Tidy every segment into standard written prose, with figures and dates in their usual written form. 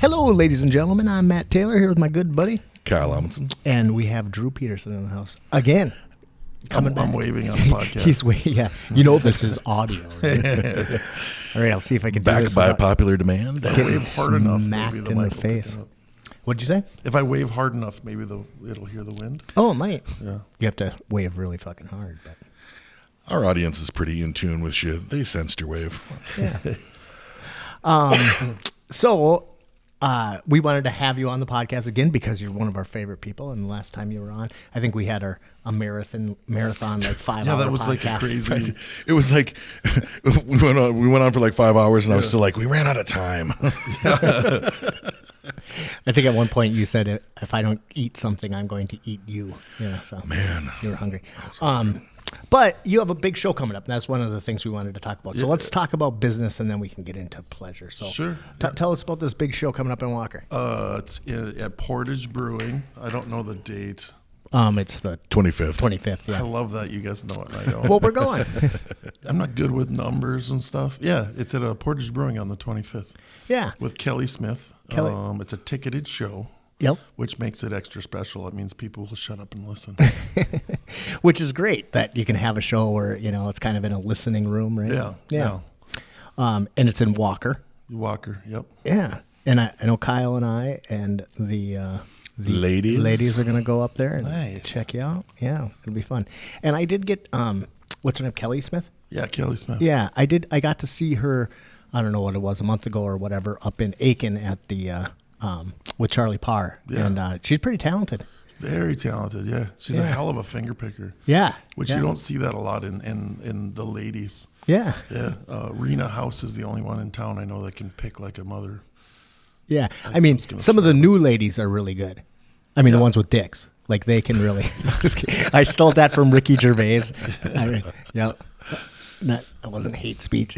Hello, ladies and gentlemen. I'm Matt Taylor here with my good buddy Kyle Amundsen. And we have Drew Peterson in the house again. I'm waving on the podcast. He's waving. Yeah, you know this is audio. Right? All right, I'll see if I can do Back this by without popular demand. getting Wave hard enough, smacked maybe the in the mic will pick face. it up. What'd you say? If I wave hard enough, maybe it'll hear the wind. Oh, it might. Yeah. You have to wave really fucking hard. But Our audience is pretty in tune with shit. They sensed your wave. yeah. So we wanted to have you on the podcast again because you're one of our favorite people. And the last time you were on, I think we had a marathon like 5 hour Yeah, that was podcast. like a crazy. It was like we went on for like 5 hours, and I was still like, we ran out of time. I think at one point you said, if I don't eat something, I'm going to eat you. Yeah, so Man. you were hungry. But you have a big show coming up. And that's one of the things we wanted to talk about. So let's talk about business, and then we can get into pleasure. So Sure. Tell us about this big show coming up in Walker. It's at Portage Brewing. I don't know the date. It's the 25th. 25th. I Yeah. love that you guys know it. And I don't. Well, we're going. I'm not good with numbers and stuff. Yeah, it's at Portage Brewing on the 25th Yeah. with Kelley Smith. Kelley. It's a ticketed show. Yep. Which makes it extra special. It means people will shut up and listen. Which is great that you can have a show where, it's kind of in a listening room, right? Yeah. Yeah. And it's in Walker. Walker, yep. Yeah. And I know Kyle and I and the ladies are going to go up there and Nice. check you out. Yeah, it'll be fun. And I did get, what's her name, Kelley Smith? Yeah, Kelley Smith. Yeah, I did. I got to see her, I don't know what it was, a month ago or whatever, up in Aiken at the, with Charlie Parr. Yeah. And she's pretty talented. Very talented, yeah. She's a hell of a finger picker. Yeah. Which yeah. you don't see that a lot in the ladies. Yeah. Yeah. Rena House is the only one in town I know that can pick like a mother. Yeah. I mean, some of the new ladies are really good. I mean, the ones with dicks. Like, they can really. Just kidding. I stole that from Ricky Gervais. That wasn't hate speech.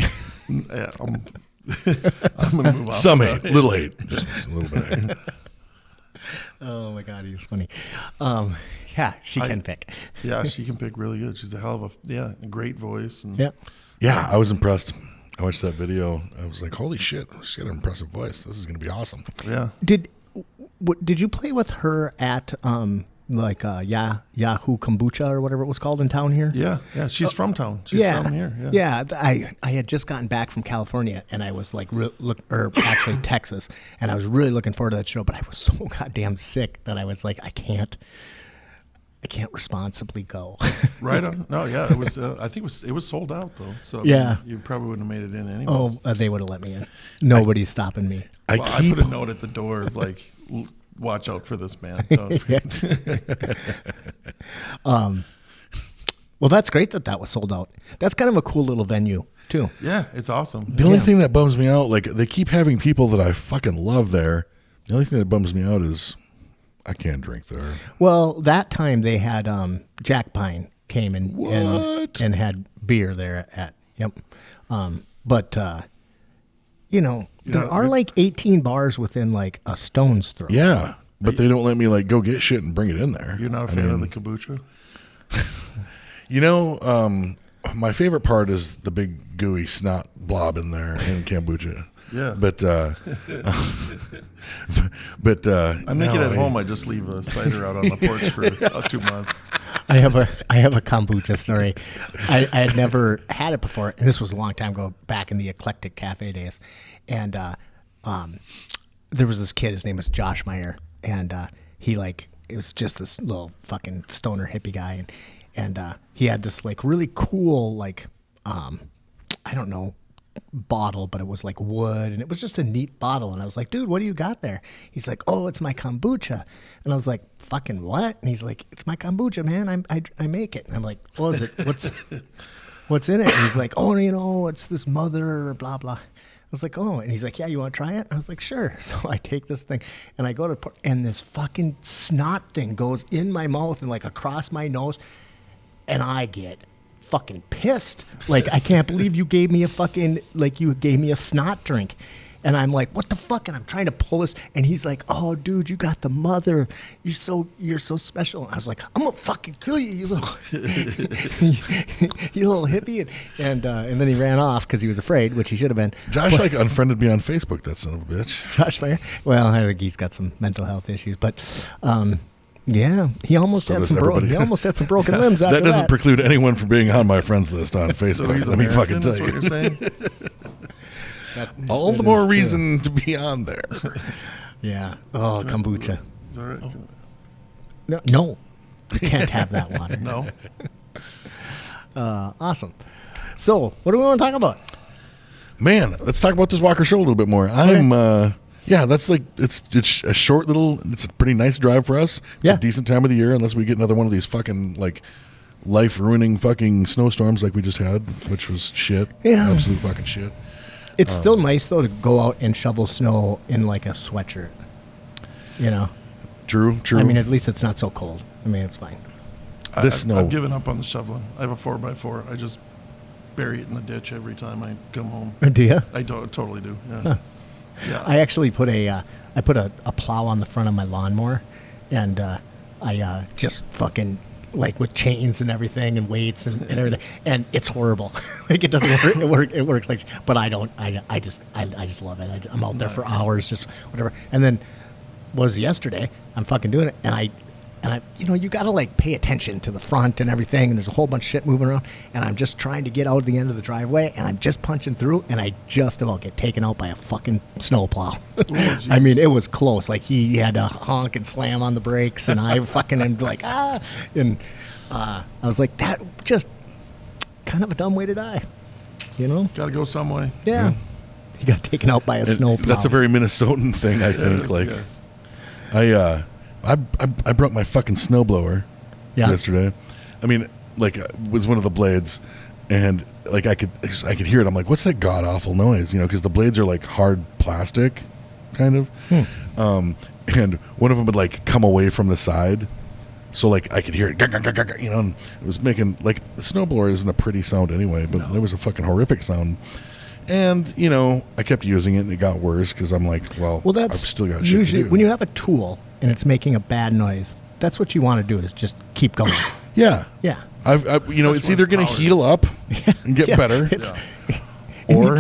Yeah, I'm going to move on. Some hate, little hate. Just a little bit of hate. Oh, my God, he's funny. Yeah, she can pick. Yeah, she can pick really good. She's a hell of a great voice. And Yeah. Yeah, I was impressed. I watched that video. I was like, holy shit, she's got an impressive voice. This is going to be awesome. Yeah. Did you play with her at Yahoo Kombucha or whatever it was called in town here? Yeah, she's from town. She's from here. Yeah. I had just gotten back from California, and I was like, actually Texas, and I was really looking forward to that show, but I was so goddamn sick that I was like, I can't responsibly go. Right on. No, yeah, it was. I think it was sold out though. So yeah, you probably wouldn't have made it in anyway. Oh, they would have let me in. Nobody's stopping me. I put a note at the door like, watch out for this man. Well, that's great that was sold out. That's kind of a cool little venue too. Yeah, it's awesome. The only thing that bums me out, like they keep having people that I fucking love there. The only thing that bums me out is I can't drink there. Well, that time they had Jack Pine came and had beer there at but there are like 18 bars within like a stone's throw. Yeah, but they don't let me like go get shit and bring it in there. You're not a fan of the kombucha? My favorite part is the big gooey snot blob in there in kombucha. Yeah. But I make it at home. I just leave a cider out on the porch for 2 months. I have a kombucha story. I had never had it before, and this was a long time ago, back in the Eclectic Cafe days. And there was this kid. His name was Josh Meyer, and it was just this little fucking stoner hippie guy, and he had this like really cool I don't know, bottle, but it was like wood, and it was just a neat bottle. And I was like, dude, what do you got there? He's like, oh, it's my kombucha. And I was like, fucking what? And he's like, it's my kombucha, man. I make it. And I'm like, what is it? What's in it? And he's like, oh, it's this mother, blah blah. I was like, oh, and he's like, yeah, you want to try it? And I was like, sure. So I take this thing and I go to and this fucking snot thing goes in my mouth and like across my nose, and I get fucking pissed. Like, I can't believe you gave me a snot drink. And I'm like, what the fuck? And I'm trying to pull this, and he's like, oh, dude, you got the mother. You're so special. And I was like, I'm gonna fucking kill you, you little, you little hippie. And then he ran off because he was afraid, which he should have been. Josh unfriended me on Facebook. That son of a bitch. Josh Fire. Well, I think he's got some mental health issues, but. Yeah, he almost had some broken limbs after that. That doesn't preclude anyone from being on my friends list on Facebook. So he's Let me fucking tell what you. you're saying? All the more reason to be on there. Yeah. Oh, kombucha. Is that right? Oh. No, you can't have that water. No. Awesome. So, what do we want to talk about? Man, let's talk about this Walker Show a little bit more. Yeah, that's like it's a short little. It's a pretty nice drive for us. It's a decent time of the year, unless we get another one of these fucking like life-ruining fucking snowstorms like we just had, which was shit. Yeah, absolute fucking shit. It's still nice though to go out and shovel snow in like a sweatshirt. You know. True. I mean, at least it's not so cold. I mean, it's fine. I've given up on the shoveling. I have a 4x4. I just bury it in the ditch every time I come home. Do you? I totally do. Yeah. Huh. Yeah. I actually put a plow on the front of my lawnmower, and I just fucking like with chains and everything and weights and everything, and it's horrible. Like it doesn't work. It works like, but I don't. I just love it. I'm out there for hours, just whatever. And then was yesterday. I'm fucking doing it, and I you gotta like pay attention to the front and everything, and there's a whole bunch of shit moving around, and I'm just trying to get out of the end of the driveway, and I'm just punching through, and I just about get taken out by a fucking snowplow. I mean, it was close. Like he had to honk and slam on the brakes, and I fucking am like and I was like, that just kind of a dumb way to die, you know? Got to go some way. Yeah. He got taken out by a snowplow. That's a very Minnesotan thing, I think. Yes. I broke my fucking snowblower yesterday. I mean, like, it was one of the blades, and like I could hear it. I'm like, what's that god awful noise? You know, because the blades are like hard plastic, kind of. And one of them would like come away from the side, so like I could hear it. You know, and it was making like the snowblower isn't a pretty sound anyway, but it was a fucking horrific sound. And, you know, I kept using it, and it got worse because I'm like, well, that's I've still got shit usually to do. When you have a tool and it's making a bad noise, that's what you want to do is just keep going. Yeah. Yeah. It's either going to heal up and get better, or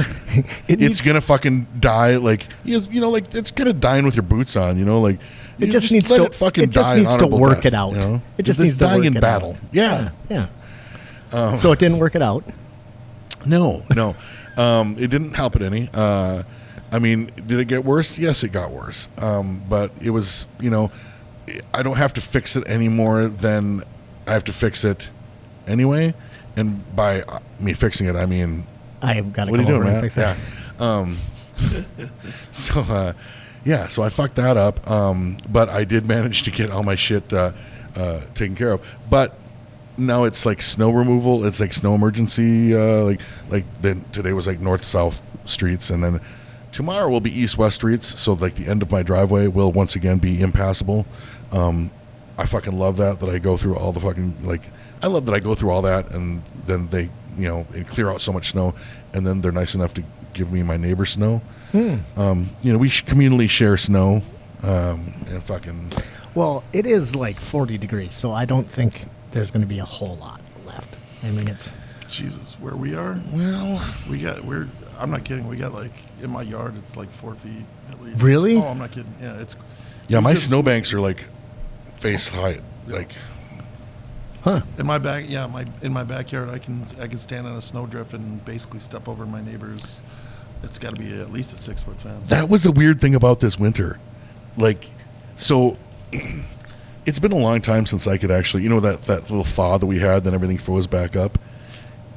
it's going to fucking die. Like, you know, like it's kind of dying with your boots on. You know, like it just needs to fucking die. It just needs to work death, it out. You know? It just needs to die work in it battle. Out. Yeah. So it didn't work it out. No. It didn't help it any. I mean, did it get worse? Yes, it got worse. But it was, you know, I don't have to fix it any more than I have to fix it anyway. And by me fixing it, I mean, I have got to what go are you doing, over man? and fix it. Yeah. So I fucked that up. But I did manage to get all my shit taken care of. But now it's like snow removal. It's like snow emergency. Then today was like north-south streets, and then tomorrow will be east-west streets. So like the end of my driveway will once again be impassable. I fucking love that I go through all the fucking I love that I go through all that, and then they and clear out so much snow, and then they're nice enough to give me my neighbor's snow. We communally share snow, and fucking. Well, it is like 40 degrees, so I don't think there's going to be a whole lot left. I mean, it's Jesus, where we are. Well, I'm not kidding. We got like in my yard, it's like 4 feet at least. Really? Oh, I'm not kidding. Yeah, it's. Yeah, my snowbanks are like face height, like. Huh. In my backyard, I can stand on a snowdrift and basically step over my neighbor's. It's got to be at least a 6-foot fence. That was the weird thing about this winter, so. It's been a long time since I could actually, that little thaw that we had, then everything froze back up.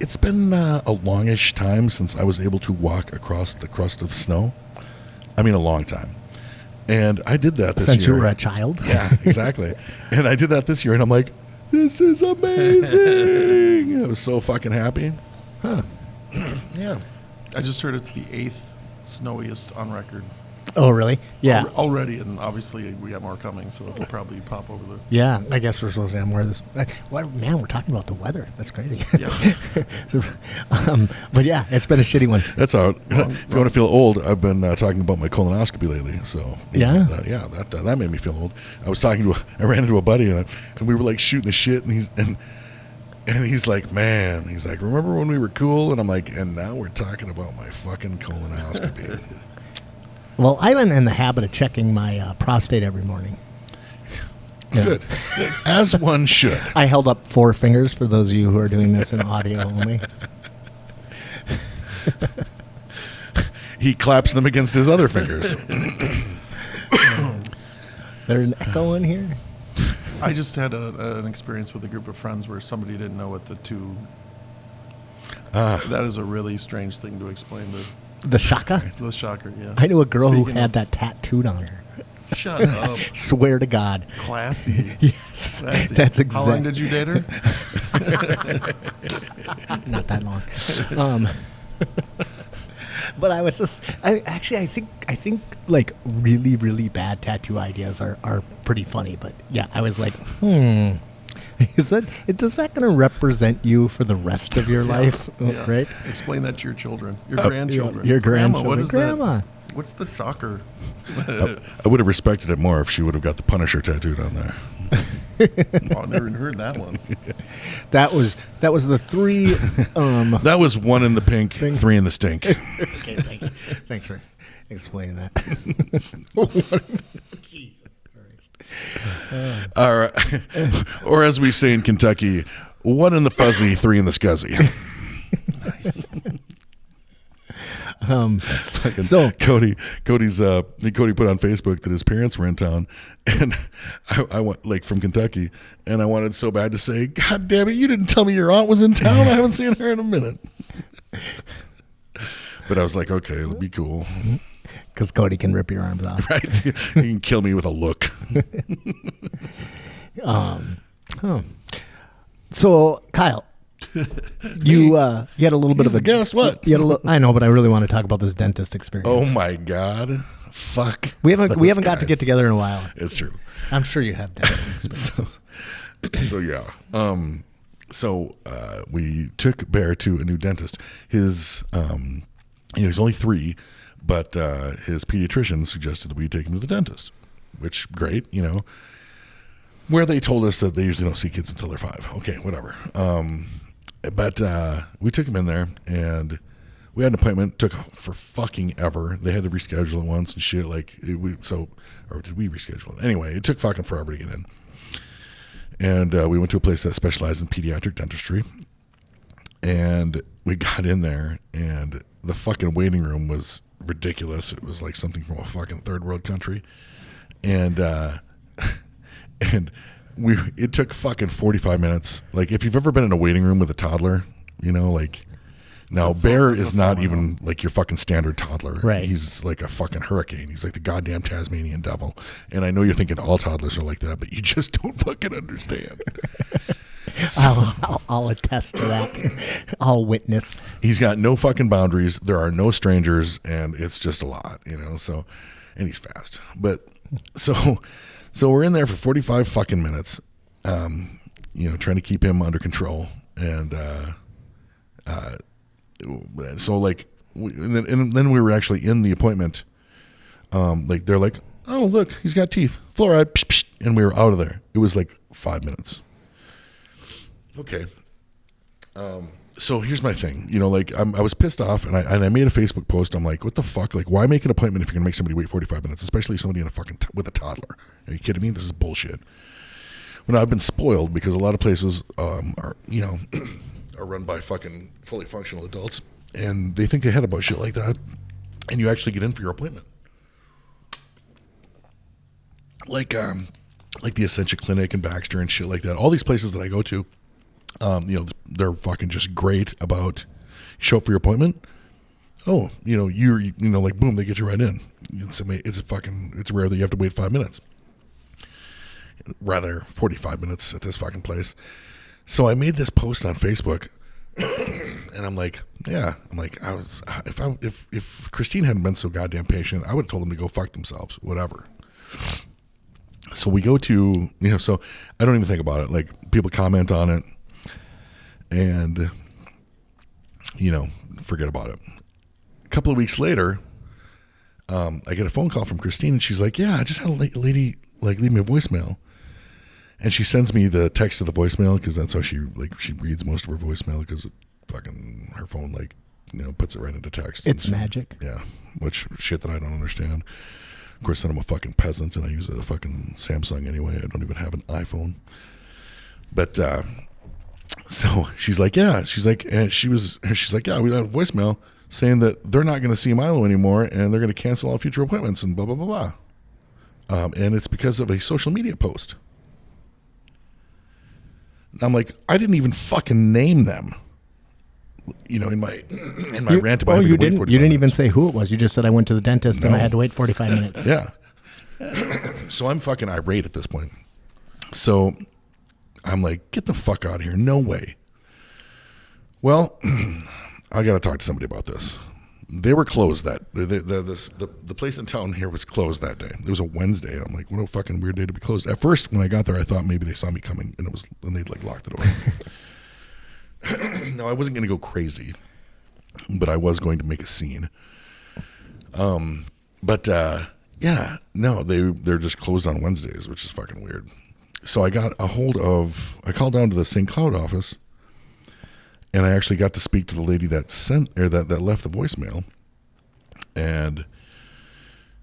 It's been a longish time since I was able to walk across the crust of snow. I mean, a long time. And I did that this year. Since you were a child? Yeah, exactly. And I did that this year, and I'm like, this is amazing. I was so fucking happy. Huh. Yeah. I just heard it's the 8th snowiest on record. Oh, really? Yeah. Already, and obviously we got more coming, so it'll probably pop over the. Yeah, I guess we're supposed to have more of this. Well, man, we're talking about the weather. That's crazy. Yeah. But yeah, it's been a shitty one. That's out. If you want to feel old, I've been talking about my colonoscopy lately. So Yeah? That made me feel old. I ran into a buddy and we were like shooting the shit, and he's like, man, he's like, remember when we were cool? And I'm like, and now we're talking about my fucking colonoscopy. Well, I've been in the habit of checking my prostate every morning. Yeah. Good. As one should. I held up 4 fingers for those of you who are doing this in audio only. He claps them against his other fingers. There's an echo in here. I just had an experience with a group of friends where somebody didn't know what the two. That is a really strange thing to explain to The shaka? the shocker. Yeah, I knew a girl who Speaking had of- that tattooed on her. Shut up, Swear to God. classy. Yes, Classy. that's How long exact. did you date her? Not that long. But I was just, I think like really, really bad tattoo ideas are pretty funny. But yeah, I was like, does that going to represent you for the rest of your life? Yeah. Right? Explain that to your children, your grandchildren. Your Grandma, grandchildren. what is Grandma. that? What's the shocker? I would have respected it more if she would have got the Punisher tattooed on there. Oh, I never even heard that one. That was the 3. That was 1 in the pink, 3 in the stink. Okay, thanks for explaining that. Jesus Christ. All right. Or as we say in Kentucky, 1 in the fuzzy, 3 in the scuzzy. Nice. So Cody put on Facebook that his parents were in town, and I went like from Kentucky, and I wanted so bad to say, God damn it, you didn't tell me your aunt was in town. I haven't seen her in a minute. But I was like, okay, it'll be cool. because Cody can rip your arms off. Right? He can kill me with a look. So Kyle, you had a little bit He's of a the guest, what? You had a I know, but I really want to talk about this dentist experience. Oh my God. Fuck. we haven't those got to guys. get together in a while. It's true. I'm sure you have dentist experience. So yeah. We took Bear to a new dentist. His he's only 3, but his pediatrician suggested that we take him to the dentist, which great, where they told us that they usually don't see kids until they're 5. Okay, whatever. But we took him in there, and we had an appointment. Took for fucking ever. They had to reschedule it once and shit. Or did we reschedule it? Anyway, it took fucking forever to get in. And we went to a place that specialized in pediatric dentistry. And we got in there, and the fucking waiting room was ridiculous. It was like something from a fucking third world country. And it took fucking 45 minutes. Like, if you've ever been in a waiting room with a toddler, now Bear is not even like your fucking standard toddler. Right. He's like a fucking hurricane. He's like the goddamn Tasmanian devil. And I know you're thinking all toddlers are like that, but you just don't fucking understand. I'll attest to that. I'll witness. He's got no fucking boundaries. There are no strangers, and it's just a lot, so, and he's fast. But so we're in there for 45 fucking minutes, trying to keep him under control. And, and then we were actually in the appointment. They're like, oh, look, he's got teeth, fluoride, psh, psh, and we were out of there. It was like 5 minutes. Okay. So here's my thing, I was pissed off, and I made a Facebook post. I'm like, what the fuck? Like, why make an appointment if you're gonna make somebody wait 45 minutes, especially somebody in a fucking with a toddler? Are you kidding me? This is bullshit. Well, I've been spoiled because a lot of places are are run by fucking fully functional adults, and they think ahead about shit like that, and you actually get in for your appointment. Like the Essentia Clinic and Baxter and shit like that. All these places that I go to, they're fucking just great about show up for your appointment. Oh, you're like boom, they get you right in. It's rare that you have to wait 5 minutes. Rather 45 minutes at this fucking place. So I made this post on Facebook And I'm like, yeah. I'm like, if Christine hadn't been so goddamn patient, I would have told them to go fuck themselves, whatever. So we go to, so I don't even think about it. Like, people comment on it and, forget about it. A couple of weeks later, I get a phone call from Christine, and she's like, yeah, I just had a lady like leave me a voicemail. And she sends me the text of the voicemail, because that's how she reads most of her voicemail, because fucking her phone puts it right into text. It's magic. Yeah, which shit that I don't understand. Of course, then I'm a fucking peasant, and I use a fucking Samsung anyway. I don't even have an iPhone. But so she's like, yeah. She's like, yeah, we got a voicemail saying that they're not going to see Milo anymore, and they're going to cancel all future appointments and blah blah blah blah. And it's because of a social media post. And I'm like, I didn't even fucking name them. In my rant about you didn't even say who it was. You just said I went to the dentist and I had to wait 45 minutes. Yeah. So I'm fucking irate at this point. So I'm like, get the fuck out of here. No way. Well, I got to talk to somebody about this. They were closed the place in town here was closed that day. It was a Wednesday. I'm like, what a fucking weird day to be closed. At first, when I got there, I thought maybe they saw me coming, and they'd like locked the door. No, I wasn't going to go crazy, but I was going to make a scene. They're just closed on Wednesdays, which is fucking weird. So I called down to the St. Cloud office, and I actually got to speak to the lady that left the voicemail. And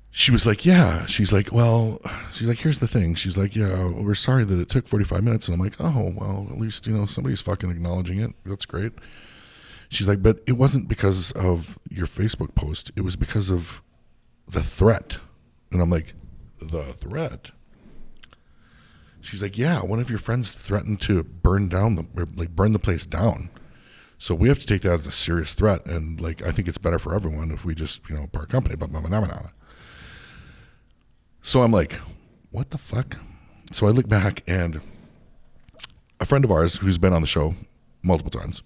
she was like, yeah. She's like, here's the thing. She's like, yeah, we're sorry that it took 45 minutes. And I'm like, oh, well, at least, somebody's fucking acknowledging it. That's great. She's like, but it wasn't because of your Facebook post. It was because of the threat. And I'm like, the threat? She's like, yeah, one of your friends threatened to burn the place down. So we have to take that as a serious threat, and I think it's better for everyone if we just part company. Blah, blah, blah, blah, blah. So I'm like, what the fuck? So I look back, and a friend of ours who's been on the show multiple times,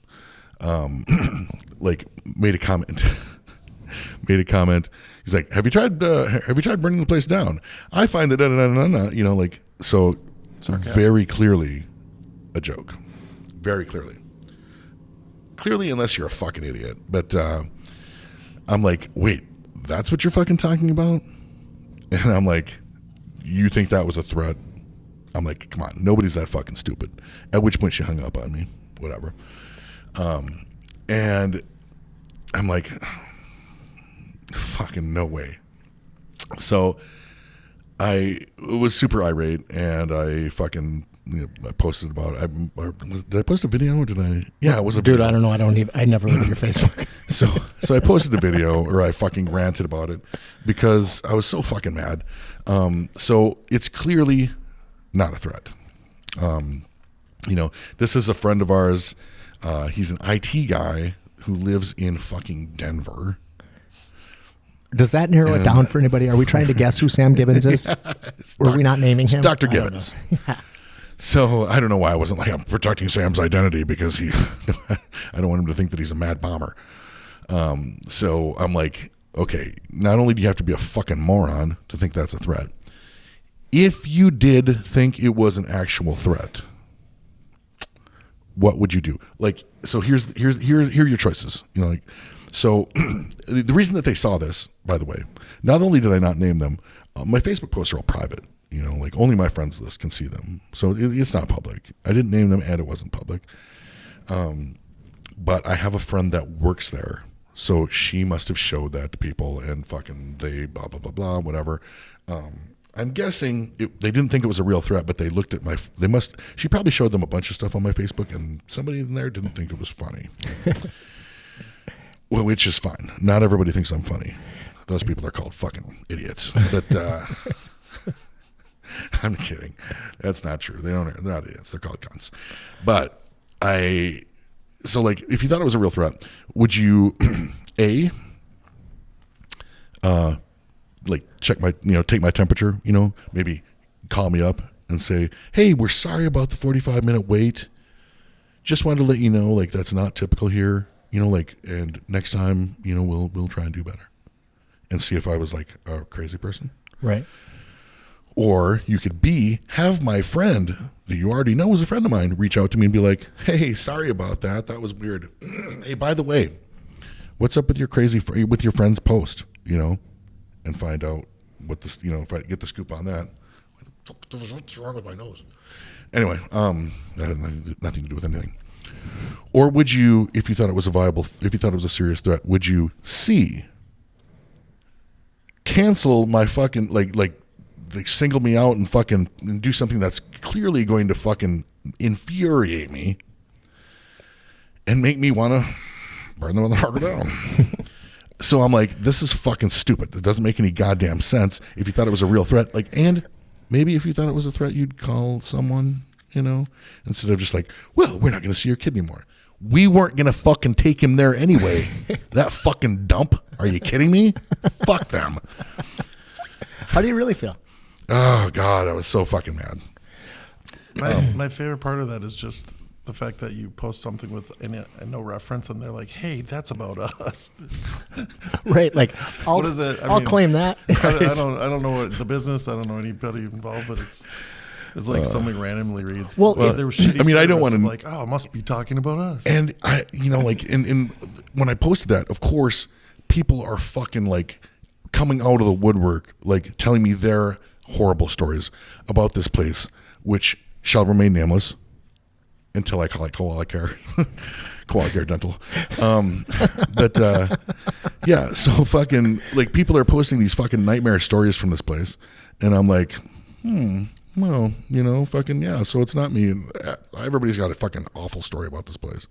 made a comment. He's like, have you tried burning the place down? I find that so sarcastic. Very clearly a joke. Very clearly. Clearly, unless you're a fucking idiot. But I'm like, wait, that's what you're fucking talking about? And I'm like, you think that was a threat? I'm like, come on, nobody's that fucking stupid. At which point she hung up on me. Whatever. And I'm like, fucking no way. So I was super irate, and I fucking... I posted about it. Did I post a video or did I? Yeah, it was a video. Dude, I don't know. I never look at your Facebook. So I posted a video, or I fucking ranted about it because I was so fucking mad. So it's clearly not a threat. This is a friend of ours. He's an IT guy who lives in fucking Denver. Does that narrow it down for anybody? Are we trying to guess who Sam Gibbons is? Or are we not naming him? Dr. Gibbons. So I don't know why I wasn't like, I'm protecting Sam's identity because I don't want him to think that he's a mad bomber. So I'm like, okay, not only do you have to be a fucking moron to think that's a threat, if you did think it was an actual threat, what would you do? So here are your choices. So the reason that they saw this, by the way, not only did I not name them, my Facebook posts are all private. Only my friends list can see them. So it's not public. I didn't name them, and it wasn't public. But I have a friend that works there. So she must have showed that to people, and fucking they blah, blah, blah, blah, whatever. I'm guessing they didn't think it was a real threat, but they looked at she probably showed them a bunch of stuff on my Facebook, and somebody in there didn't think it was funny. Well, which is fine. Not everybody thinks I'm funny. Those people are called fucking idiots. But I'm kidding. That's not true. They're not idiots. They're called cunts. But if you thought it was a real threat, would you check my, take my temperature, maybe call me up and say, hey, we're sorry about the 45-minute wait. just wanted to let you know, like, that's not typical here, like, and next time, we'll try and do better and see if I was like a crazy person. Right. Or you could have my friend that you already know is a friend of mine reach out to me and be like, hey, sorry about that. That was weird. Hey, by the way, what's up with your with your friend's post, and find out what this, if I get the scoop on that. What's wrong with my nose? Anyway, that had nothing to do with anything. Or would you, if you thought it was a serious threat, would you cancel my fucking, like single me out and do something that's clearly going to fucking infuriate me and make me want to burn the motherfucker down. So I'm like, this is fucking stupid. It doesn't make any goddamn sense. If you thought it was a real threat, and maybe if you thought it was a threat, you'd call someone, instead of just like, well, we're not going to see your kid anymore. We weren't going to fucking take him there anyway. That fucking dump. Are you kidding me? Fuck them. How do you really feel? Oh, God, I was so fucking mad. My favorite part of that is just the fact that you post something with no reference, and they're like, "Hey, that's about us." Right? Like, what is that? I'll claim that. I don't know what the business. I don't know anybody involved, but it's like something randomly reads. Well, there was shitty. I don't want to like, oh, it must be talking about us. And I, like, in when I posted that, of course, people are fucking like coming out of the woodwork, like telling me their horrible stories about this place, which shall remain nameless until I call it Koala Care. Koala Care Dental. Yeah, so fucking, like, people are posting these fucking nightmare stories from this place, and I'm like, well, fucking, yeah, so it's not me. Everybody's got a fucking awful story about this place.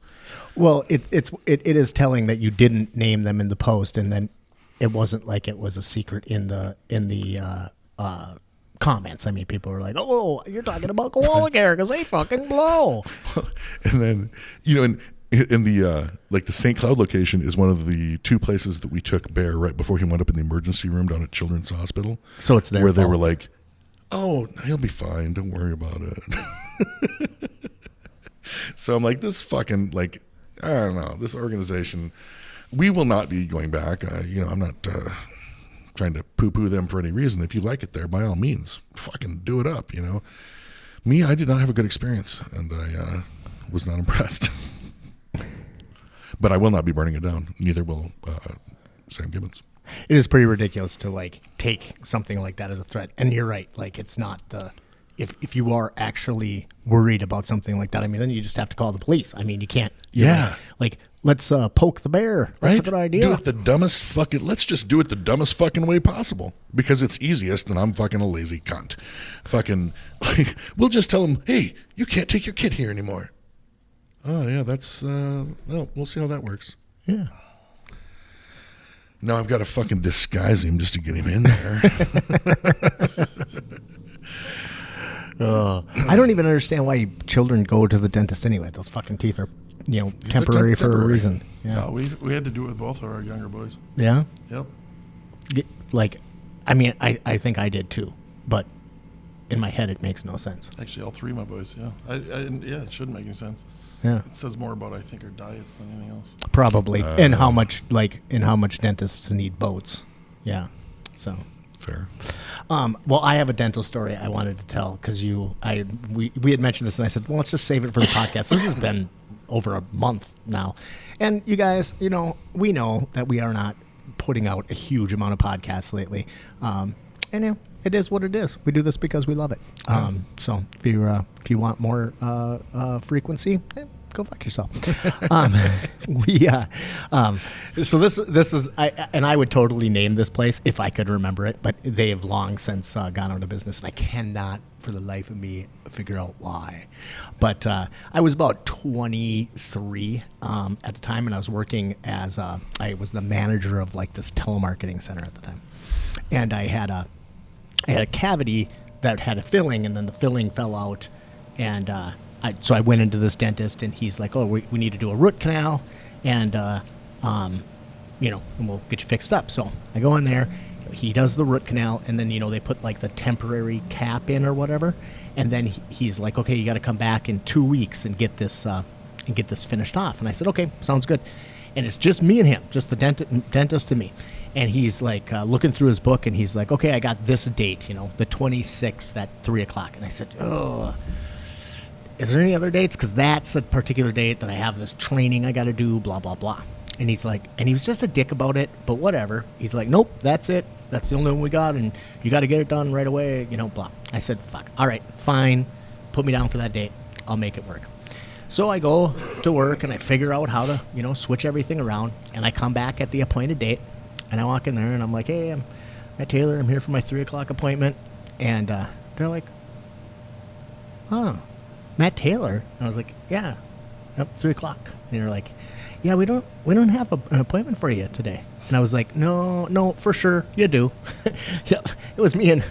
Well, it is telling that you didn't name them in the post, and then it wasn't like it was a secret in the comments. I mean, people were like, "Oh, you're talking about Koala Care because they fucking blow." And then, in the like the St. Cloud location is one of the two places that we took Bear right before he went up in the emergency room down at Children's Hospital. So it's their where fault. They were like, "Oh, he'll be fine. Don't worry about it." So I'm like, this fucking, like, I don't know, this organization, we will not be going back. I'm not trying to poo-poo them for any reason. If you like it there, by all means, fucking do it up, Me, I did not have a good experience, and I was not impressed. But I will not be burning it down. Neither will Sam Gibbons. It is pretty ridiculous to, like, take something like that as a threat. And you're right. Like, it's not the... If you are actually worried about something like that, I mean, then you just have to call the police. I mean, you can't... Yeah. Like, let's poke the bear. That's right? a good idea. Do it the dumbest fucking... Let's just do it the dumbest fucking way possible. Because it's easiest, and I'm fucking a lazy cunt. Fucking... Like, we'll just tell them, hey, you can't take your kid here anymore. Oh, yeah, that's... well, we'll see how that works. Yeah. Now I've got to fucking disguise him just to get him in there. I don't even understand why children go to the dentist anyway. Those fucking teeth are, temporary for a reason. Yeah. No, we had to do it with both of our younger boys. Yeah? Yep. Like, I mean, I think I did too, but in my head it makes no sense. Actually, all three of my boys, yeah. Yeah, it shouldn't make any sense. Yeah. It says more about, I think, our diets than anything else. Probably. And how much dentists need boats. Yeah. So. Fair. Well, I have a dental story I wanted to tell because we had mentioned this, and I said, well, let's just save it for the podcast. This has been over a month now, and you guys, we know that we are not putting out a huge amount of podcasts lately, and it is what it is. We do this because we love it. So if you want more frequency, go fuck yourself. So this is I would totally name this place if I could remember it, but they have long since gone out of business, and I cannot for the life of me figure out why. But I was about 23 at the time, and I was working as I was the manager of like this telemarketing center at the time, and I had a cavity that had a filling, and then the filling fell out, and so I went into this dentist, and he's like, "Oh, we need to do a root canal, and and we'll get you fixed up." So I go in there, he does the root canal, and then they put like the temporary cap in or whatever, and then he's like, "Okay, you got to come back in 2 weeks and get this and get this finished off. And I said, okay, sounds good. And it's just me and him, just the dentist and me. And he's like looking through his book, and he's like, okay, I got this date, the 26th at 3 o'clock. And I said, oh, is there any other dates? Because that's a particular date that I have this training I got to do, blah, blah, blah. And he's like, and he was just a dick about it, but whatever. He's like, nope, that's it. That's the only one we got, and you got to get it done right away, blah. I said, fuck, all right, fine. Put me down for that date. I'll make it work. So I go to work, and I figure out how to, switch everything around, and I come back at the appointed date, and I walk in there, and I'm like, hey, I'm Matt Taylor. I'm here for my 3 o'clock appointment. And they're like, oh, Matt Taylor? And I was like, yeah, yep, 3 o'clock. And they're like, yeah, we don't have an appointment for you today. And I was like, no, for sure, you do. Yeah, it was me and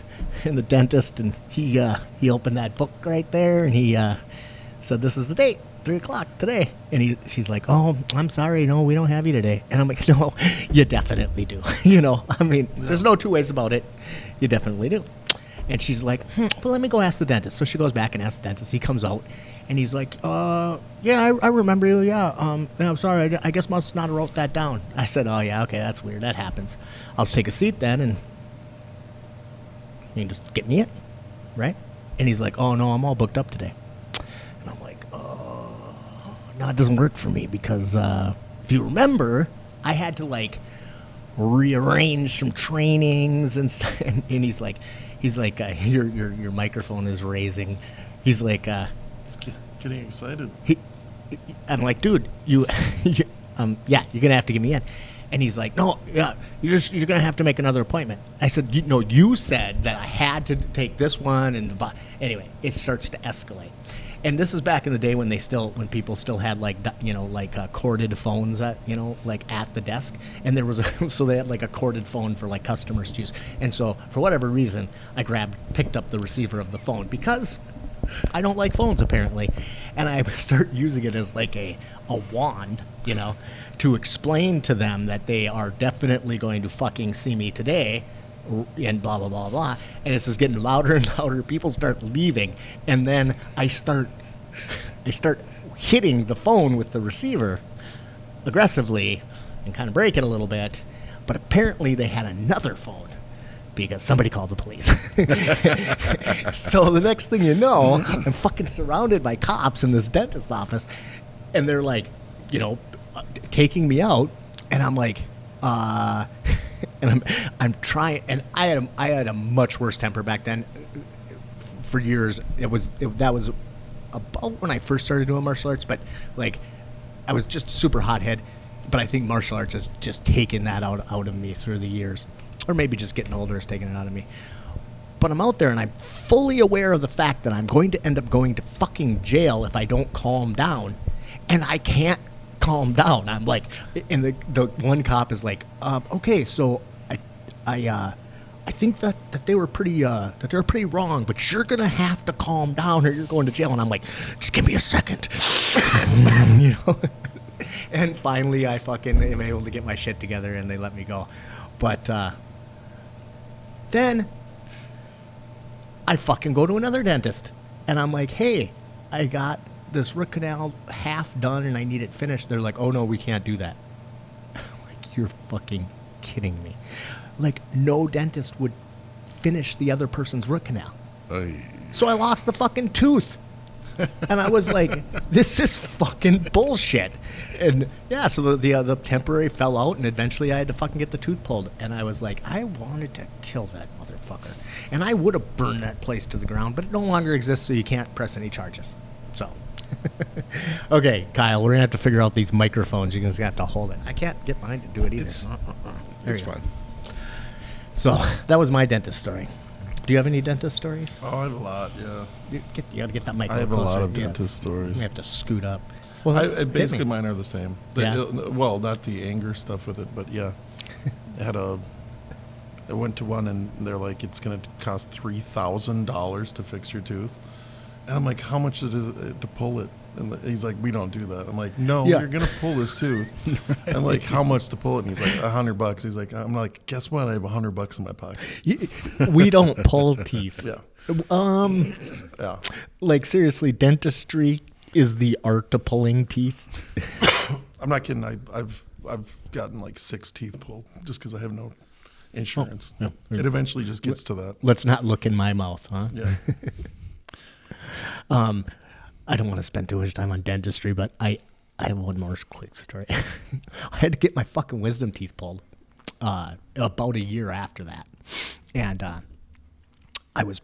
the dentist, and he opened that book right there, and he said, this is the date, 3 o'clock today. And she's like, oh, I'm sorry, no, we don't have you today. And I'm like, no, you definitely do. There's no two ways about it. You definitely do. And she's like, well, let me go ask the dentist. So she goes back and asks the dentist. He comes out, and he's like, yeah, I remember you. Yeah, I'm sorry. I guess must not have wrote that down. I said, oh, yeah, okay, that's weird. That happens. I'll just take a seat then, and you can just get me in, right? And he's like, oh, no, I'm all booked up today. And I'm like, oh, no, it doesn't work for me because if you remember, I had to, rearrange some trainings and stuff. And he's like, your microphone is raising. He's like, getting excited. I'm like, dude, yeah, you're gonna have to get me in. And he's like, no, yeah, you're gonna have to make another appointment. I said, you said that I had to take this one, and anyway, it starts to escalate. And this is back in the day when people still had corded phones at the desk, and there was so they had a corded phone for customers to use. And so for whatever reason, I picked up the receiver of the phone because I don't like phones apparently, and I start using it as a wand, to explain to them that they are definitely going to fucking see me today. And blah, blah, blah, blah. And it's just getting louder and louder. People start leaving. And then I start hitting the phone with the receiver aggressively and kind of break it a little bit. But apparently they had another phone because somebody called the police. So the next thing you know, I'm fucking surrounded by cops in this dentist's office. And they're taking me out. And I'm like, and I'm trying, and I had a much worse temper back then. For years, that was about when I first started doing martial arts. But I was just super hothead. But I think martial arts has just taken that out of me through the years, or maybe just getting older has taken it out of me. But I'm out there, and I'm fully aware of the fact that I'm going to end up going to fucking jail if I don't calm down, and I can't calm down. I'm like, and the one cop is like, okay, so I think that they were pretty wrong, but you're gonna have to calm down or you're going to jail. And I'm like, just give me a second. And finally I fucking am able to get my shit together and they let me go. But then I fucking go to another dentist and I'm like, hey, I got this root canal half done and I need it finished. They're like, oh no, we can't do that. I'm like, you're fucking kidding me. No dentist would finish the other person's root canal. So I lost the fucking tooth. And I was like, this is fucking bullshit. And yeah, so the temporary fell out and eventually I had to fucking get the tooth pulled. And I was like, I wanted to kill that motherfucker. And I would have burned that place to the ground, but it no longer exists, so you can't press any charges. So, okay, Kyle, we're going to have to figure out these microphones. You're going to have to hold it. I can't get mine to do it either. It's fine. So, that was my dentist story. Do you have any dentist stories? Oh, I have a lot, yeah. You got to get that microphone I have closer. a lot of dentist stories. You have to scoot up. Well, basically, mine are the same. Yeah. Well, not the anger stuff with it, but yeah. I went to one and they're like, it's going to cost $3,000 to fix your tooth. And I'm like, how much is it to pull it? And he's like, we don't do that. I'm like, no, you're going to pull this tooth. And like, how much to pull it? And he's like, $100. He's like, I'm like, guess what? I have $100 in my pocket. We don't pull teeth. Yeah. Yeah. Like seriously, dentistry is the art to pulling teeth. I'm not kidding. I've gotten like 6 teeth pulled just because I have no insurance. Oh, yeah. It eventually just gets to that. Let's not look in my mouth, huh? Yeah. I don't want to spend too much time on dentistry, but I have one more quick story. I had to get my fucking wisdom teeth pulled about a year after that, and I was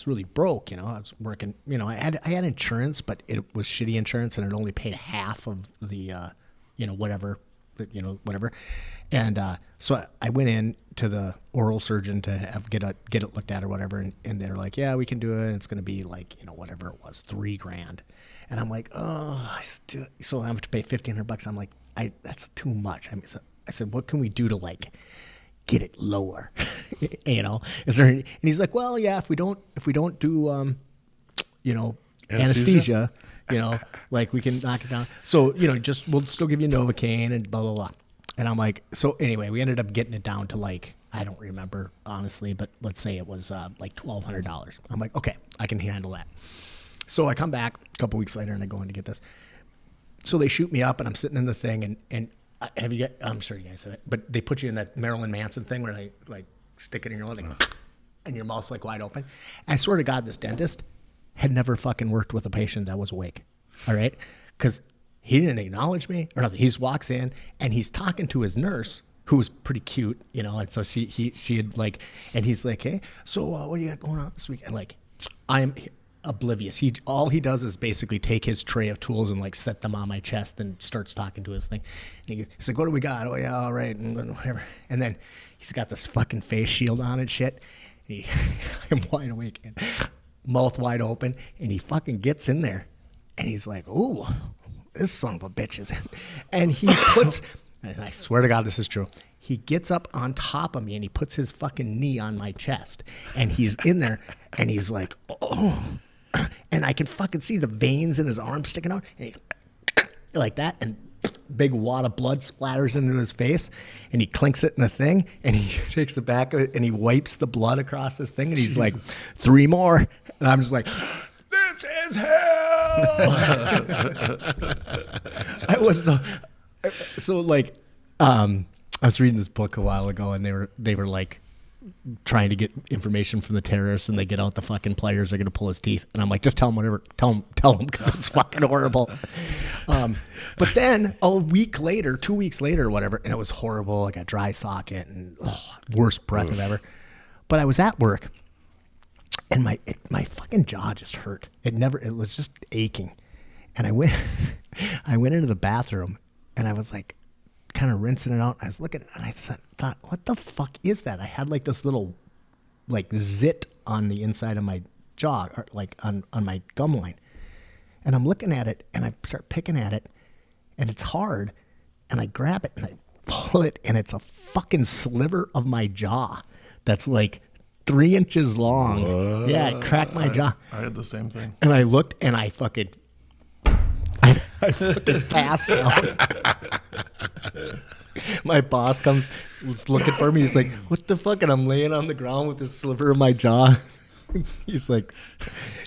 really broke. I was working. I had insurance, but it was shitty insurance, and it only paid half of the whatever. And so I went in to the oral surgeon to get it looked at or whatever, and they're like, yeah, we can do it. And it's going to be like whatever it was, $3,000, and I'm like, oh, so I have to pay $1,500. I'm like, that's too much. I said, what can we do to like get it lower? Is there? And he's like, well, yeah, if we don't do anesthesia. Like we can knock it down. So, we'll still give you Novocaine and blah, blah, blah. And I'm like, so anyway, we ended up getting it down to like, I don't remember honestly, but let's say it was like $1,200. I'm like, okay, I can handle that. So I come back a couple weeks later and I go in to get this. So they shoot me up and I'm sitting in the thing and I'm sure you guys have it, but they put you in that Marilyn Manson thing where they like stick it in your lip and your mouth's like wide open. And I swear to God, this dentist had never fucking worked with a patient that was awake. All right. Because he didn't acknowledge me or nothing. He just walks in and he's talking to his nurse, who was pretty cute, and so she had like, and he's like, hey, so what do you got going on this week? And like, I'm oblivious. All he does is basically take his tray of tools and like set them on my chest and starts talking to his thing. And he's like, what do we got? Oh yeah, all right, and whatever. And then he's got this fucking face shield on and shit. And I'm wide awake and mouth wide open, and he fucking gets in there, and he's like, ooh, this son of a bitch is in. And he puts, and I swear to God this is true, he gets up on top of me and he puts his fucking knee on my chest, and he's in there, and he's like, oh, and I can fucking see the veins in his arm sticking out, and he, like that, and big wad of blood splatters into his face, and he clinks it in the thing, and he takes the back of it and he wipes the blood across this thing, and he's like, 3 more, and I'm just like, this is hell. I was reading this book a while ago, and they were like trying to get information from the terrorists, and they get out the fucking pliers, they're gonna pull his teeth, and I'm like, just tell him whatever, tell him because it's fucking horrible. But then a week later, 2 weeks later or whatever, and it was horrible. I got dry socket and worst breath of ever. But I was at work, and my fucking jaw just hurt. It was just aching, and I went into the bathroom, and I was like, kind of rinsing it out. I was looking, and I thought, what the fuck is that? I had like this little like zit on the inside of my jaw, or like on my gum line. And I'm looking at it, and I start picking at it, and it's hard, and I grab it and I pull it, and it's a fucking sliver of my jaw that's like 3 inches long. What? Yeah, it cracked my jaw. I had the same thing. And I looked, and I fucking passed out. My boss was looking for me. He's like, what the fuck? And I'm laying on the ground with this sliver of my jaw. He's like,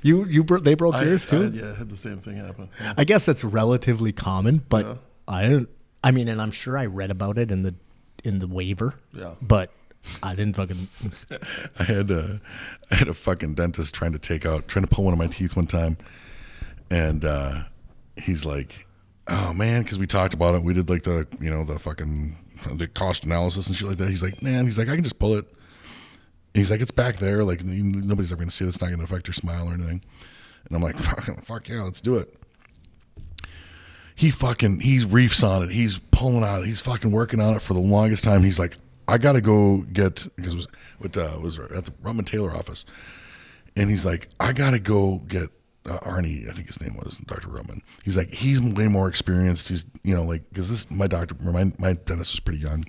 they broke yours too? I had the same thing happen. Yeah. I guess that's relatively common, but yeah. I mean, and I'm sure I read about it in the waiver. Yeah. But I didn't fucking. I had a fucking dentist trying to pull one of my teeth one time, and he's like, oh man, because we talked about it. We did like the the cost analysis and shit like that. He's like, man, I can just pull it. And he's like, it's back there. Like nobody's ever going to see it. It's not going to affect your smile or anything. And I'm like, fuck yeah, let's do it. He's reefs on it. He's pulling on it. He's fucking working on it for the longest time. He's like, I got to go get, because it was at the Rutman Taylor office. And he's like, I got to go get Arnie, I think his name was, Dr. Rutman. He's like, he's way more experienced. He's, because my dentist was pretty young.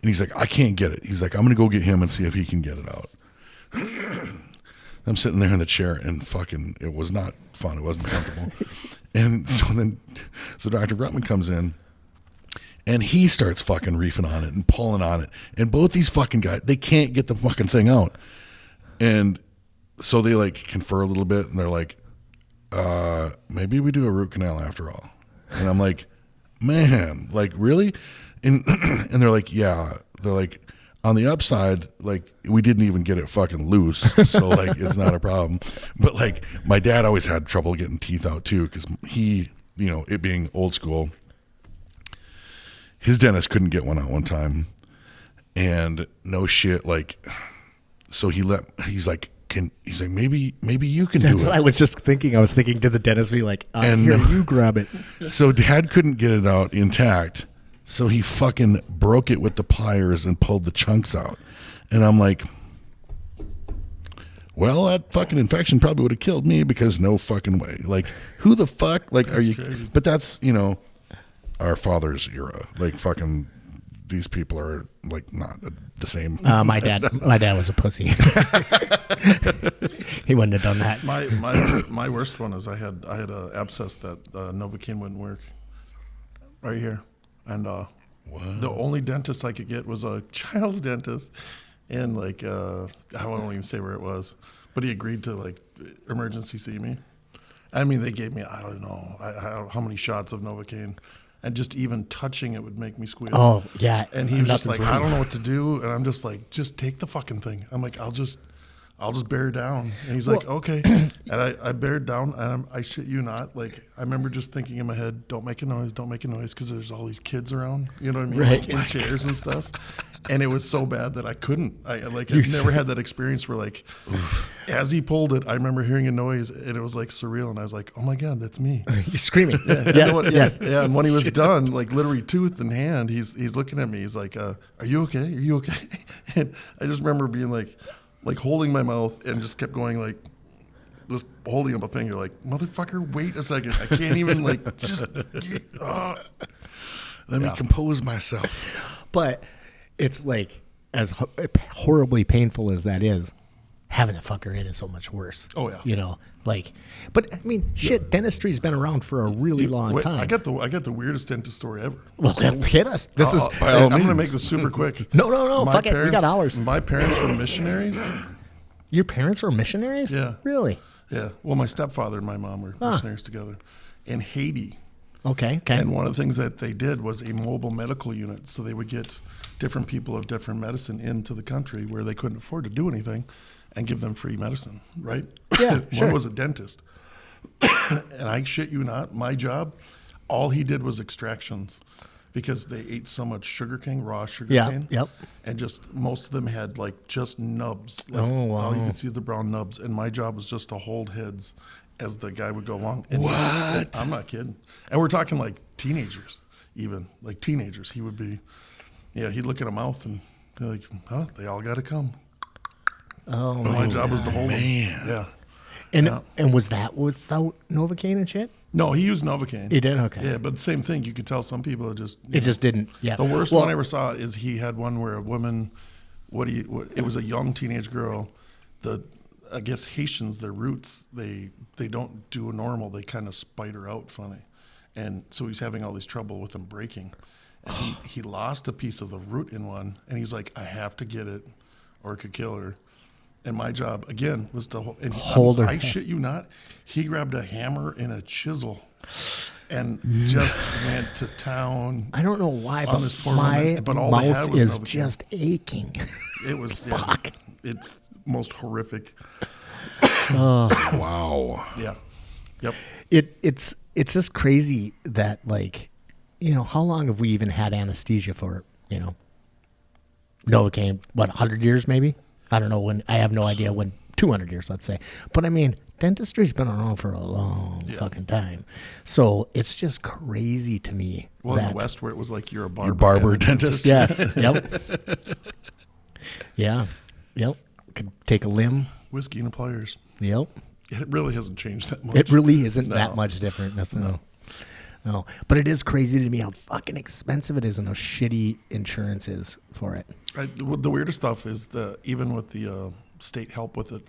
And he's like, I can't get it. He's like, I'm going to go get him and see if he can get it out. I'm sitting there in the chair, and fucking, it was not fun. It wasn't comfortable. And so Dr. Rutman comes in, and he starts fucking reefing on it and pulling on it. And both these fucking guys, they can't get the fucking thing out. And so they like confer a little bit, and they're like, maybe we do a root canal after all. And I'm like, man, like really? And and they're like, yeah. They're like, on the upside, like we didn't even get it fucking loose, so like it's not a problem. But like my dad always had trouble getting teeth out too, because he, you know, it being old school, his dentist couldn't get one out one time, and no shit, like, so he's like, maybe you can do it. That's what I was just thinking. I was thinking to the dentist, be like, And here, you grab it. So Dad couldn't get it out intact, so he fucking broke it with the pliers and pulled the chunks out. And I'm like, well, that fucking infection probably would have killed me, because no fucking way. Like, who the fuck? Like, That's are you? crazy. But that's, you know, our father's era. Like, fucking, these people are like not the same. My dad was a pussy. He wouldn't have done that. My worst one is I had a abscess that Novocaine wouldn't work right here, and the only dentist I could get was a child's dentist, and like I won't even say where it was, but he agreed to like emergency see me. I mean, they gave me, I don't know how many shots of Novocaine, and just even touching it would make me squeal. Oh, yeah. And he was just Nothing's like, wrong. I don't know what to do. And I'm just like, just take the fucking thing. I'm like, I'll just bear down. And he's like, okay. And I bared down, and I shit you not. Like, I remember just thinking in my head, don't make a noise, because there's all these kids around, you know what I mean? Right. Like in chairs and stuff. And it was so bad that I couldn't. I've never had that experience where, like, as he pulled it, I remember hearing a noise, and it was like surreal. And I was like, oh my God, that's me. You're screaming. Yeah. And Yes, then when, yes. Yeah. And when he was done, like literally tooth in hand, he's looking at me. He's like, are you okay? Are you okay? And I just remember being like holding my mouth, and just kept going, like, just holding up a finger, like, motherfucker, wait a second. I can't even, like, just, Let me compose myself. But it's like, as horribly painful as that is, having a fucker in is so much worse. Oh, yeah. You know, like, but I mean, shit, dentistry's been around for a really long Wait, time. I got the weirdest dentist story ever. Well, hit us. This is. by all I'm going to means. make this super quick. No, My fuck it. We got hours. My parents were missionaries. Your parents were missionaries? Yeah. Really? Yeah. Well, my stepfather and my mom were missionaries together in Haiti. Okay. And one of the things that they did was a mobile medical unit. So they would get different people of different medicine into the country where they couldn't afford to do anything, and give them free medicine, right? Yeah, One sure. was a dentist. And I shit you not, my job, all he did was extractions, because they ate so much sugarcane, raw sugarcane. Yep. And just most of them had like just nubs. Like, Oh, wow. all you could see the brown nubs. And my job was just to hold heads as the guy would go along. And What? I'm not kidding. And we're talking like teenagers, even like teenagers. He would be, he'd look at a mouth and be like, huh, they all got to come. Oh, But my job was to hold man. them. Yeah. And was that without Novocaine and shit? No, he used Novocaine. He did? Okay. Yeah, but the same thing. You could tell some people It just didn't. Yeah. The worst Well, one I ever saw is he had one where a woman, it was a young teenage girl. I guess Haitians, their roots, they don't do a normal. They kind of spider out funny. And so he's having all this trouble with them breaking. And he lost a piece of the root in one, and he's like, I have to get it or it could kill her. And my job, again, was to hold her. I shit you not, he grabbed a hammer and a chisel and just went to town. I don't know why, on but this poor my woman, but all they had mouth was is Novocaine. just aching. It was, Fuck. it's most horrific. Wow. Yeah. Yep. It's just crazy that, like, you know, how long have we even had anesthesia for, you know, Novocaine? What, 100 years maybe? I don't know when. I have no idea when. 200 years, let's say. But I mean, dentistry's been around for a long fucking time. So it's just crazy to me. Well, in that, the West, where it was like you're a barber. Your barber and a dentist. Yes. Yep. Yeah. Yep. Could take a limb. Whiskey and pliers. Yep. It really hasn't changed that much. It really isn't No. that much different. No. But it is crazy to me how fucking expensive it is and how shitty insurance is for it. The weirdest stuff is even with the state help with it,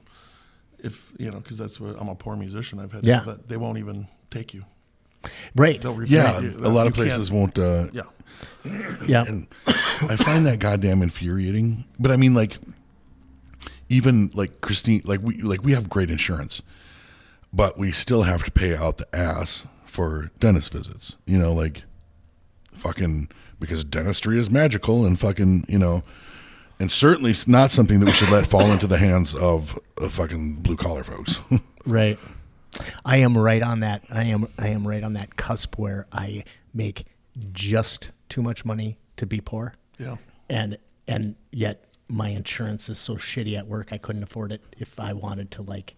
if you know, because that's what I'm a poor musician. I've had Yeah. that they won't even take you. Right. They'll refuse Yeah, you. a lot You of places can't- won't. Yeah. Yeah. And I find that goddamn infuriating. But I mean, like, even like Christine, like we have great insurance. but we still have to pay out the ass for dentist visits. Like fucking, because dentistry is magical and fucking, and certainly not something that we should let fall into the hands of fucking blue collar folks. Right. I am right on that. I am right on that cusp where I make just too much money to be poor. Yeah. And yet my insurance is so shitty at work I couldn't afford it if I wanted to like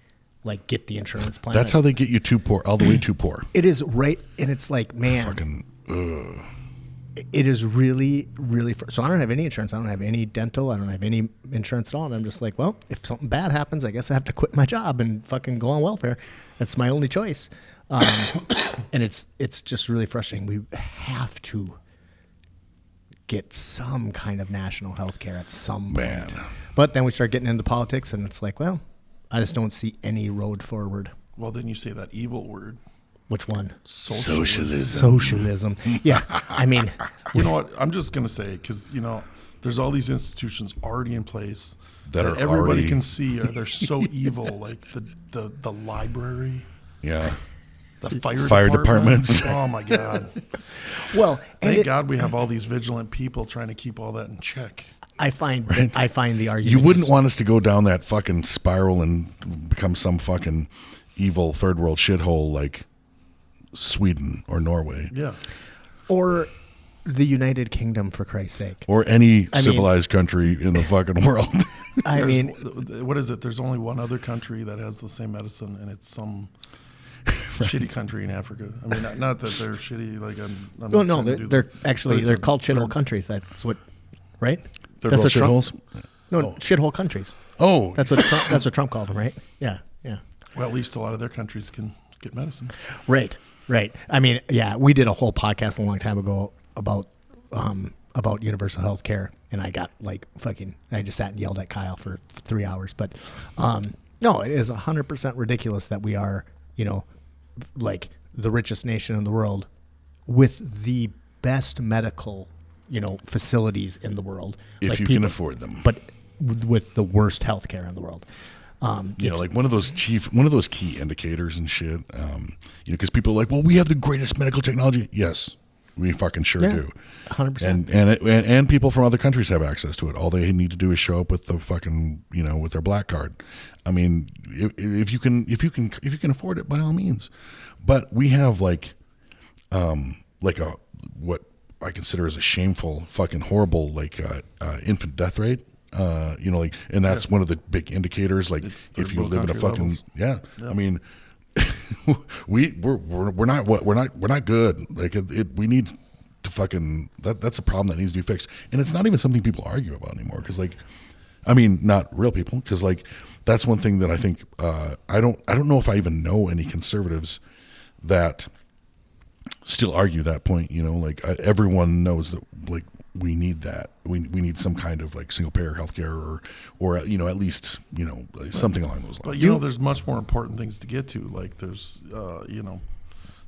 get the insurance plan. That's how they get you too poor, all the way too poor. It is right, and it's like, man, Fucking ugh. It is really, really. So I don't have any insurance. I don't have any dental. I don't have any insurance at all. And I'm just like, well, if something bad happens, I guess I have to quit my job and fucking go on welfare. That's my only choice. And it's just really frustrating. We have to get some kind of national health care at some point. But then we start getting into politics, and it's like, well, I just don't see any road forward. Well, then you say that evil word. Which one? Socialism. Yeah. I mean, you know what? I'm just going to say, because, there's all these institutions already in place that everybody already can see. They're so evil, like the library. Yeah. The fire departments. Oh, my God. Well, thank God we have all these vigilant people trying to keep all that in check. I find the argument. You wouldn't want us to go down that fucking spiral and become some fucking evil third world shithole like Sweden or Norway. Yeah. Or the United Kingdom, for Christ's sake. Or any civilized country in the fucking world. What is it? There's only one other country that has the same medicine, and it's some shitty country in Africa. I mean, not that they're shitty. Like they're called shithole countries. That's what, right? They're both shitholes? Shithole countries. Oh. That's what Trump called them, right? Yeah, yeah. Well, at least a lot of their countries can get medicine. Right. I mean, yeah, we did a whole podcast a long time ago about universal health care, and I got I just sat and yelled at Kyle for 3 hours. But no, it is 100% ridiculous that we are, like the richest nation in the world with the best medical, facilities in the world. If you can afford them. But with the worst health care in the world. Like one of those key indicators and shit, because people are like, well, we have the greatest medical technology. Yes, we fucking sure do. 100%. And people from other countries have access to it. All they need to do is show up with the fucking, with their black card. I mean, if you can afford it, by all means. But we have what I consider as a shameful, fucking horrible, infant death rate. And that's one of the big indicators. Like, if you live in a fucking I mean, we're not good. Like, we need to fucking that's a problem that needs to be fixed. And it's not even something people argue about anymore. Because not real people. Because that's one thing that I think I don't know if I even know any conservatives that still argue that point. Everyone knows that we need that. We need some kind of single payer healthcare or at least something along those lines. But there's much more important things to get to. Like there's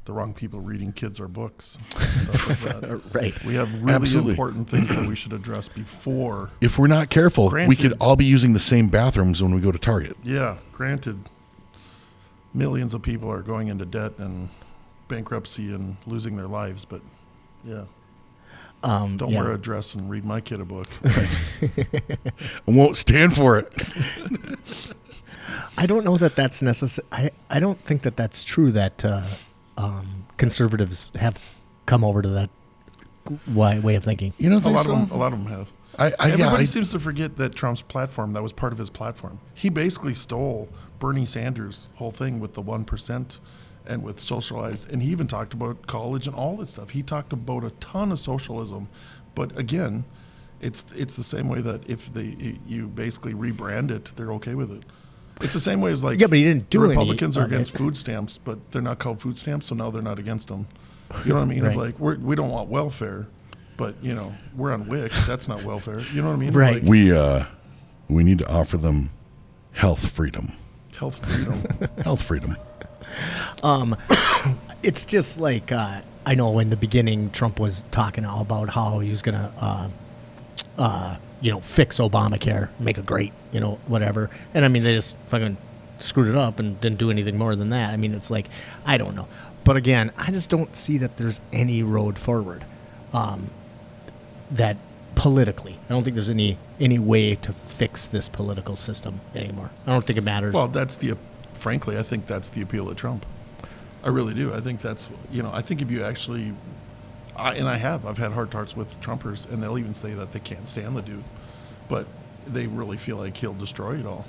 the wrong people reading kids our books. Stuff like that. Right. We have really important things that we should address before. If we're not careful, we could all be using the same bathrooms when we go to Target. Yeah. Granted, millions of people are going into debt and bankruptcy and losing their lives, but yeah. Don't wear a dress and read my kid a book. I won't stand for it. I don't know that that's necessary. I don't think that that's true that conservatives have come over to that way of thinking. You don't think a lot of them have. Everybody seems to forget that Trump's platform, that was part of his platform. He basically stole Bernie Sanders' whole thing with the 1%. And with socialized, and he even talked about college and all this stuff. He talked about a ton of socialism, but again, it's the same way that if you basically rebrand it, they're okay with it. It's the same way as but he didn't do the Republicans are against food stamps, but they're not called food stamps, so now they're not against them. You know what I mean? Right. We don't want welfare, but we're on WIC. That's not welfare. You know what I mean? Right. We need to offer them health freedom. Health freedom. Health freedom. It's just I know in the beginning Trump was talking all about how he was gonna fix Obamacare, make it great, whatever. And I mean they just fucking screwed it up and didn't do anything more than that. I mean, it's like, I don't know. But again, I just don't see that there's any road forward that politically. I don't think there's any way to fix this political system anymore. I don't think it matters. Well, frankly, I think that's the appeal of Trump. I really do. I think that's, I think if you actually, I've had heart-to-hearts with Trumpers, and they'll even say that they can't stand the dude, but they really feel like he'll destroy it all.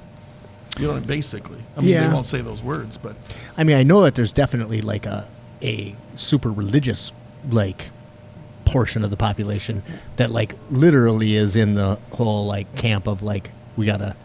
Basically. I mean, they won't say those words, but. I mean, I know that there's definitely like a super religious, like, portion of the population that, like, literally is in the whole, like, camp of, like, we gotta,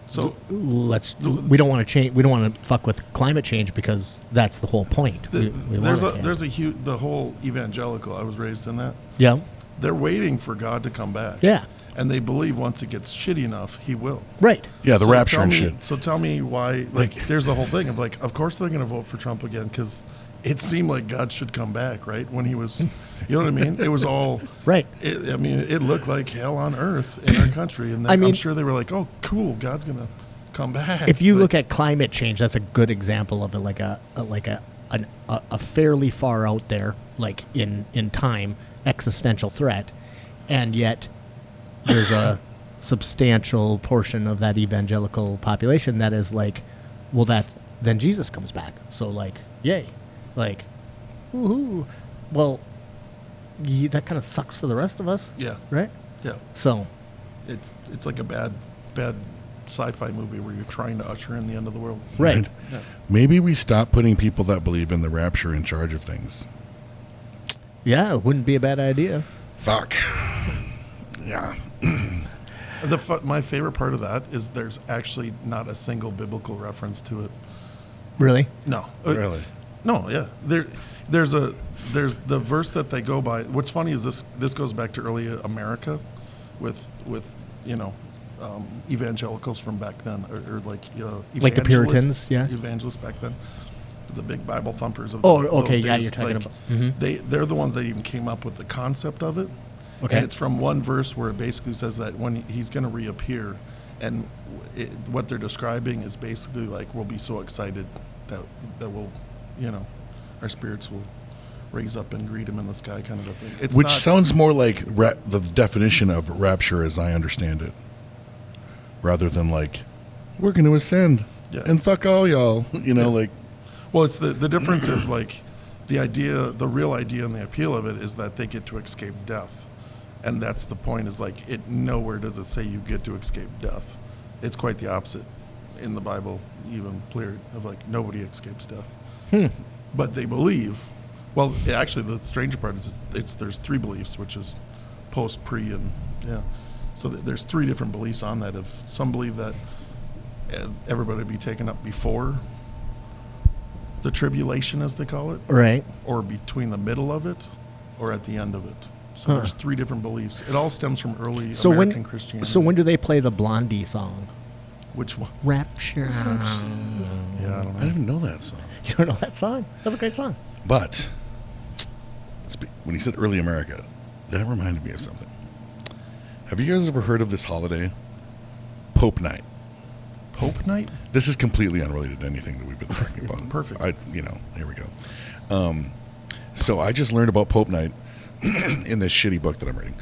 so we don't want to change. We don't want to fuck with climate change because that's the whole point. There's a huge, the whole evangelical. I was raised in that. Yeah. They're waiting for God to come back. Yeah. And they believe once it gets shitty enough, he will. Right. Yeah, the rapture and shit. So tell me why, there's the whole thing of, of course they're going to vote for Trump again because it seemed like God should come back, right? When he was, you know what I mean? It was all. Right. It looked like hell on earth in our country. And I'm sure they were like, oh, cool, God's going to come back. If you look at climate change, that's a good example of it, like a fairly far out there, like in time, existential threat. And yet there's a substantial portion of that evangelical population that is like, well, then Jesus comes back. So, like, yay. Like, woohoo. Well, that kind of sucks for the rest of us. Yeah. Right? Yeah. So. It's like a bad sci-fi movie where you're trying to usher in the end of the world. Right. Yeah. Maybe we stop putting people that believe in the rapture in charge of things. Yeah, it wouldn't be a bad idea. Fuck. Yeah. My favorite part of that is there's actually not a single biblical reference to it. Really? No. Really? No, yeah. There's the verse that they go by. What's funny is this goes back to early America with evangelicals from back then, or like the Puritans, yeah, evangelists back then, the big Bible thumpers of okay, those yeah, days. you're talking about. Mm-hmm. They're the ones that even came up with the concept of it. Okay. And it's from one verse where it basically says that when he's going to reappear, and what they're describing is basically like we'll be so excited that we'll, our spirits will raise up and greet him in the sky, kind of a thing. Which sounds more like the definition of rapture as I understand it, rather than like we're going to ascend and fuck all y'all, like. Well, it's the difference is like the real idea and the appeal of it is that they get to escape death. And that's the point is like nowhere does it say you get to escape death. It's quite the opposite in the Bible, even clear of like nobody escapes death. But they believe, well, actually the stranger part is there's three beliefs, which is post, pre, and yeah. So there's three different beliefs on that. If some believe that everybody be taken up before the tribulation, as they call it, right, or between the middle of it, or at the end of it. So there's three different beliefs. It all stems from early American Christianity. So when do they play the Blondie song? Which one? Rapture. Yeah, I don't know. I didn't even know that song. You don't know that song? That's a great song. But when you said early America, that reminded me of something. Have you guys ever heard of this holiday? Pope Night. Pope Night? This is completely unrelated to anything that we've been talking about. Perfect. Here we go. So I just learned about Pope Night in this shitty book that I'm reading.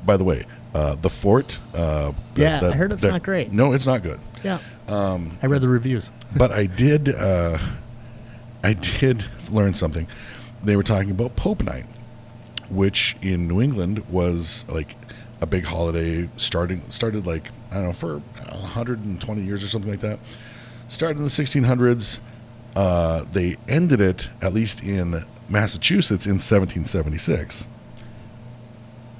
By the way, The Fort. I heard it's not great. No, it's not good. Yeah. I read the reviews. But I did learn something. They were talking about Pope Night, which in New England was like a big holiday started like, I don't know, for 120 years or something like that. Started in the 1600s. They ended it, at least in Massachusetts, in 1776.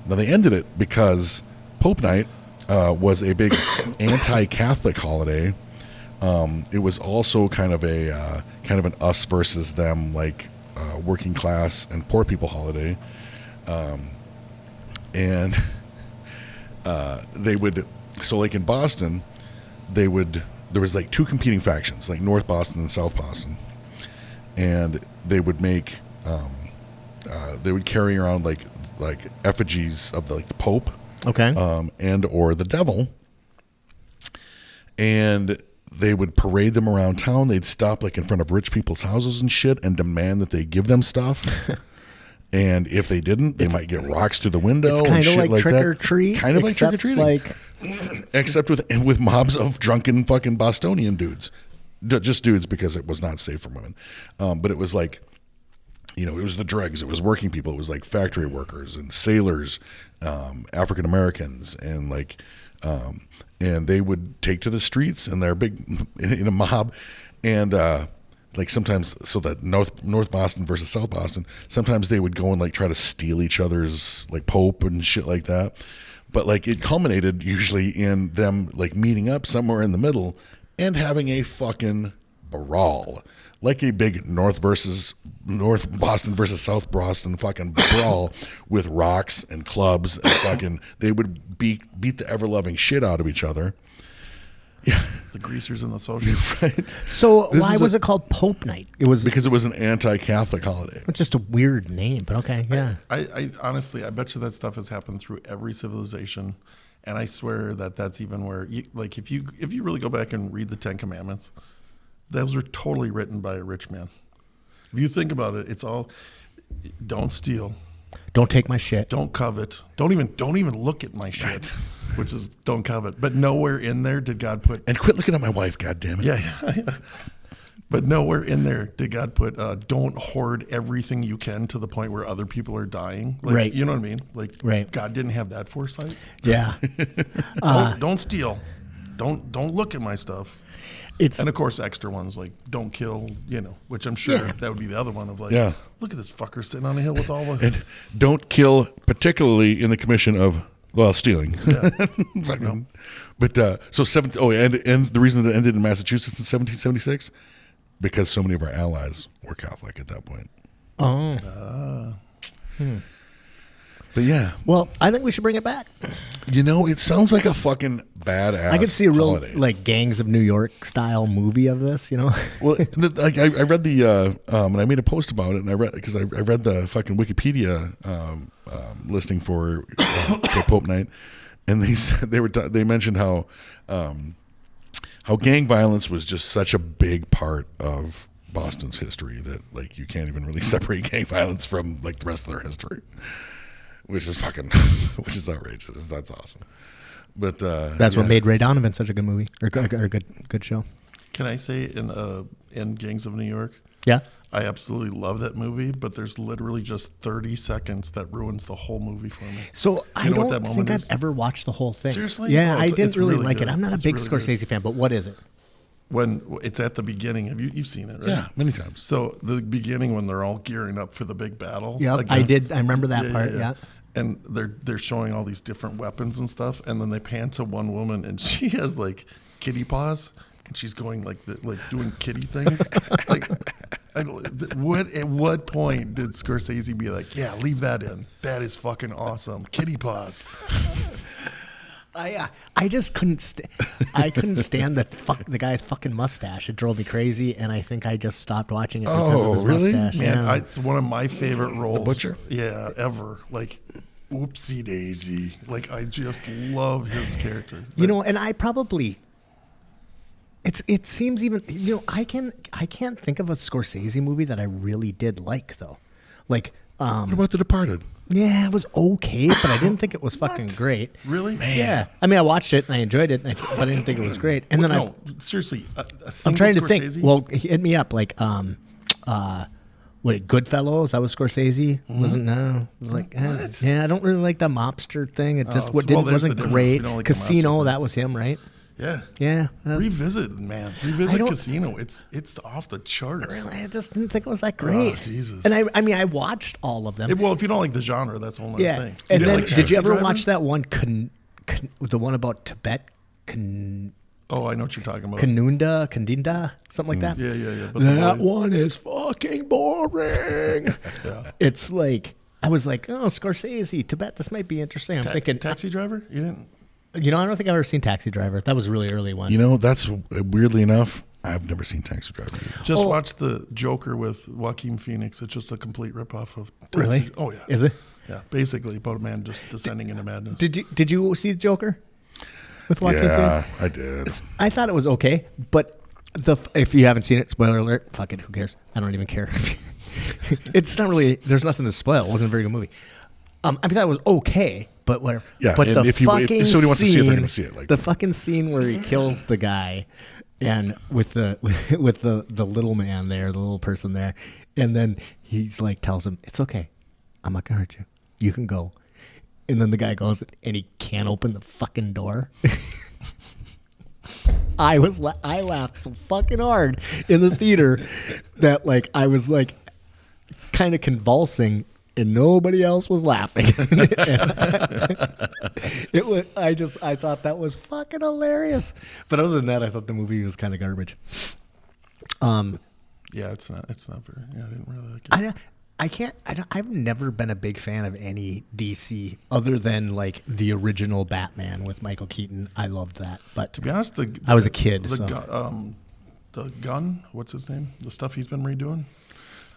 Now they ended it because Pope Night was a big anti-Catholic holiday. It was also kind of an us versus them, like working class and poor people holiday. And they would, so like in Boston, there was like two competing factions, like North Boston and South Boston, and they would make they would carry around like effigies of the Pope, okay, and or the devil, and they would parade them around town. They'd stop like in front of rich people's houses and shit and demand that they give them stuff. And if they didn't, they might get rocks through the window. It's kind of like Trick Trick or Treat. Kind of like Trick or Treating. Like, except with mobs of drunken fucking Bostonian dudes. Just dudes, because it was not safe for women. But it was like, it was the dregs. It was working people. It was like factory workers and sailors, African Americans, and like, and they would take to the streets and they're big in a mob, and like sometimes, so that North Boston versus South Boston, sometimes they would go and like try to steal each other's like Pope and shit like that. But like it culminated usually in them like meeting up somewhere in the middle and having a fucking brawl. Like a big North Boston versus South Boston fucking brawl with rocks and clubs and fucking, they would beat the ever-loving shit out of each other. Yeah. The greasers and the socials. Right. So why was it called Pope Night? It was because it was an anti-Catholic holiday. It's just a weird name, but okay, yeah. I honestly, I bet you that stuff has happened through every civilization, and I swear that's even where, if you really go back and read the Ten Commandments, those were totally written by a rich man. If you think about it, it's all: don't steal, don't take my shit, don't covet, don't even look at my shit. Which is don't covet. But nowhere in there did God put... And quit looking at my wife, goddammit. Yeah. But nowhere in there did God put don't hoard everything you can to the point where other people are dying. Like, right. You know what I mean? Like, right. God didn't have that foresight. Yeah. Don't steal. Don't look at my stuff. And of course, extra ones like don't kill, which I'm sure that would be the other one of like, look at this fucker sitting on a hill with all the... And don't kill, particularly in the commission of... Well, stealing. Yeah. But and the reason that it ended in Massachusetts in 1776, because so many of our allies were Catholic at that point. Oh. But yeah. Well, I think we should bring it back. It sounds like a fucking badass. I could see a real holiday. like Gangs of New York style movie of this. Well, like I read the and I made a post about it, and I read the fucking Wikipedia listing for Pope Night, and they mentioned how gang violence was just such a big part of Boston's history that like you can't even really separate gang violence from like the rest of their history, which is outrageous. That's awesome. But that's what made Ray Donovan such a good movie or good show. Can I say in Gangs of New York? Yeah. I absolutely love that movie, but there's literally just 30 seconds that ruins the whole movie for me. So I don't think I've ever watched the whole thing. Seriously? Yeah, No, I didn't really like good. it. I'm not a big Scorsese fan, but what is it? When it's at the beginning, you've seen it, right? Yeah, many times. So the beginning when they're all gearing up for the big battle. Yeah, I did. I remember that part. Yeah. And they're showing all these different weapons and stuff, and then they pan to one woman, and she has like kitty paws, and she's going like doing kitty things. Like, at what point did Scorsese be like, yeah, leave that in? That is fucking awesome. Kitty paws. I just couldn't. I couldn't stand the guy's fucking mustache. It drove me crazy, and I think I just stopped watching it because of his mustache. Man, yeah. it's one of my favorite roles. The Butcher? Yeah, ever. like, oopsie daisy. Like, I just love his character. And I probably. It seems even I can't think of a Scorsese movie that I really did like though. Like what about The Departed? Yeah, it was okay, but I didn't think it was fucking great. Really? Man. Yeah. I mean, I watched it and I enjoyed it, but I didn't think it was great. And then seriously, I'm trying to Scorsese? think. Well, hit me up like Goodfellas? That was Scorsese. Mm-hmm. Wasn't no. It was like yeah, I don't really like the mobster thing. It just wasn't difference. great. We don't like the Casino, mobster that was him, right? Yeah. Yeah. Revisit Casino. It's off the charts. Really, I just didn't think it was that great. Oh, Jesus. And I watched all of them. Well, if you don't like the genre, that's a whole other thing. And then, like did you ever Taxi watch Driver? that one, the one about Tibet? Oh, I know what you're talking about. Kandinda, something like that? Yeah. But That one is fucking boring. Yeah. It's like, I was like, oh, Scorsese, Tibet, this might be interesting. I'm thinking. Taxi Driver? You didn't? I don't think I've ever seen Taxi Driver. That was a really early one. That's weirdly enough, I've never seen Taxi Driver either. Just watch the Joker with Joaquin Phoenix. It's just a complete ripoff of Taxi. Really? Oh, yeah. Is it? Yeah, basically about a man just descending into madness. Did you see Joker? with Joaquin Yeah, Phoenix? I did. I thought it was okay, but if you haven't seen it, spoiler alert, fuck it, who cares? I don't even care. It's not really, there's nothing to spoil. It wasn't a very good movie. I thought it was okay, but whatever. Yeah, but and if somebody wants to see it, they're going to see it. Like the fucking scene where he kills the guy, and with the little man there, the little person there, and then he's like tells him, "It's okay, I'm not gonna hurt you. You can go." And then the guy goes, and he can't open the fucking door. I laughed so fucking hard in the theater that like I was like kind of convulsing, and nobody else was laughing. I thought that was fucking hilarious. But other than that, I thought the movie was kind of garbage. Yeah, it's not very. Yeah, I didn't really like it. I've never been a big fan of any DC other than like the original Batman with Michael Keaton. I loved that. But To be honest, I was a kid. The gun, what's his name? The stuff he's been redoing.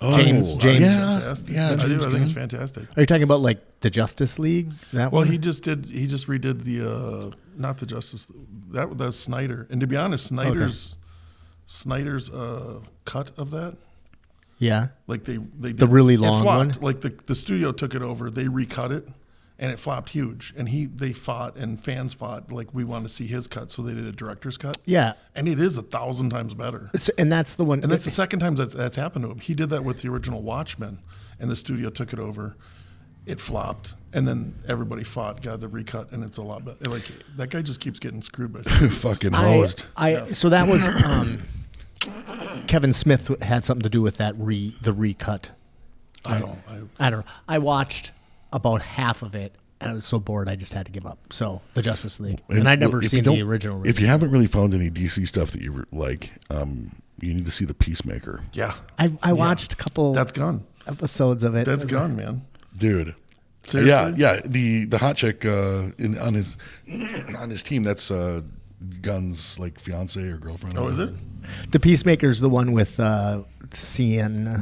James. Yeah, I James think it's fantastic. Are you talking about like the Justice League? That Well, one? he just redid the not the Justice. That's Snyder. And to be honest, Snyder's cut of that. Yeah. Like they did, The really it long flopped. one? Like the studio took it over, they recut it, and it flopped huge. And they fought, and fans fought, like we want to see his cut, so they did a director's cut. Yeah. And it is 1,000 times better. And that's the one. And that's the second time that's happened to him. He did that with the original Watchmen, and the studio took it over. It flopped, and then everybody fought, got the recut, and it's a lot better. Like that guy just keeps getting screwed by studios. fucking hosed. So that was Kevin Smith had something to do with that the recut. I don't know. I watched about half of it, and I was so bored I just had to give up. So the Justice League, and I'd never seen the original. If you haven't really found any DC stuff that you like, you need to see The Peacemaker. Yeah, I watched a couple. That's gone. Episodes of it. That's gone, man. Dude. Seriously? Yeah. The hot chick on his team. That's Gunn's like fiance or girlfriend. Oh, is it? The Peacemaker's the one with John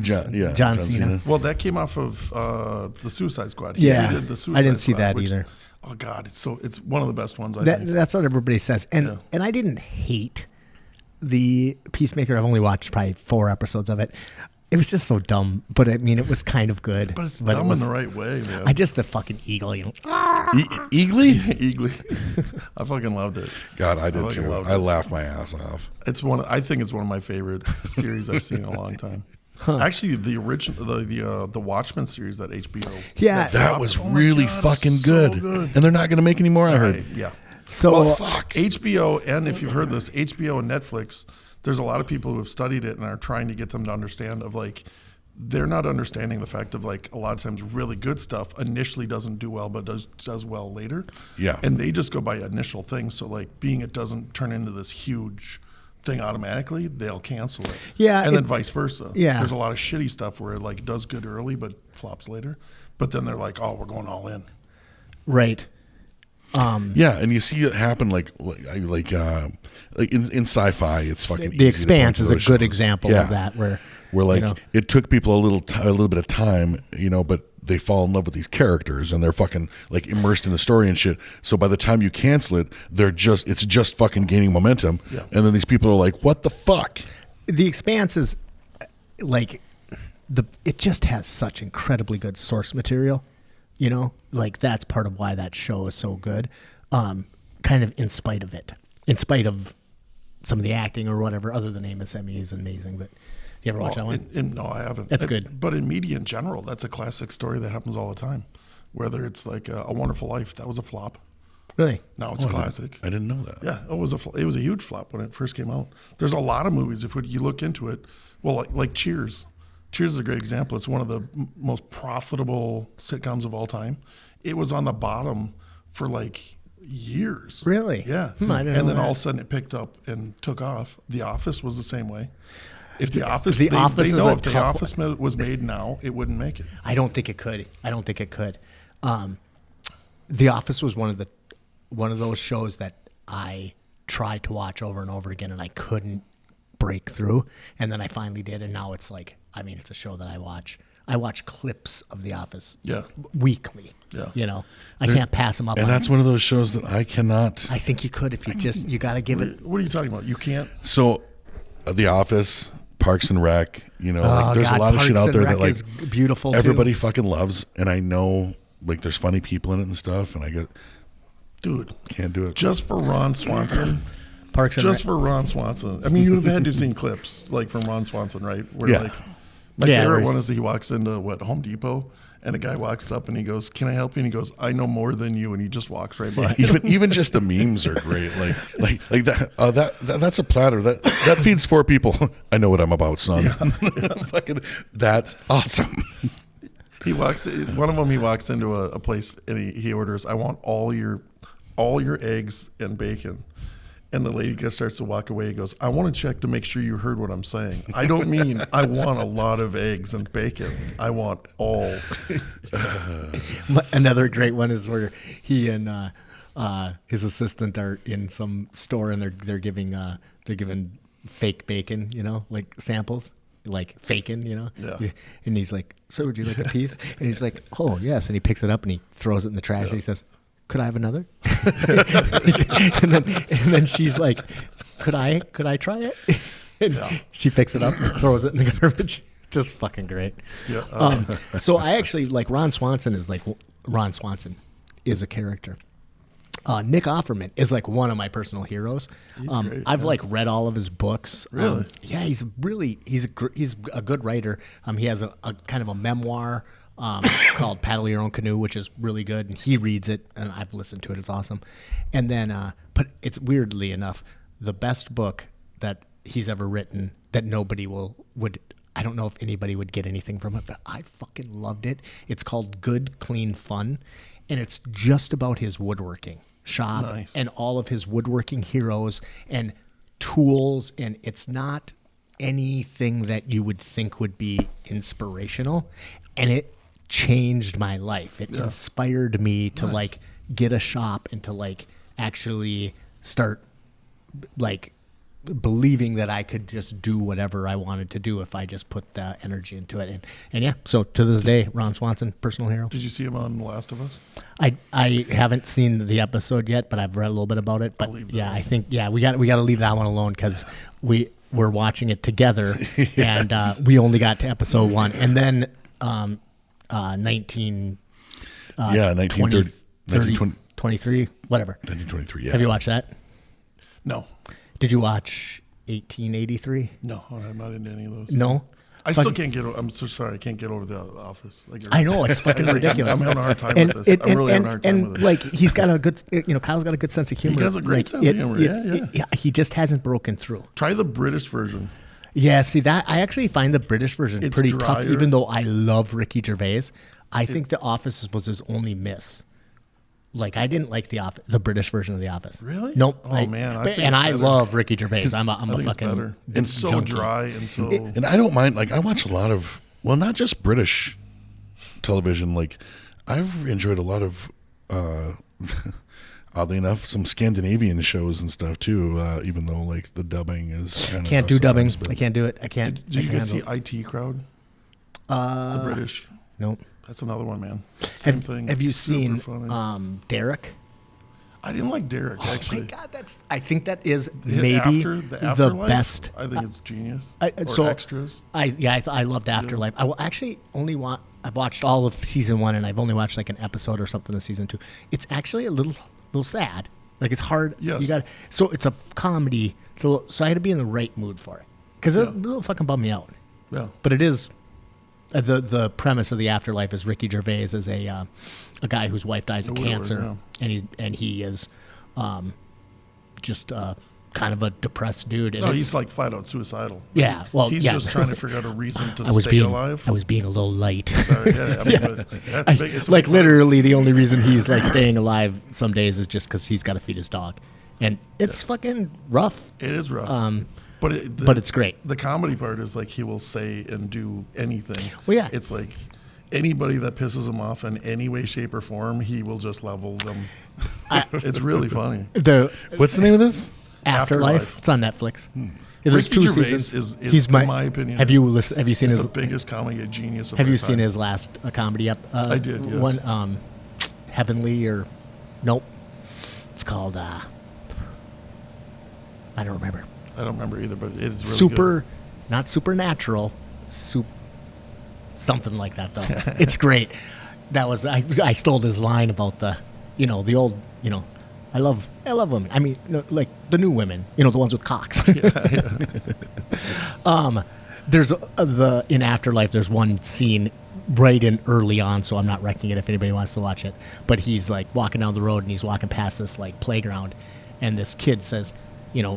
John Cena. Well, that came off of the Suicide Squad. Yeah, redid the Suicide I didn't see Squad, that which- either. Oh God, it's one of the best ones. I think. That's what everybody says, and I didn't hate the Peacemaker. I've only watched probably 4 episodes of it. It was just so dumb, but I mean, it was kind of good. But it's dumb in the right way, man. The fucking eagle, Eagly? Eagly. I fucking loved it. God, I did fucking too. loved I it. laughed my ass off. I think it's one of my favorite series I've seen in a long time. Actually, the original, the Watchmen series that HBO. Yeah. That was oh my really God, fucking it's so good. good. And they're not going to make any more, I heard. Right, yeah. So Well, fuck. HBO, and if you've heard this, HBO and Netflix, there's a lot of people who have studied it and are trying to get them to understand of like, they're not understanding the fact of like a lot of times really good stuff initially doesn't do well, but does well later. Yeah. And they just go by initial things. So like being it doesn't turn into this huge thing automatically, they'll cancel it. Yeah, And then vice versa. Yeah. There's a lot of shitty stuff where it like does good early, but flops later. But then they're like, oh, we're going all in. right. Yeah, and you see it happen like in sci-fi. It's fucking. The Expanse is a good example Yeah. of that, where like you know, it took people a little bit of time, but they fall in love with these characters and they're fucking like immersed in the story and shit. So by the time you cancel it, it's just fucking gaining momentum. Yeah. And then these people are like, "What the fuck?" The Expanse is like it just has such incredibly good source material. Like that's part of why that show is so good. Kind of in spite of it, in spite of some of the acting or whatever. Other than Amos Emmy is amazing, but you ever watch that one? No, I haven't. That's good. But in media in general, that's a classic story that happens all the time. Whether it's like A Wonderful Life, that was a flop. Really? Now it's a classic. I didn't know that. Yeah, it was a huge flop when it first came out. There's a lot of movies if you look into it. Well, like Cheers. Cheers is a great example. It's one of the most profitable sitcoms of all time. It was on the bottom for like years. Really? Yeah. I didn't know And then that. all of a sudden it picked up and took off. The Office was the same way. If The Office, The Office they is know a if The tough Office was made now, it wouldn't make it. I don't think it could. The Office was one of those shows that I tried to watch over and over again, and I couldn't break through. And then I finally did, and now it's like, I mean, it's a show that I watch I watch clips of The Office. Yeah. Weekly. Yeah. You know, I can't pass them up. And that's one of those shows that I cannot. I think you could if you got to give it. What are you talking about? You can't. So, The Office, Parks and Rec, like there's a lot of shit out there that like beautiful. Everybody fucking loves, and I know like there's funny people in it and stuff, and I get, dude, can't do it just for Ron Swanson. Parks and just Rec. for Ron Swanson. I mean, you've had to have seen clips like from Ron Swanson, right? Where Yeah. like my favorite one is he walks into Home Depot. And a guy walks up and he goes, "Can I help you?" And he goes, "I know more than you." And he just walks right by. even just the memes are great. Like that. That's a platter that feeds 4 people. I know what I'm about, son. Yeah. Fucking, that's awesome. He walks. One of them. He walks into a place and he orders, "I want all your eggs and bacon." And the lady just starts to walk away and goes, "I want to check to make sure you heard what I'm saying. I don't mean I want a lot of eggs and bacon. I want all." Another great one is where he and his assistant are in some store and they're giving fake bacon, like samples, like faking, Yeah. And he's like, "So would you like a piece?" And he's like, "Oh yes." And he picks it up and he throws it in the trash. Yeah. And he says, "Could I have another?" and then she's like, "Could I try it?" And she picks it up and throws it in the garbage. Just fucking great. Yeah. So I actually like Ron Swanson is a character. Nick Offerman is like one of my personal heroes. He's great, I've like read all of his books. Really? Yeah, he's a good writer. He has a kind of a memoir called Paddle Your Own Canoe, which is really good. And he reads it, and I've listened to it. It's awesome. And then, but it's weirdly enough, the best book that he's ever written that nobody would. I don't know if anybody would get anything from it, but I fucking loved it. It's called Good, Clean Fun, and it's just about his woodworking shop. Nice. And all of his woodworking heroes and tools, and it's not anything that you would think would be inspirational, and it changed my life. It inspired me to like get a shop and to like actually start like believing that I could just do whatever I wanted to do if I just put the energy into it. And yeah, so to this day, Ron Swanson, personal hero. Did you see him on The Last of Us? I haven't seen the episode yet, but I've read a little bit about it. But yeah, I think we got to leave that one alone because we're watching it together, and we only got to episode 1, and then 1923, whatever. 1923. Yeah. Have you watched that? No. Did you watch 1883? No, I'm not into any of those. No. I still can't get. I'm so sorry. I can't get over The Office. Like, I know it's fucking ridiculous. I'm having a hard time with this. I'm really having a hard time with it. Like he's got a good, Kyle's got a good sense of humor. He has a great sense of humor. Yeah. He just hasn't broken through. Try the British version. Yeah, see that I actually find the British version It's pretty drier. tough. Even though I love Ricky Gervais, I think The Office was his only miss. Like I didn't like the British version of The Office. Really? Nope. Oh man, I love Ricky Gervais. I'm a fucking it's so junkie. dry and so. And I don't mind. Like I watch a lot of, well, not just British television. Like I've enjoyed a lot of, oddly enough, some Scandinavian shows and stuff too. Even though like the dubbing is kind Can't of do dubbing. I can't do it. I can't. Did you guys see handle IT Crowd? The British. Nope. That's another one, man. Same thing. Have you Super seen funny. Derek? I didn't like Derek actually. Oh my God, I think that is The maybe the the Afterlife, best. I think it's genius. So Extras. I loved Afterlife. I will actually I've watched all of season 1 and I've only watched like an episode or something of season 2. It's actually a little sad. Like it's hard. Yes. So it's a comedy. So I had to be in the right mood for it because it will fucking bum me out. Yeah. But it is. The premise of The Afterlife is Ricky Gervais is a guy whose wife dies of cancer, and he is just kind of a depressed dude. And he's like flat out suicidal. Yeah, well, he's just trying to figure out a reason to stay alive. I was being a little light. Sorry, but that's big. It's like literally, the only reason he's like staying alive some days is just because he's got to feed his dog, and it's fucking rough. It is rough. But it's great. The comedy part is like he will say and do anything. Well, yeah. It's like anybody that pisses him off in any way, shape, or form, he will just level them. It's really funny. What's the name of this? Afterlife. It's on Netflix. There's Ricky 2 Gervais seasons. is in my opinion, Have you seen his the biggest comedy genius of Have our you time. seen his last comedy up? I did, yes. One, Heavenly or nope. It's called I don't remember. I don't remember either, but it is really Super, good. not supernatural, something like that though. It's great. That was I stole his line about the old I love women. I mean, like the new women, the ones with cocks. There's in Afterlife. There's one scene right in early on, so I'm not wrecking it if anybody wants to watch it. But he's like walking down the road and he's walking past this like playground, and this kid says,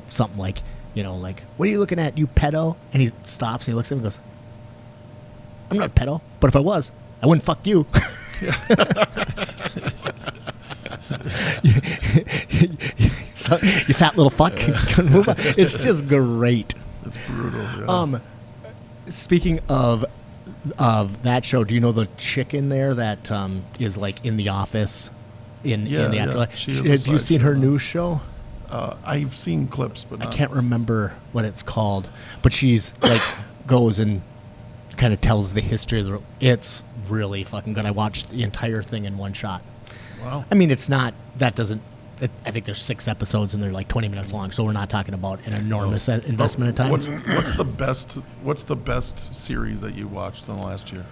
something like, like, what are you looking at, you pedo? And he stops and he looks at him and goes, I'm not a pedo, but if I was, I wouldn't fuck you. So, you fat little fuck. It's just great. It's brutal. Yeah. Speaking of that show, do you know the chick in there that is like in the office in the Afterlife? Have you seen her news show? I've seen clips, but I can't remember what it's called. But she's like goes and kind of tells the history of the. It's really fucking good. I watched the entire thing in one shot. Wow. I mean, it's not. That doesn't. I think there's 6 episodes and they're like 20 minutes long, so we're not talking about an enormous investment of time. What's the best series that you watched in the last year?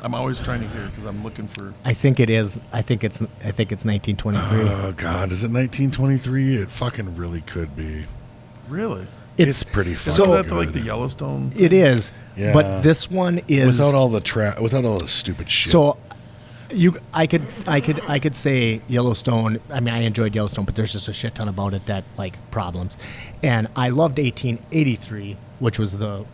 I'm always trying to hear because I'm looking for. I think it is. I think it's 1923. Oh God, is it 1923? It fucking really could be. Really? It's pretty fucking So good. that like the Yellowstone thing? It is. Yeah. But this one is without all the stupid shit. So I could say Yellowstone. I mean, I enjoyed Yellowstone, but there's just a shit ton about it that like problems. And I loved 1883, which was the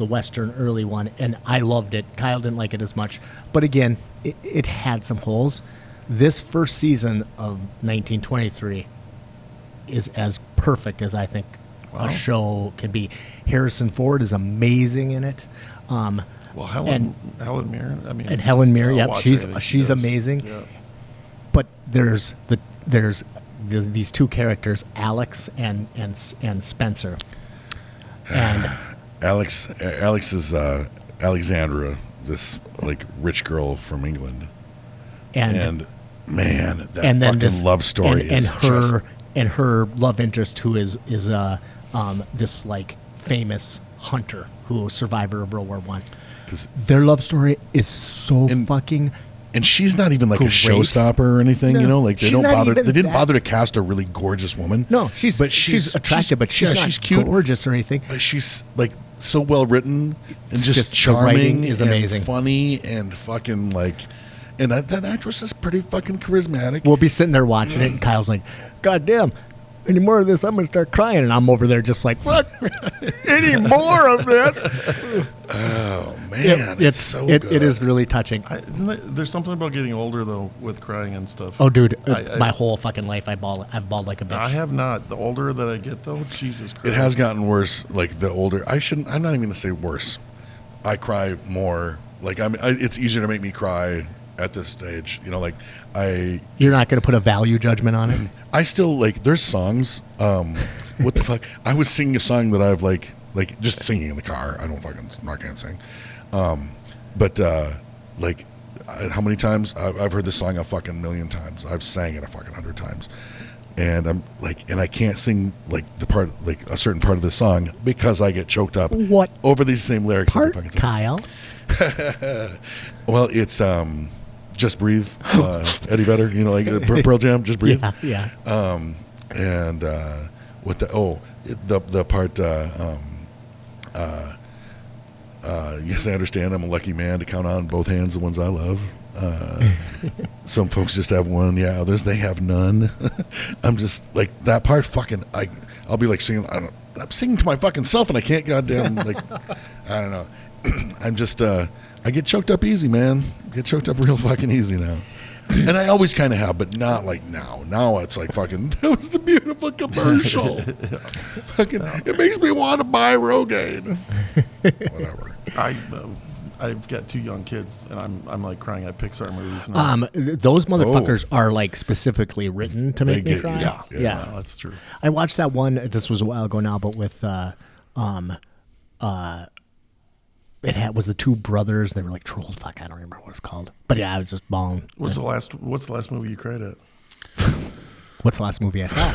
Western early one, and I loved it. Kyle didn't like it as much, but again, it had some holes. This first season of 1923 is as perfect as I think a show can be. Harrison Ford is amazing in it. Well, Helen Mirren. I mean, and Helen Mirren, I'll yep, watch she's anything she does. amazing. Yeah. But there's these 2 characters, Alex and Spencer. And Alex is Alexandra, this like rich girl from England, and man, that and then fucking love story and her love interest, who is this like famous hunter who was survivor of World War I. Their love story is so fucking. And she's not even like great. a showstopper or anything, No, Like they she's don't not bother. even They didn't that. bother to cast a really gorgeous woman. No, she's attractive, but she's not cute, gorgeous or anything. But she's like so well written and It's just the charming writing is amazing. and funny and fucking like. And that actress is pretty fucking charismatic. We'll be sitting there watching it, and Kyle's like, "God damn, any more of this, I'm gonna start crying." And I'm over there just like, "Fuck, any more of this?" Oh man, it's so good. It is really touching. There's something about getting older though with crying and stuff. Oh, dude, my whole fucking life I've bawled like a bitch. I have not. The older that I get though, Jesus Christ. It has gotten worse. Like the older, I'm not even gonna say worse. I cry more. Like it's easier to make me cry at this stage. Like You're not gonna put a value judgment on it. I still like. There's songs. What the fuck? I was singing a song that I've like just singing in the car. I'm not gonna sing. But how many times I've heard this song a fucking million times. I've sang it a fucking 100 times, and I'm like, and I can't sing like the part, like a certain part of the song because I get choked up. What over these same lyrics? Part, Kyle? Well, it's Just Breathe, Eddie Vedder. Like Pearl Jam, Just Breathe. Yeah. And what the part. Yes, I understand. I'm a lucky man to count on both hands the ones I love. Some folks just have one. Yeah, others they have none. I'm just like that part. Fucking, I'll be like singing. I'm singing to my fucking self, and I can't goddamn like. I don't know. I'm just. I get choked up easy, man. Get choked up real fucking easy now. And I always kind of have, but not like now. Now it's like fucking. That was the beautiful commercial. Fucking, it makes me want to buy Rogaine. Whatever. I've got 2 young kids, and I'm like crying at Pixar movies now. Those motherfuckers are like specifically written to make me cry. Yeah, that's true. I watched that one. This was a while ago now, but with was the two brothers. They were like trolls. Fuck, I don't remember what it's called. But yeah, I was just bawling. What's the last movie you cried at? What's the last movie I saw?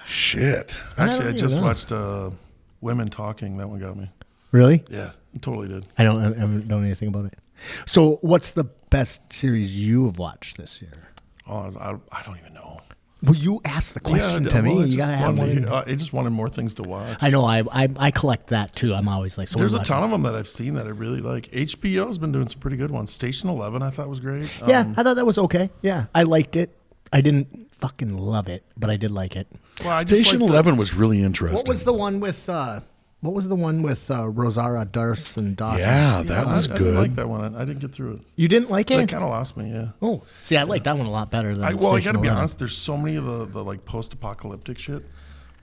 Shit. Actually, I just watched Women Talking. That one got me. Really? Yeah, it totally did. I don't know anything about it. So, what's the best series you have watched this year? Oh, I don't even know. Well, you asked the question to me. You gotta have one. I just wanted more things to watch. I know. I collect that too. I'm always like. So there's a ton of them that I've seen that I really like. HBO's been doing some pretty good ones. Station 11, I thought was great. Yeah, I thought that was okay. Yeah, I liked it. I didn't fucking love it, but I did like it. Well, Station 11 was really interesting. What was the one with? Rosario Dawson? Yeah, that was good. I didn't like that one. I didn't get through it. You didn't like it? It kind of lost me. Yeah. Oh, see, I like that one a lot better than. I got to be honest. There's so many of the like post-apocalyptic shit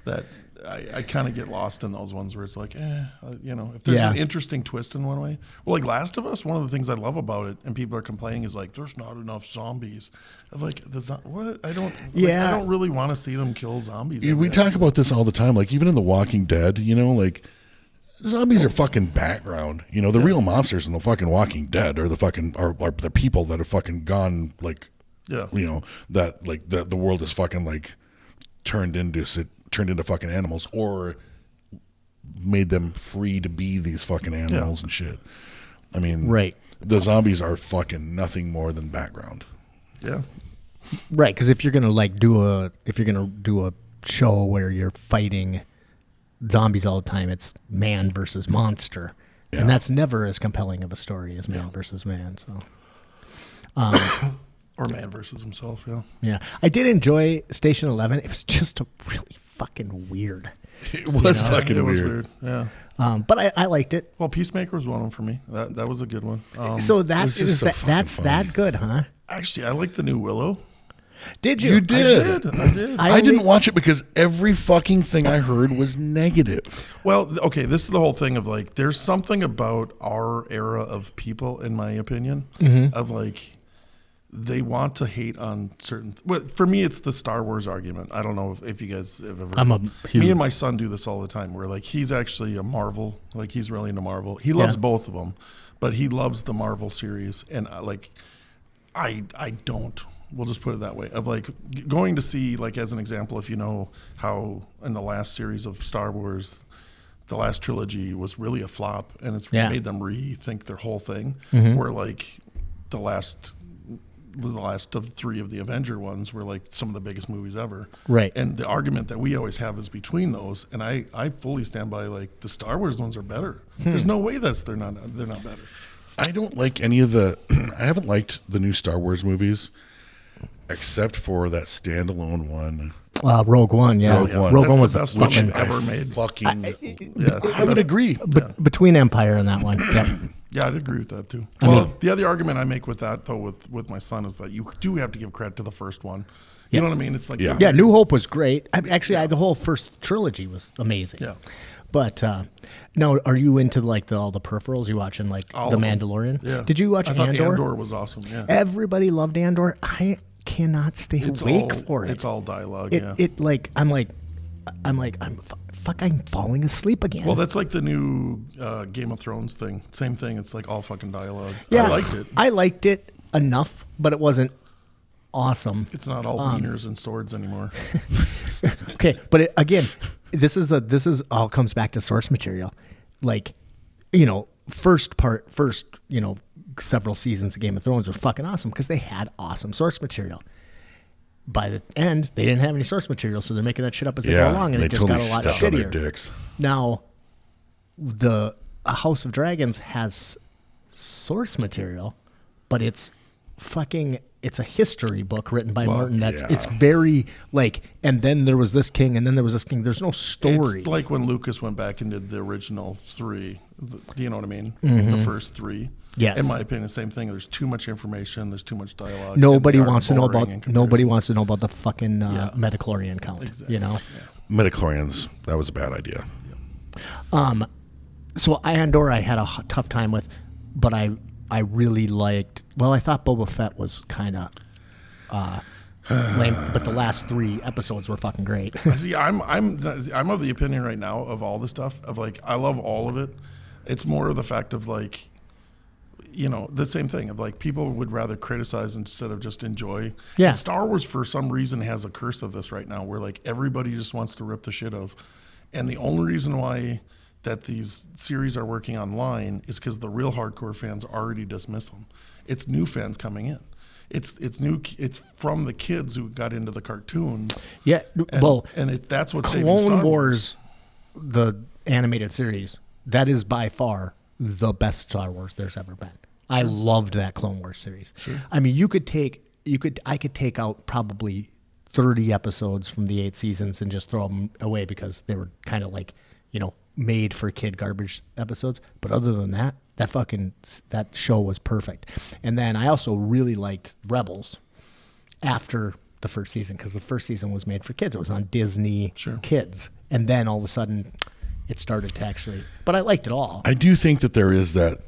that I kind of get lost in those ones where it's like, if there's an interesting twist in one way. Well, like Last of Us, one of the things I love about it, and people are complaining, is like there's not enough zombies. I'm like, what? I don't really want to see them kill zombies. We talk about this all the time. Like even in The Walking Dead, like zombies are fucking background. The real monsters in The fucking Walking Dead are the fucking are the people that have fucking gone like, that like the world is fucking like turned into fucking animals or made them free to be these fucking animals and shit. I mean, right. The zombies are fucking nothing more than background. Yeah. Right, because if you're gonna do a show where you're fighting zombies all the time, it's man versus monster, and that's never as compelling of a story as man versus man. So, or man versus himself. Yeah. Yeah, I did enjoy Station 11. It was just really fucking weird. It was fucking it weird. Was weird. Yeah. But I liked it. Well, Peacemaker was one of them for me. That was a good one. So that's that good, huh? Actually, I like the new Willow. Did you? You did. I did. I didn't watch it because every fucking thing I heard was negative. Well, okay, this is the whole thing of like, there's something about our era of people, in my opinion, of like, they want to hate on certain. Well, for me, it's the Star Wars argument. I don't know if you guys have ever. Me and my son do this all the time. Where like he's actually a Marvel, like he's really into Marvel. He loves both of them, but he loves the Marvel series, and I don't. We'll just put it that way. Of like going to see, like as an example, if you know how in the last series of Star Wars, the last trilogy was really a flop, and it's made them rethink their whole thing. Where like the last of three of the Avenger ones were like some of the biggest movies ever. Right. And the argument that we always have is between those, and I fully stand by like the Star Wars ones are better. There's no way they're not better. I don't like any of the. I haven't liked the new Star Wars movies, except for that standalone one. Rogue One, yeah. Rogue One was the best one ever made. I would agree. Between Empire and that one. Yeah, I'd agree with that too. The other argument I make with that though, with my son, is that you do have to give credit to the first one. You know what I mean? It's like New Hope was great. The whole first trilogy was amazing. Yeah. But now, are you into like all the peripherals? You watching like The Mandalorian? Yeah. Did you watch Andor? I thought Andor was awesome. Yeah. Everybody loved Andor. I cannot stay awake for it. It's all dialogue. I'm falling asleep again. Well, that's like the new Game of Thrones thing. Same thing. It's like all fucking dialogue. Yeah, I liked it. I liked it enough, but it wasn't awesome. It's not all wieners and swords anymore. Okay, but again, this is all comes back to source material. Like, first several seasons of Game of Thrones were fucking awesome because they had awesome source material. By the end, they didn't have any source material, so they're making that shit up as they go along, and it just got a lot shittier. Dicks. Now, the House of Dragons has source material, but it's a history book written by Martin. It's very and then there was this king, and then there was this king. There's no story. It's like when Lucas went back and did the original three. Do you know what I mean? The first three. Yes. In my opinion, same thing. There's too much information. There's too much dialogue. Nobody wants to know about the fucking midichlorian count. Exactly. Midichlorians. That was a bad idea. Yeah. So Andor, I had a tough time with, but I really liked. Well, I thought Boba Fett was kind of lame. But the last 3 episodes were fucking great. See, I'm of the opinion right now of all the stuff of like I love all of it. It's more of the fact of like, you know, the same thing of like people would rather criticize instead of just enjoy. Yeah. And Star Wars for some reason has a curse of this right now where like everybody just wants to rip the shit of, and the only reason why that these series are working online is because the real hardcore fans already dismiss them. It's new fans coming in. It's new. It's from the kids who got into the cartoons. Yeah, and that's what's saving Star Clone Wars, the animated series, that is by far the best Star Wars there's ever been. Sure. I loved that Clone Wars series. Sure. I mean, I could take out probably 30 episodes from the 8 seasons and just throw them away because they were kind of like, you know, made for kid garbage episodes. But other than that, that show was perfect. And then I also really liked Rebels after the first season because the first season was made for kids. It was on Disney Kids. And then all of a sudden it started to actually, but I liked it all. I do think that there is that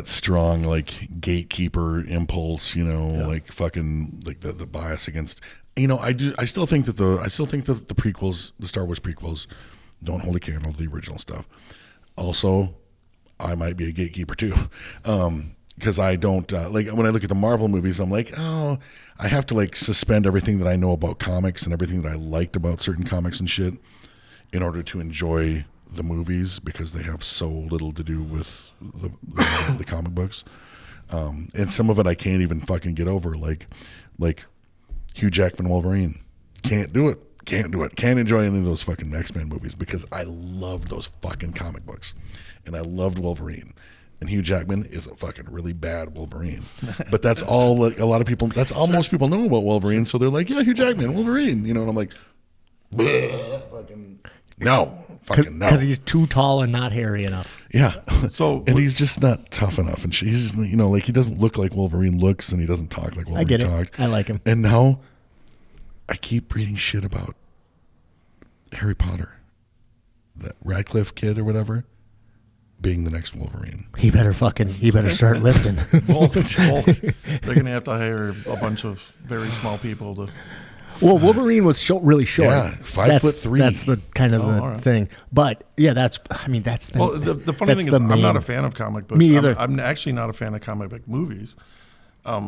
strong like gatekeeper impulse, you know, like fucking like the bias against, you know, I still think that the prequels, the Star Wars prequels don't hold a candle to the original stuff. Also, I might be a gatekeeper too. Because I don't, like when I look at the Marvel movies, I'm like, oh, I have to like suspend everything that I know about comics and everything that I liked about certain comics and shit in order to enjoy the movies because they have so little to do with the comic books. And some of it I can't even fucking get over. Like Hugh Jackman Wolverine. Can't do it. Can't enjoy any of those fucking X-Men movies because I love those fucking comic books. And I loved Wolverine. And Hugh Jackman is a fucking really bad Wolverine. But that's all like a lot of people, that's all most people know about Wolverine. So they're like, yeah, Hugh Jackman, Wolverine. You know, and I'm like, fucking no. Fucking no. Because he's too tall and not hairy enough. Yeah. And he's just not tough enough. And he's, you know, like he doesn't look like Wolverine looks and he doesn't talk like Wolverine talks. I like him. And now I keep reading shit about Harry Potter. That Radcliffe kid or whatever. Being the next Wolverine. He better start lifting. Bulk. They're going to have to hire a bunch of very small people to. Well, Wolverine was really short. Yeah, 5'3". That's the kind of the thing. But yeah, that's been, well, the funny thing is, I'm not a fan of comic books. Me either. I'm actually not a fan of comic book movies. I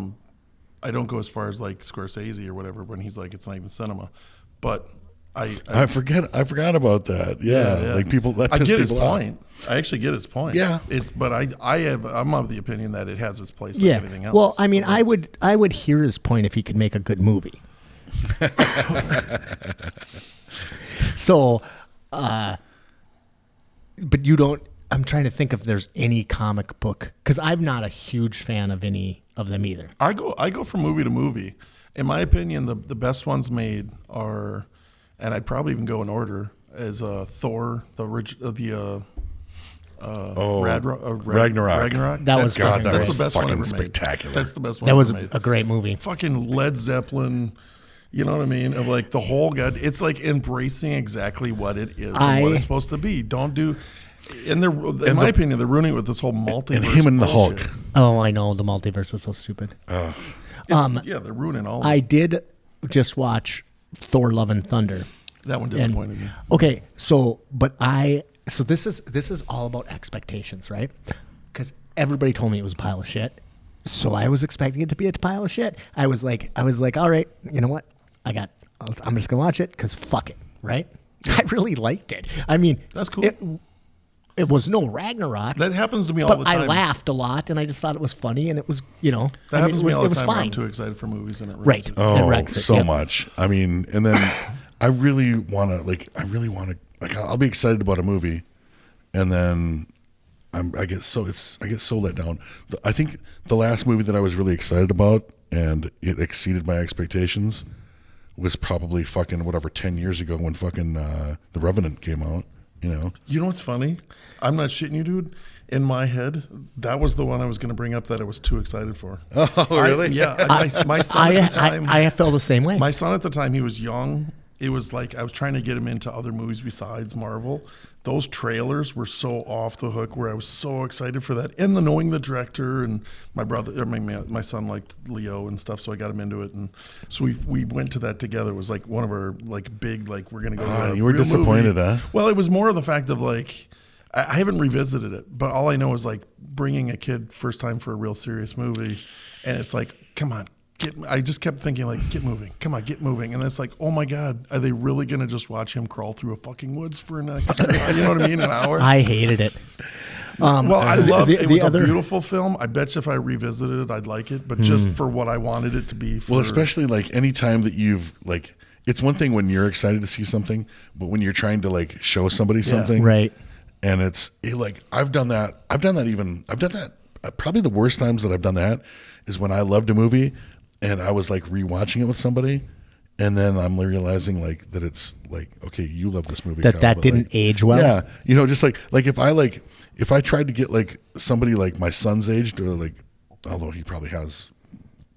don't go as far as like Scorsese or whatever when he's like, it's not even cinema. But I forgot about that. Yeah. Like people. That I get his people point. I actually get his point. Yeah. But I'm of the opinion that it has its place like anything else. Well, I mean, I would hear his point if he could make a good movie. So, but you don't. I'm trying to think if there's any comic book because I'm not a huge fan of any of them either. I go from movie to movie. In my opinion, the best ones made are. And I'd probably even go in order as Thor, Ragnarok. Ragnarok. That's the best fucking one spectacular. That's the best one. That was made. a great movie. Fucking Led Zeppelin. You know what I mean? Of like the whole god. It's like embracing exactly what it is and what it's supposed to be. Don't do. In my opinion, they're ruining it with this whole multiverse. And him and the Hulk. Oh, I know the multiverse was so stupid. They're ruining all. I did just watch Thor: Love and Thunder. That one disappointed me. Okay, so this is all about expectations, right? Because everybody told me it was a pile of shit, so I was expecting it to be a pile of shit. I was like, all right, you know what? I'm just gonna watch it because fuck it, right? I really liked it. I mean, that's cool. It was no Ragnarok. That happens to me all the time. I laughed a lot, and I just thought it was funny, and it was, you know. That happens to me all the time. Fine. I'm too excited for movies, and it right. So much. I mean, and then I really want to, I'll be excited about a movie, and then I get so let down. I think the last movie that I was really excited about, and it exceeded my expectations, was probably fucking 10 years ago when fucking The Revenant came out. You know what's funny? I'm not shitting you, dude. In my head, that was the one I was going to bring up that I was too excited for. Oh, really? My son at the time. I felt the same way. My son at the time, he was young. it was like I was trying to get him into other movies besides Marvel. Those trailers were so off the hook where I was so excited for that. And knowing the director, and my brother, my son liked Leo and stuff, so I got him into it. And so we went to that together. It was like one of our like big, like we're going to go to a you were real disappointed, movie. huh? Well, it was more of the fact of like, I haven't revisited it, but all I know is like bringing a kid first time for a real serious movie. And it's like, come on. I just kept thinking, like, get moving. Come on, get moving. And it's like, oh, my God, are they really going to just watch him crawl through a fucking woods for an you know what I mean, an hour? I hated it. Well, I love it. It was a beautiful film. I bet you if I revisited it, I'd like it. But just for what I wanted it to be. Well, especially, like, any time that you've, like, it's one thing when you're excited to see something, but when you're trying to, like, show somebody something. Right. And it's, like, I've done that. Probably the worst times that I've done that is when I loved a movie and I was like rewatching it with somebody, and then I'm realizing like that it's like, okay, you love this movie. That didn't age well. Yeah, you know, just like if I tried to get like somebody like my son's age to like, although he probably has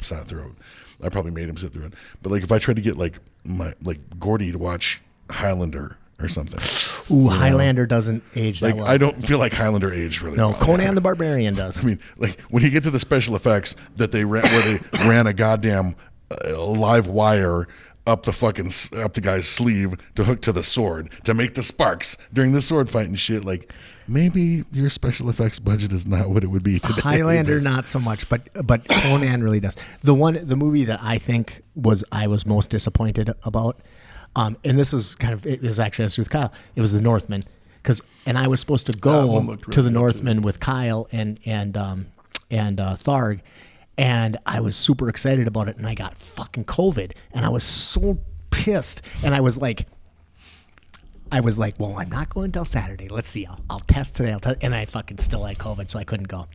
sat through it, I probably made him sit through it. But like if I tried to get like Gordy to watch Highlander or something. Ooh, Highlander doesn't age that like well. I don't feel like Highlander aged really No, well. Conan the Barbarian does. I mean, like when you get to the special effects that they ran, where they ran a goddamn live wire up the guy's sleeve to hook to the sword to make the sparks during the sword fight and shit. Like maybe your special effects budget is not what it would be today. Highlander, not so much, but Conan really does. The movie that I think I was most disappointed about. And this was it was actually I was with Kyle. It was The Northman, and I was supposed to go to The Northman with Kyle and Tharg, and I was super excited about it, and I got fucking COVID, and I was so pissed, and I was like, well, I'm not going until Saturday. Let's see, I'll test today. And I fucking still had COVID, so I couldn't go.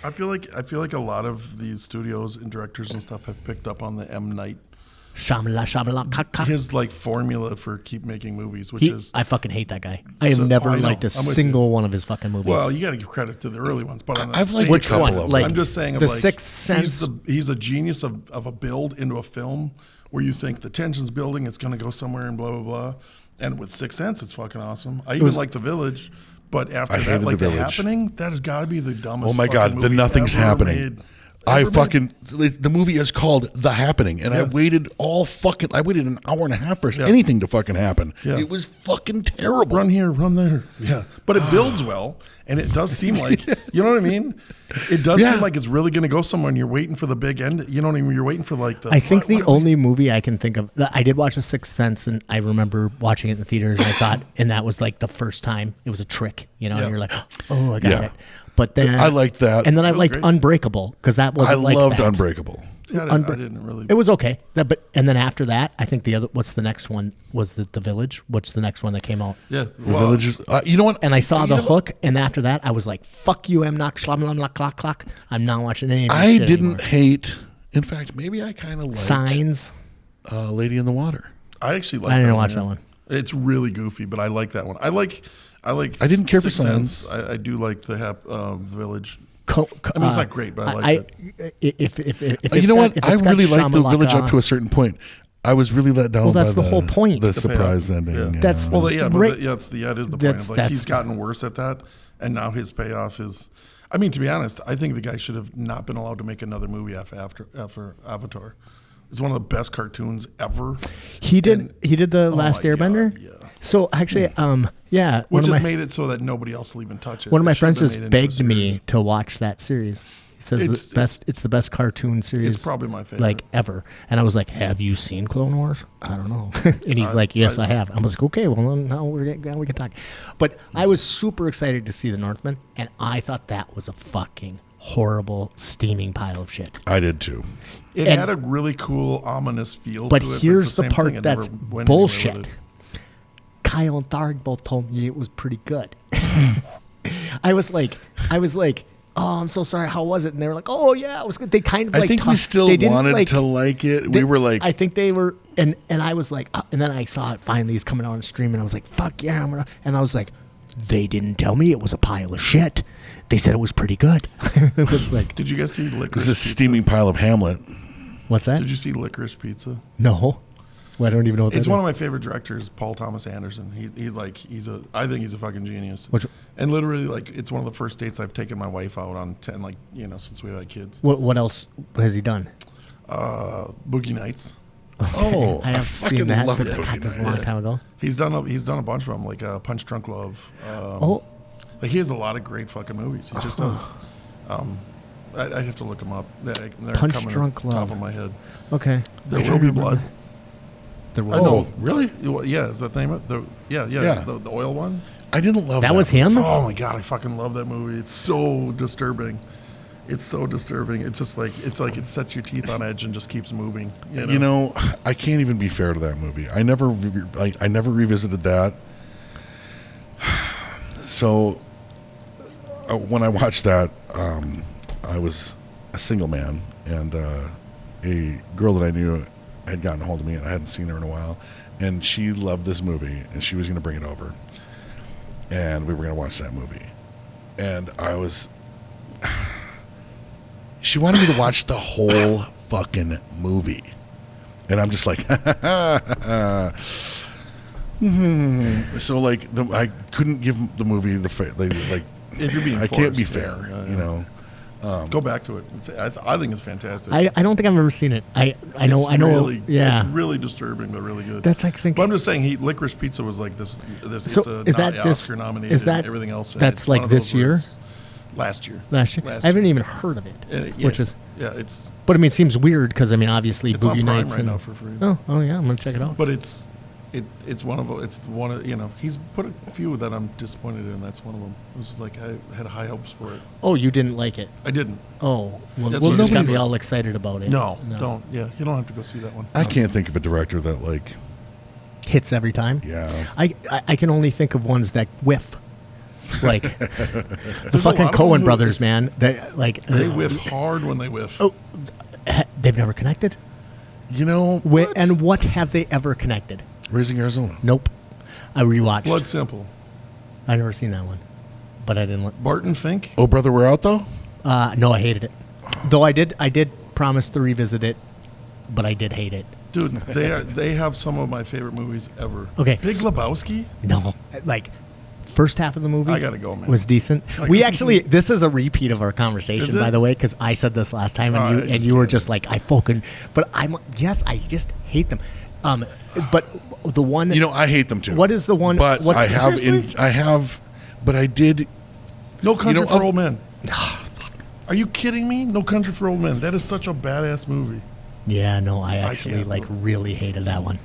I feel like a lot of these studios and directors and stuff have picked up on the M. Night. Shyamalan, his like formula for keep making movies, which is I fucking hate that guy. I have never liked a single one of his fucking movies. Well, you got to give credit to the early ones, but I've liked a couple of them. Like, I'm just saying, The Sixth Sense. He's a genius of a build into a film where you think the tension's building, it's going to go somewhere, and blah blah blah. And with Sixth Sense, it's fucking awesome. I even like The Village, but after that, like The Happening, that has got to be the dumbest. Oh my God, the Nothing's Happening. The movie is called The Happening, and I waited an hour and a half for anything to fucking happen. Yeah. It was fucking terrible. Run here, run there. Yeah. But it builds well, and it does seem like, you know what I mean? It does seem like it's really going to go somewhere, and you're waiting for the big end. You know what I mean? You're waiting for like the... I think the only movie I can think of... I did watch The Sixth Sense, and I remember watching it in the theaters, and I thought, and that was like the first time it was a trick, you know? And you're like, oh, I got it. But then I liked that, and then I liked Unbreakable because that was I loved Unbreakable. Yeah, I didn't really. It was okay, and then after that, I think the other. What's the next one? Was The Village? What's the next one that came out? Yeah, The Village. You know what? And I saw The Hook, and after that, I was like, "Fuck you, I'm not clock. I'm not watching any." Of this I shit didn't anymore. hate. In fact, maybe I kind of liked Signs. Lady in the Water. I actually like. I didn't watch that one. It's really goofy, but I like that one. I didn't care for Signs. I do like the Village. I mean, it's not great, but I like it. If you know what? I really liked The Village up to a certain point. I was really let down. Well, that's by the whole point. The surprise ending. Yeah. That's that is the point. That's He's gotten worse at that, and now his payoff is. I mean, to be honest, I think the guy should have not been allowed to make another movie after Avatar. It's one of the best cartoons ever. He did the Last Airbender. God, yeah. So actually, which has made it so that nobody else will even touch it. One of my friends just begged me to watch that series. He says it's the best cartoon series. It's probably my favorite, like ever. And I was like, "Have you seen Clone Wars?" I don't know. And he's like, "Yes, I have." I was like, "Okay, well now we can talk." But I was super excited to see The Northman, and I thought that was a fucking horrible, steaming pile of shit. I did too. It had a really cool, ominous feel but to it. Here's the part that's bullshit. Kyle and Tharg both told me it was pretty good. I was like, oh, I'm so sorry. How was it? And they were like, oh yeah, it was good. They kind of I think we still wanted to like it. We were like, I think they were, and I was like, and then I saw it finally. He's coming out on stream, and I was like, fuck yeah, and I was like, they didn't tell me it was a pile of shit. They said it was pretty good. It was like, did you guys see Licorice? This is a steaming pile of Hamlet. What's that? Did you see Licorice Pizza? No. Well, I don't even know what It's that one is. of my favorite directors, Paul Thomas Anderson. I think he's a fucking genius. Which- And literally, like, it's one of the first dates I've taken my wife out on, since we had kids. What else has he done? Boogie Nights. Oh, I have fucking seen that, love but Boogie God, this is a Nights. long time ago. He's done a bunch of them, like Punch Drunk Love. Like, he has a lot of great fucking movies. He just does. I'd have to look them up. They're Punch coming Drunk off the Love. top of my head. Okay. There Will Be Blood. The I know. Really? Yeah, is that the name of it? Yeah. The oil one. I didn't love that. That was him? Oh my god, I fucking love that movie. It's so disturbing. It's so disturbing. It's just like it sets your teeth on edge and just keeps moving. You know, I can't even be fair to that movie. I never revisited that. So when I watched that, I was a single man, and a girl that I knew had gotten a hold of me, and I hadn't seen her in a while, and she loved this movie, and she was going to bring it over, and we were going to watch that movie, and she wanted me to watch the whole fucking movie, and I'm just like, so like I couldn't give the movie If you're being I can't be forced, fair, yeah. you know. Go back to it. I think it's fantastic. I don't think I've ever seen it. I know. Really, yeah. It's really disturbing, but really good. That's like thinking. But I'm just saying, Licorice Pizza was like this. So is that this? Oscar nominated? Is that everything else? and That's it's one like of this those year. words. Last year. I haven't even heard of it. Yeah, Which is. Yeah, it's But I mean, it seems weird because I mean, obviously, on Boogie Prime Nights right and now for free. oh yeah, I'm gonna check it out. But it's one of he's put a few that I'm disappointed in. That's one of them. It was like I had high hopes for it. Oh, you didn't like it? I didn't. Oh, well, That's you what just got me nobody's- all excited about it. No, don't. Yeah, you don't have to go see that one. I can't think of a director that like, Hits every time. yeah. I can only think of ones that whiff. Like the There's a fucking lot of Coen them who- brothers, man. They whiff hard when they whiff. Oh, they've never connected. You know, And what have they ever connected? Raising Arizona. Nope. I rewatched. Blood Simple. I never seen that one, but I didn't. Barton Fink. Oh, brother, we're out though. No, I hated it. Though I did promise to revisit it, but I did hate it. Dude, they have some of my favorite movies ever. Okay, Big Lebowski. No, like first half of the movie. I gotta go, man. Was decent. We actually, this is a repeat of our conversation, Is it? by the way, because I said this last time, I and just you were can't. just like, I just hate them. But the one, You know, I hate them too. What is the one? But what's I the- have, but I did. No Country know, for of- Old Men. Are you kidding me? No Country for Old Men. That is such a badass movie. Yeah, no, I actually can't. really hated that one.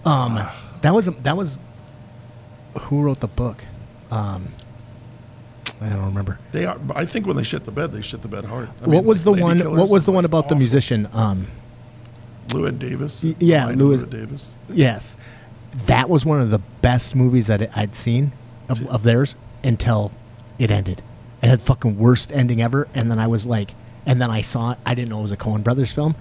That was who wrote the book? I don't remember. They are. I think when they shit the bed hard. I What mean, was the Lady one? Killers What was is, the one like, about the awful. musician? Llewyn Davis. Yeah, Remind Llewyn Davis. Yes, that was one of the best movies that I'd seen of theirs until it ended. It had the fucking worst ending ever, and then I was like, and then I saw it. I didn't know it was a Coen Brothers film,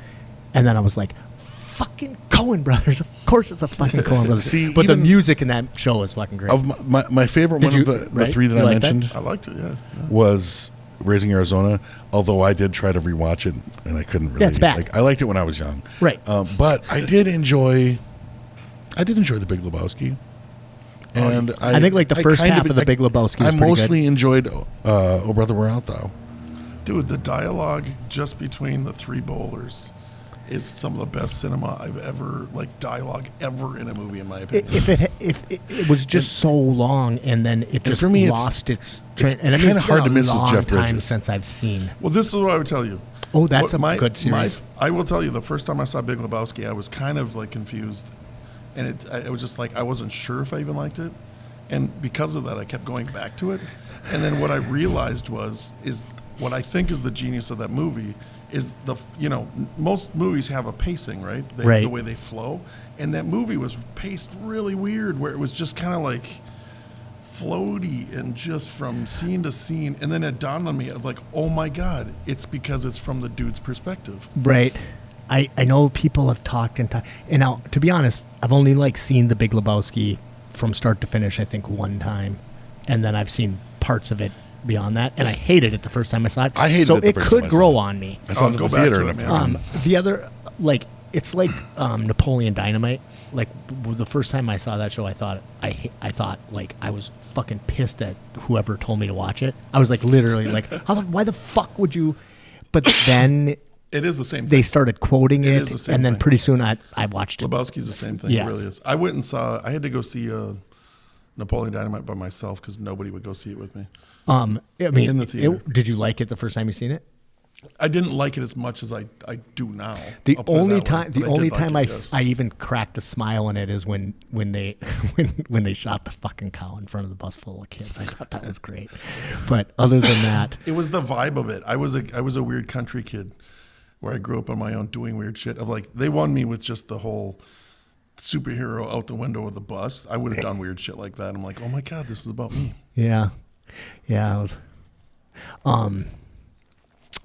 and then I was like, fucking Coen Brothers. Of course, it's a fucking Coen Brothers. See, but the even- music in that show is fucking great. Of my favorite Did one you- of the right? three that You I like that? mentioned I liked it. Yeah. was Raising Arizona. Although I did try to rewatch it and I couldn't really. Yeah, it's bad. Like, I liked it when I was young. Right. But I did enjoy. The Big Lebowski. And I think like the first kind half of the Big Lebowski was I pretty mostly enjoyed Oh Brother We're Out though. Dude, the dialogue just between the three bowlers is some of the best cinema I've ever, like, dialogue ever in a movie, in my opinion. If it was just so long, and then it just for me, it's- lost its. it's and I mean, kinda it's hard been to miss a with long Jeff time Bridges. since I've seen. Well, this is what I would tell you. Oh, that's What a good series. I will tell you, the first time I saw Big Lebowski, I was kind of like confused, and it was just like I wasn't sure if I even liked it, and because of that, I kept going back to it, and then what I realized is what I think is the genius of that movie is most movies have a pacing, right? Right. The way they flow, and that movie was paced really weird, where it was just kind of like floaty and just from scene to scene, and then it dawned on me, I was like, oh my god, it's because it's from the dude's perspective. Right. I know people have talked and now, to be honest, I've only like seen The Big Lebowski from start to finish, I think, one time, and then I've seen parts of it beyond that, and I hated it the first time I saw it. I hated so it the it first could time I saw grow it. on me. I saw it at go the back theater to and it, I man. fucking- The other, like, it's like Napoleon Dynamite. Like the first time I saw that show, I thought like I was fucking pissed at whoever told me to watch it. I was like literally like, why the fuck would you? But then it is the same thing. They started quoting it, is the same and then thing. pretty soon I watched it. Lebowski's the same thing. Yes. It really is. I went and saw. I had to go see Napoleon Dynamite by myself because nobody would go see it with me. I mean, in the theater. Did you like it the first time you seen it? I didn't like it as much as I do now. The I'll put it only that way. time, But I did like it, yes. I even cracked a smile in it is when they when they shot the fucking cow in front of the bus full of kids. I thought that was great. But other than that, it was the vibe of it. I was a weird country kid where I grew up on my own doing weird shit. Of like they won me with just the whole superhero out the window of the bus. I would have done weird shit like that. I'm like, oh my god, this is about me. Yeah, I was.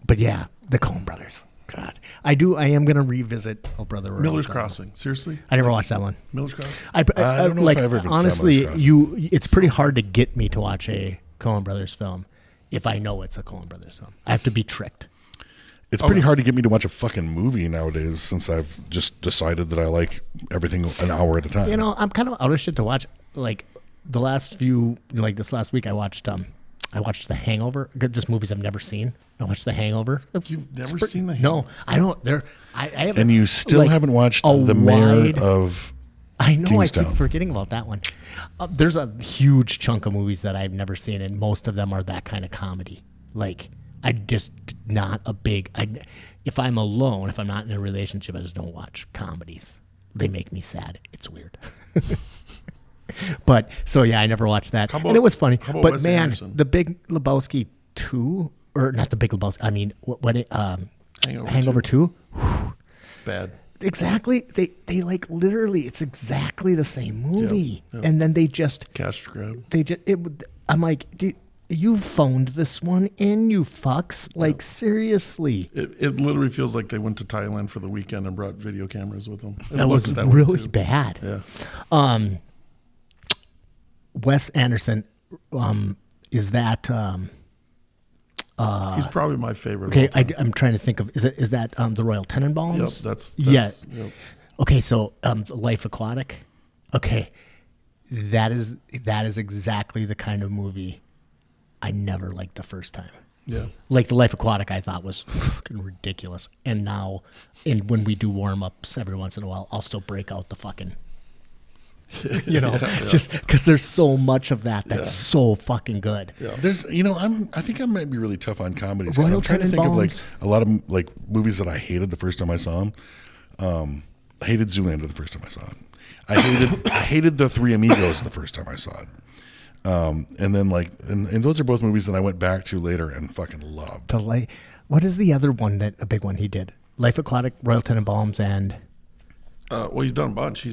But yeah, the Coen Brothers. God, I am gonna revisit Oh Brother Where Miller's Art Thou. Crossing. Seriously, I never watched that one. Miller's Crossing. I don't know like, if I've ever even honestly, seen Miller's Crossing. it's pretty hard to get me to watch a Coen Brothers film if I know it's a Coen Brothers film. I have to be tricked. It's pretty hard to get me to watch a fucking movie nowadays since I've just decided that I like everything an hour at a time. You know, I'm kind of out of shit to watch. Like the last few, like this last week, I watched The Hangover. Just movies I've never seen. I watched The Hangover. You've never seen The Hangover? No, I don't. I haven't. And you still like, haven't watched a The Mayor wide- of I know. Kingstown. I keep forgetting about that one. There's a huge chunk of movies that I've never seen, and most of them are that kind of comedy. Like I just not a big. If I'm alone, if I'm not in a relationship, I just don't watch comedies. They make me sad. It's weird. But so yeah, I never watched that, and it was funny. how about But Wes man, Anderson? The Big Lebowski 2, or not the Big Lebowski. I mean, Hangover 2. Bad. Exactly. They like literally. It's exactly the same movie, Yep. and then they just Cash grab. I'm like, you phoned this one in, you fucks. Like seriously. It literally feels like they went to Thailand for the weekend and brought video cameras with them. It That was looks that way, really too. bad. Yeah. Wes Anderson, is that He's probably my favorite. okay? of all time. I'm trying to think of is that the Royal Tenenbaums? Yep, that's yeah. Yep. Okay, so Life Aquatic. Okay, that is exactly the kind of movie I never liked the first time. Yeah. Like the Life Aquatic, I thought was fucking ridiculous, and now, when we do warm ups every once in a while, I'll still break out the fucking. Just because there's so much of that's so fucking good. Yeah. There's, I think I might be really tough on comedies. 'Cause Royal I'm trying to think of like Tenenbaums. a lot of like movies that I hated the first time I saw them. I hated Zoolander the first time I saw it. I hated The Three Amigos the first time I saw it. And then and those are both movies that I went back to later and fucking loved. What is the other one a big one he did? Life Aquatic, Royal Tenenbaums, and Well, he's done a bunch.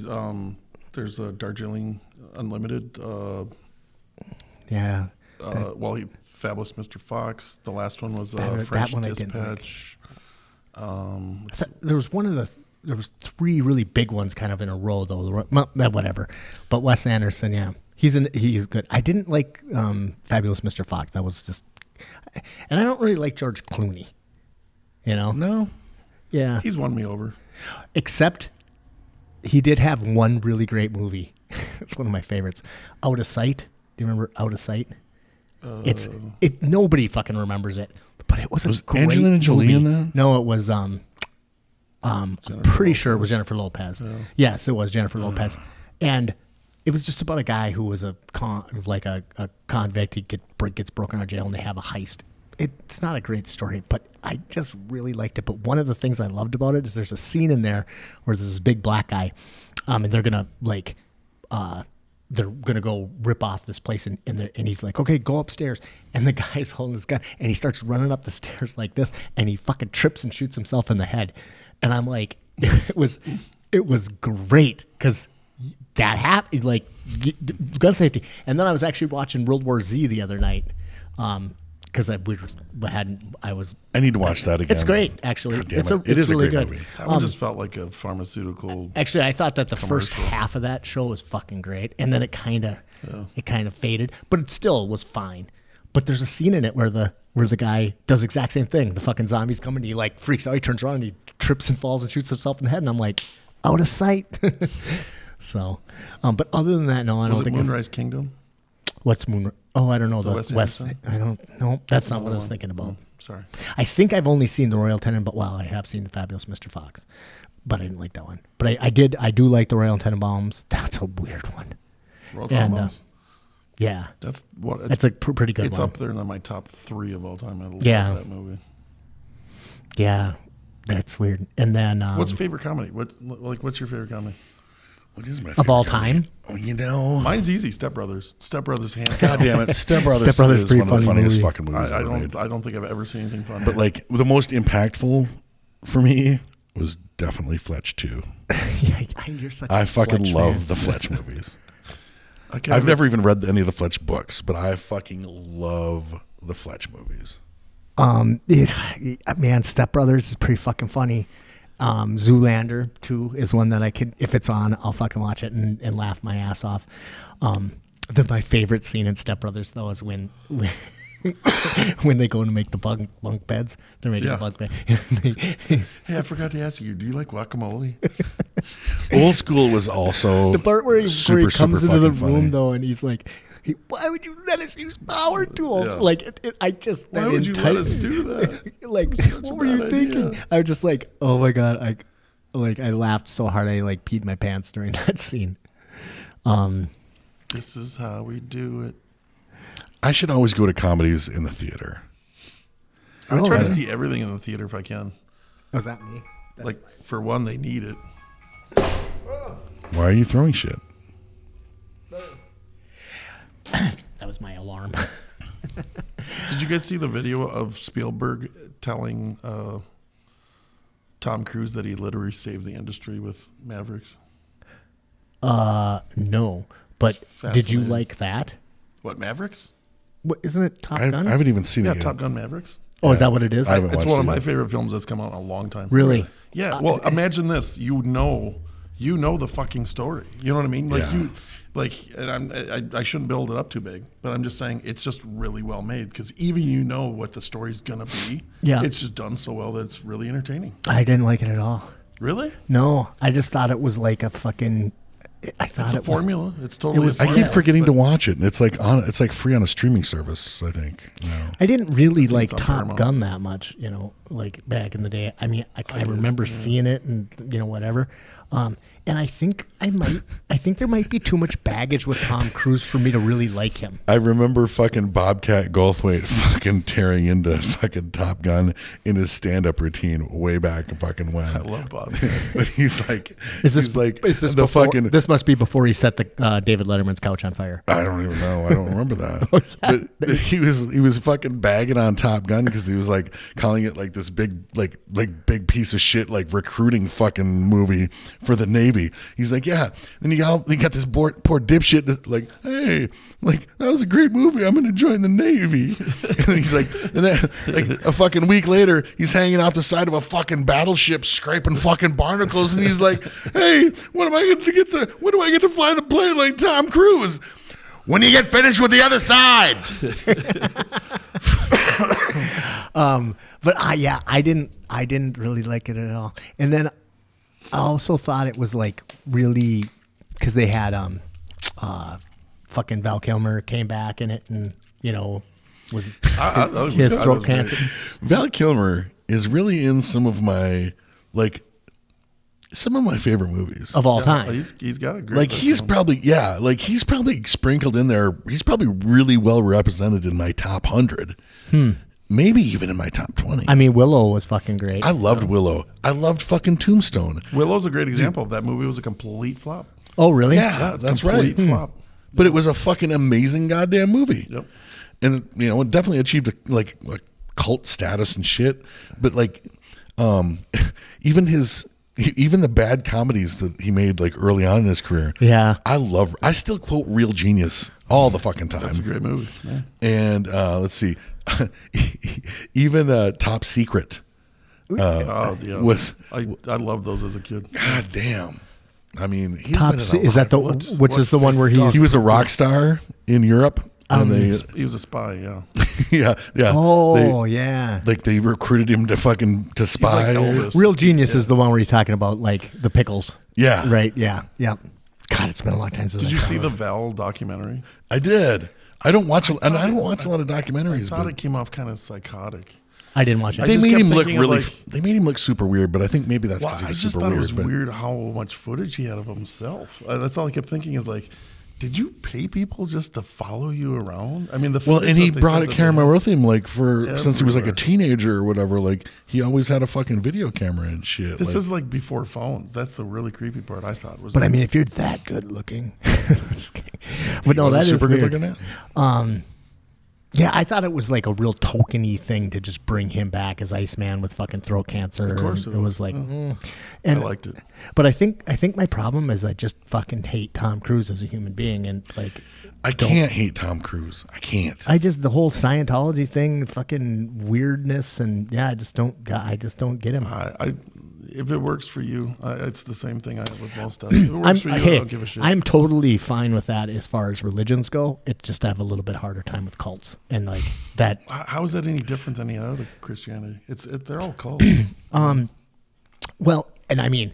There's Darjeeling Unlimited. yeah. Fabulous Mr. Fox. The last one was That French one I didn't like. Dispatch. There was three really big ones kind of in a row though. Whatever. But Wes Anderson, yeah, he's good. I didn't like Fabulous Mr. Fox. That was just, and I don't really like George Clooney. No, Yeah. He's won me over. Except he did have one really great movie. It's one of my favorites. Out of Sight. Do you remember Out of Sight? Nobody fucking remembers it, but it was a great Angelina Jolie movie. in that? No, it was I'm pretty sure it was Jennifer Lopez. Yeah. Yes, it was Jennifer Lopez, and it was just about a guy who was a convict. He gets broken out of jail, and they have a heist. It's not a great story, but I just really liked it. But one of the things I loved about it is there's a scene in there where there's this big black guy, and they're gonna go rip off this place, and he's like, okay, go upstairs. And the guy's holding his gun, and he starts running up the stairs like this, and he fucking trips and shoots himself in the head. And I'm like, it was great because that happened, like gun safety. And then I was actually watching World War Z the other night because I need to watch that again. It's great, actually. God damn It's it. It is a really great good. movie. That one just felt like a pharmaceutical. Actually, I thought that the first Commercial. half of that show was fucking great, and then it kind of faded, but it still was fine. But there's a scene in it where the guy does the exact same thing. The fucking zombies come and he like freaks out. He turns around and he trips and falls and shoots himself in the head. And I'm like, out of sight. So, but other than that, no, I don't think. Moonrise Kingdom? What's Moonrise? Oh, I don't know. The West. I don't know. That's not what I was thinking about. Sorry. I think I've only seen The Royal Tenenbaums. Well, I have seen The Fabulous Mr. Fox, but I didn't like that one. But I do like The Royal Tenenbaums. That's a weird one. Royal Tenenbaums? Yeah. That's what. That's a pretty good one. It's up there in my top 3 of all time. I love that movie. Yeah. That's weird. And then what's favorite comedy? What's your favorite comedy? What is my favorite of all comedy? time? Oh, mine's easy. Step Brothers. Step Brothers, hands God down. damn it! Step Brothers Step Brothers is one of the funniest movie. fucking movies I ever made. don't think I've ever seen anything funny. But like the most impactful for me was definitely Fletch 2. Yeah, you're such I a fucking Fletch love fan. the Fletch movies. Okay, I've never even read any of the Fletch books, but I fucking love the Fletch movies. Man, Step Brothers is pretty fucking funny. Zoolander 2 is one that I could, if it's on, I'll fucking watch it and laugh my ass off. My favorite scene in Step Brothers though is when when they go to make the bunk beds. They're making the bunk bed. Hey, I forgot to ask you. Do you like guacamole? Old School was also the part where he super comes into the fucking room funny. though, and he's like, "Why would you let us use power tools?" Yeah. Like, I just Why would you let us do that? Like, what were you bad thinking? idea. I was just like, "Oh my god!" I laughed so hard I like peed my pants during that scene. This is how we do it. I should always go to comedies in the theater. I try to see everything in the theater if I can. Was that me? Like, for one, they need it. Why are you throwing shit? That was my alarm. Did you guys see the video of Spielberg telling Tom Cruise that he literally saved the industry with Mavericks? No. But did you Fascinating. like that? What, Mavericks? What, isn't it Top I Gun? haven't even seen Yeah, it yet. Top Gun Mavericks. Oh, is that what it is? I haven't It's watched one it of my yet. favorite films that's come out in a long time. Really? Yeah. Well, imagine this. You know the fucking story. You know what I mean? Like Yeah. and I shouldn't build it up too big, but I'm just saying it's just really well made because even you know what the story's gonna be. Yeah. It's just done so well that it's really entertaining. I didn't like it at all. Really? No, I just thought it was like a fucking. I thought It's a it was, formula. It's totally. it was- a I formula, keep forgetting to but- watch it. It's like free on a streaming service, I think. No. I didn't really like it's on Top Paramount. Gun that much, like back in the day. I mean, I remember seeing it and whatever. And I think there might be too much baggage with Tom Cruise for me to really like him. I remember fucking Bobcat Goldthwait fucking tearing into fucking Top Gun in his stand-up routine way back fucking when. I love Bob. But he's like, Is this the before, fucking. This must be before he set the David Letterman's couch on fire. I don't even know. I don't remember that. But he was fucking bagging on Top Gun because he was like calling it like this big big piece of shit like recruiting fucking movie for the Navy. He's like, yeah. Then you got this poor dipshit that's like, hey, like that was a great movie. I'm gonna join the Navy. And he's like, like a fucking week later, he's hanging off the side of a fucking battleship, scraping fucking barnacles, and he's like, hey, when do I get to fly the plane like Tom Cruise? When you get finished with the other side. But I didn't really like it at all. And then I also thought it was like really because they had fucking Val Kilmer came back in it and was he had throat cancer. Val Kilmer is really in some of my favorite movies Of all time. He's got a great. Like he's probably sprinkled in there. He's probably really well represented in my top 100. Maybe even in my top 20. I mean, Willow was fucking great. I loved Willow. I loved fucking Tombstone. Willow's a great example of that movie. Was a complete flop. Oh, really? Yeah, it's that's complete right. Flop. But it was a fucking amazing goddamn movie. Yep. And it definitely achieved a cult status and shit. But even the bad comedies that he made early on in his career. Yeah. I still quote Real Genius all the fucking time. That's a great movie. Yeah. And let's see, even Top Secret. Oh yeah. I loved those as a kid. God damn. I mean, he's Top been in Se- a is lot that of- which is the one where he was a rock star in Europe, He was a spy, yeah. yeah. Oh, yeah. Like they recruited him to spy. Like Elvis. Real Genius is the one where you're talking about like the pickles. Yeah. Right. Yeah. Yeah. God, it's been a long time since. Did you see the Val documentary? I did. I don't watch a lot of documentaries. I thought it came off kind of psychotic. I didn't watch it. They made him look really. They made him look super weird, but I think maybe that's because he was I just super thought weird. it was weird how much footage he had of himself. That's all I kept thinking is like, did you pay people just to follow you around? I mean, and he brought a camera with him like since he was like a teenager or whatever. Like he always had a fucking video camera and shit. This is like before phones. That's the really creepy part. I thought was. But I mean, if you're that good looking, but no, that is super weird. good looking now. Yeah, I thought it was like a real tokeny thing to just bring him back as Iceman with fucking throat cancer. Of course, it was like, and I liked it. But I think my problem is I just fucking hate Tom Cruise as a human being, and like I can't hate Tom Cruise. I can't. I just the whole Scientology thing, fucking weirdness, and I just don't get him. If it works for you, it's the same thing I have with most stuff. If it works for you, I don't give a shit. I'm totally fine with that as far as religions go. It's just I have a little bit harder time with cults and like that. How is that any different than any other Christianity? They're all cults. Well, and I mean,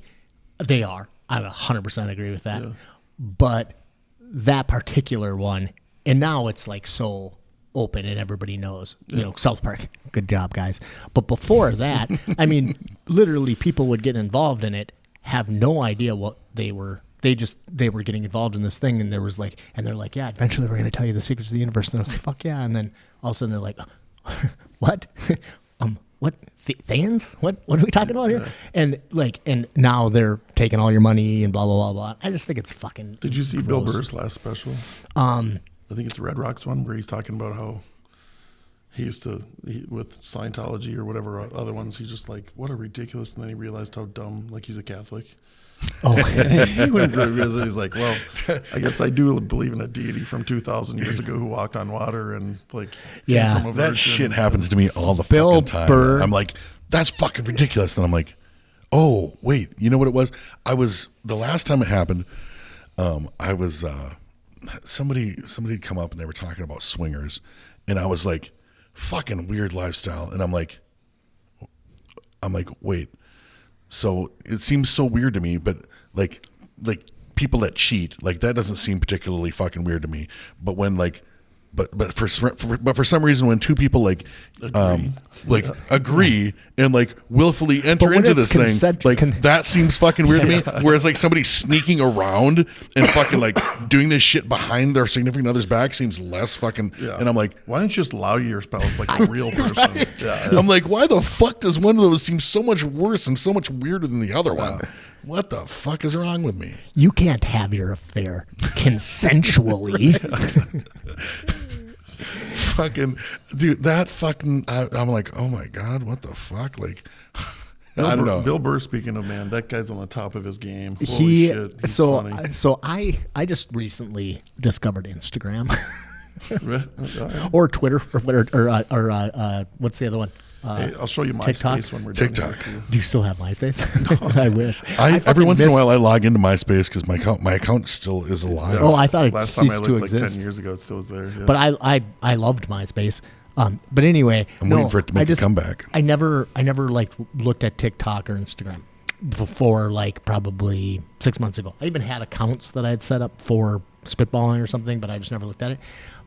they are. I 100% agree with that. Yeah. But that particular one, and now it's like so open and everybody knows, South Park, good job guys. But before that, I mean, literally people would get involved in it, have no idea what they were getting involved in this thing, and they're like, yeah, eventually we're going to tell you the secrets of the universe, and they're like, fuck yeah, and then all of a sudden they're like, what? What? Thans? What are we talking about here? And now they're taking all your money and blah, blah, blah, blah. I just think it's fucking Did you see gross. Bill Burr's last special? I think it's the Red Rocks one where he's talking about how he used to, with Scientology or whatever other ones, he's just like, what a ridiculous. And then he realized how dumb, like he's a Catholic. Oh, he went through it. He's like, well, I guess I do believe in a deity from 2,000 years ago who walked on water and like, yeah, from a that shit happens to me all the Bill fucking time. Burr. I'm like, that's fucking ridiculous. And I'm like, oh, wait, you know what it was? The last time it happened, I was, somebody had come up and they were talking about swingers, and I was like, fucking weird lifestyle. And I'm like, wait, so it seems so weird to me, but like people that cheat, like that doesn't seem particularly fucking weird to me. But when but for some reason when two people agree and like willfully enter into this thing, like that seems fucking weird to me. Whereas like somebody sneaking around and fucking like doing this shit behind their significant other's back seems less fucking. Yeah. And I'm like, why don't you just allow your spouse like a real person? Right? Yeah. I'm like, why the fuck does one of those seem so much worse and so much weirder than the other one? What the fuck is wrong with me? You can't have your affair consensually. Fucking dude, that fucking I'm like, oh my god, what the fuck? Like I don't know. Bill Burr, speaking of, man, that guy's on the top of his game. Holy shit, he's funny. So I just recently discovered Instagram. Or Twitter or what's the other one? Hey, I'll show you TikTok? MySpace when we're done. TikTok. Do you still have MySpace? I wish. Every once in a while I log into MySpace because my account still is alive. Oh, I thought it last time I ceased to looked like exist. 10 years ago, it still was there. Yeah. But I loved MySpace. But anyway, I'm waiting for it to make a comeback. I never like looked at TikTok or Instagram before like probably 6 months ago. I even had accounts that I had set up for spitballing or something, but I just never looked at it.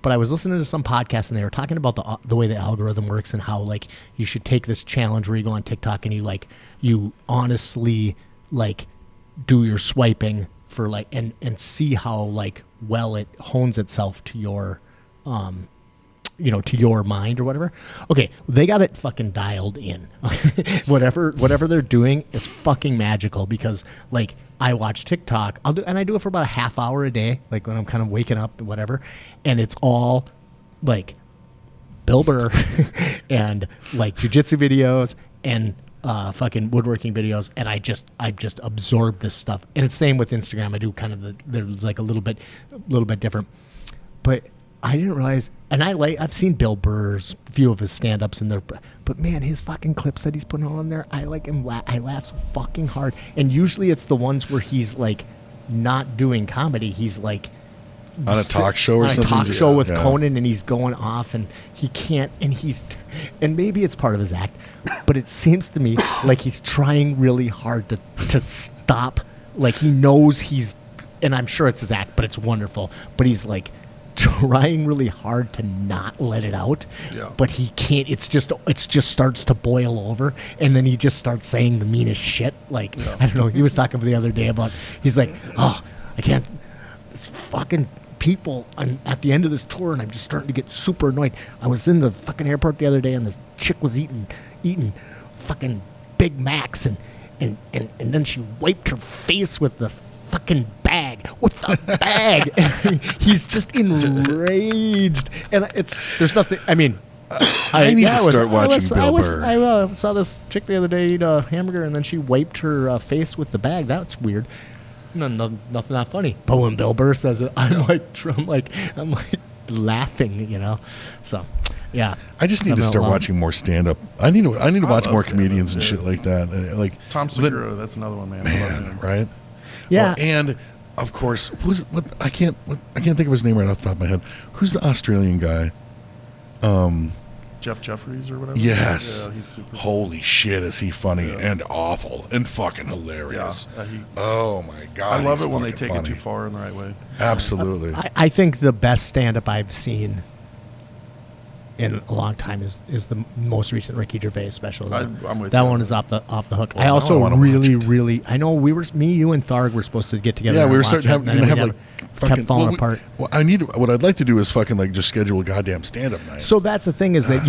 But I was listening to some podcast and they were talking about the way the algorithm works and how like you should take this challenge where you go on TikTok and you honestly like do your swiping for like and see how like well it hones itself to your to your mind or whatever. Okay, they got it fucking dialed in. whatever they're doing is fucking magical because like I watch TikTok. I do it for about a half hour a day, like when I'm kind of waking up and whatever, and it's all like Bill Burr and like jiu-jitsu videos and fucking woodworking videos, and I've just absorbed this stuff. And it's same with Instagram. I do kind of they're like a little bit different, but I didn't realize, and I've seen Bill Burr's few of his stand-ups in there, but man, his fucking clips that he's putting on there, I like him. I laugh so fucking hard, and usually it's the ones where he's like not doing comedy. He's like on a talk show or on something. a talk show with yeah. Conan, and he's going off, and he can't, and maybe it's part of his act, but it seems to me like he's trying really hard to stop. Like he knows and I'm sure it's his act, but it's wonderful. But he's like trying really hard to not let it out. Yeah. But he can't. It just starts to boil over, and then he just starts saying the meanest shit. Like I don't know. He was talking the other day about. He's like, oh, I can't. This fucking people. I'm at the end of this tour, and I'm just starting to get super annoyed. I was in the fucking airport the other day, and this chick was eating fucking Big Macs, and then she wiped her face with the fucking bag. With the bag. And he's just enraged. And there's nothing, I mean. I need to start watching Bill Burr. I saw this chick the other day eat a hamburger, and then she wiped her face with the bag. That's weird. Nothing not funny. But when Bill Burr says it, I'm like laughing, So, yeah. I just need to start watching more stand-up. I need to watch more comedians and shit like that. Like Tom Segura, that's another one, man. Man, right? Yeah. Well, and of course, I can't think of his name right off the top of my head. Who's the Australian guy? Jeff Jeffries or whatever. Yes. Yeah, he's super. Holy shit, is he funny and awful and fucking hilarious. Yeah, oh my God. I love it when they take it too far in the right way. Absolutely. I think the best stand-up I've seen in a long time is the most recent Ricky Gervais special. I'm with that you. one is off the hook. Well, I also now I wanna really I know me, you, and Tharg were supposed to get together. Yeah, we and were watch starting it, to and then have we like fucking kept falling apart. What I'd like to do is fucking like just schedule a goddamn stand-up night. So that's the thing, is that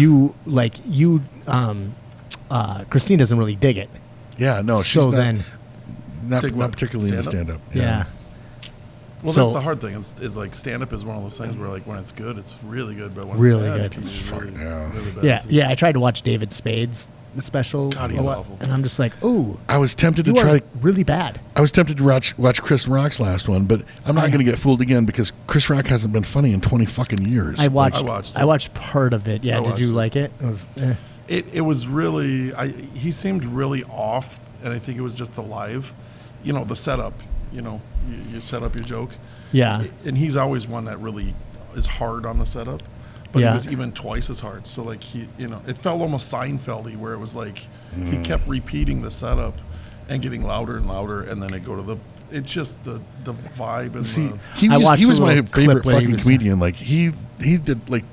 Christine doesn't really dig it. Yeah, no, she's not Dig what? particularly into stand-up. Yeah. Well, So- that's the hard thing. Is like stand-up is one of those things where like when it's good, it's really good, but when Really it's bad, good. it can be really bad. Yeah, too. yeah. I tried to watch David Spade's special, God, he's a lot, awful. and I'm just like, ooh, I was tempted to you try are really bad. I was tempted to watch Chris Rock's last one, but I'm not going to get fooled again because Chris Rock hasn't been funny in 20 fucking years. I watched it. I watched part of it. Yeah, I did watched you it. like it? It was, It was really. He seemed really off, and I think it was just the live, the setup. You set up your joke. yeah. And he's always one that really is hard on the setup, but Yeah. it was even twice as hard. So like it felt almost Seinfeld-y, where it was like he kept repeating the setup and getting louder and louder, and then it go to the. It's just the vibe and See, the. he was my little clip favorite when he fucking was- comedian. Like he did like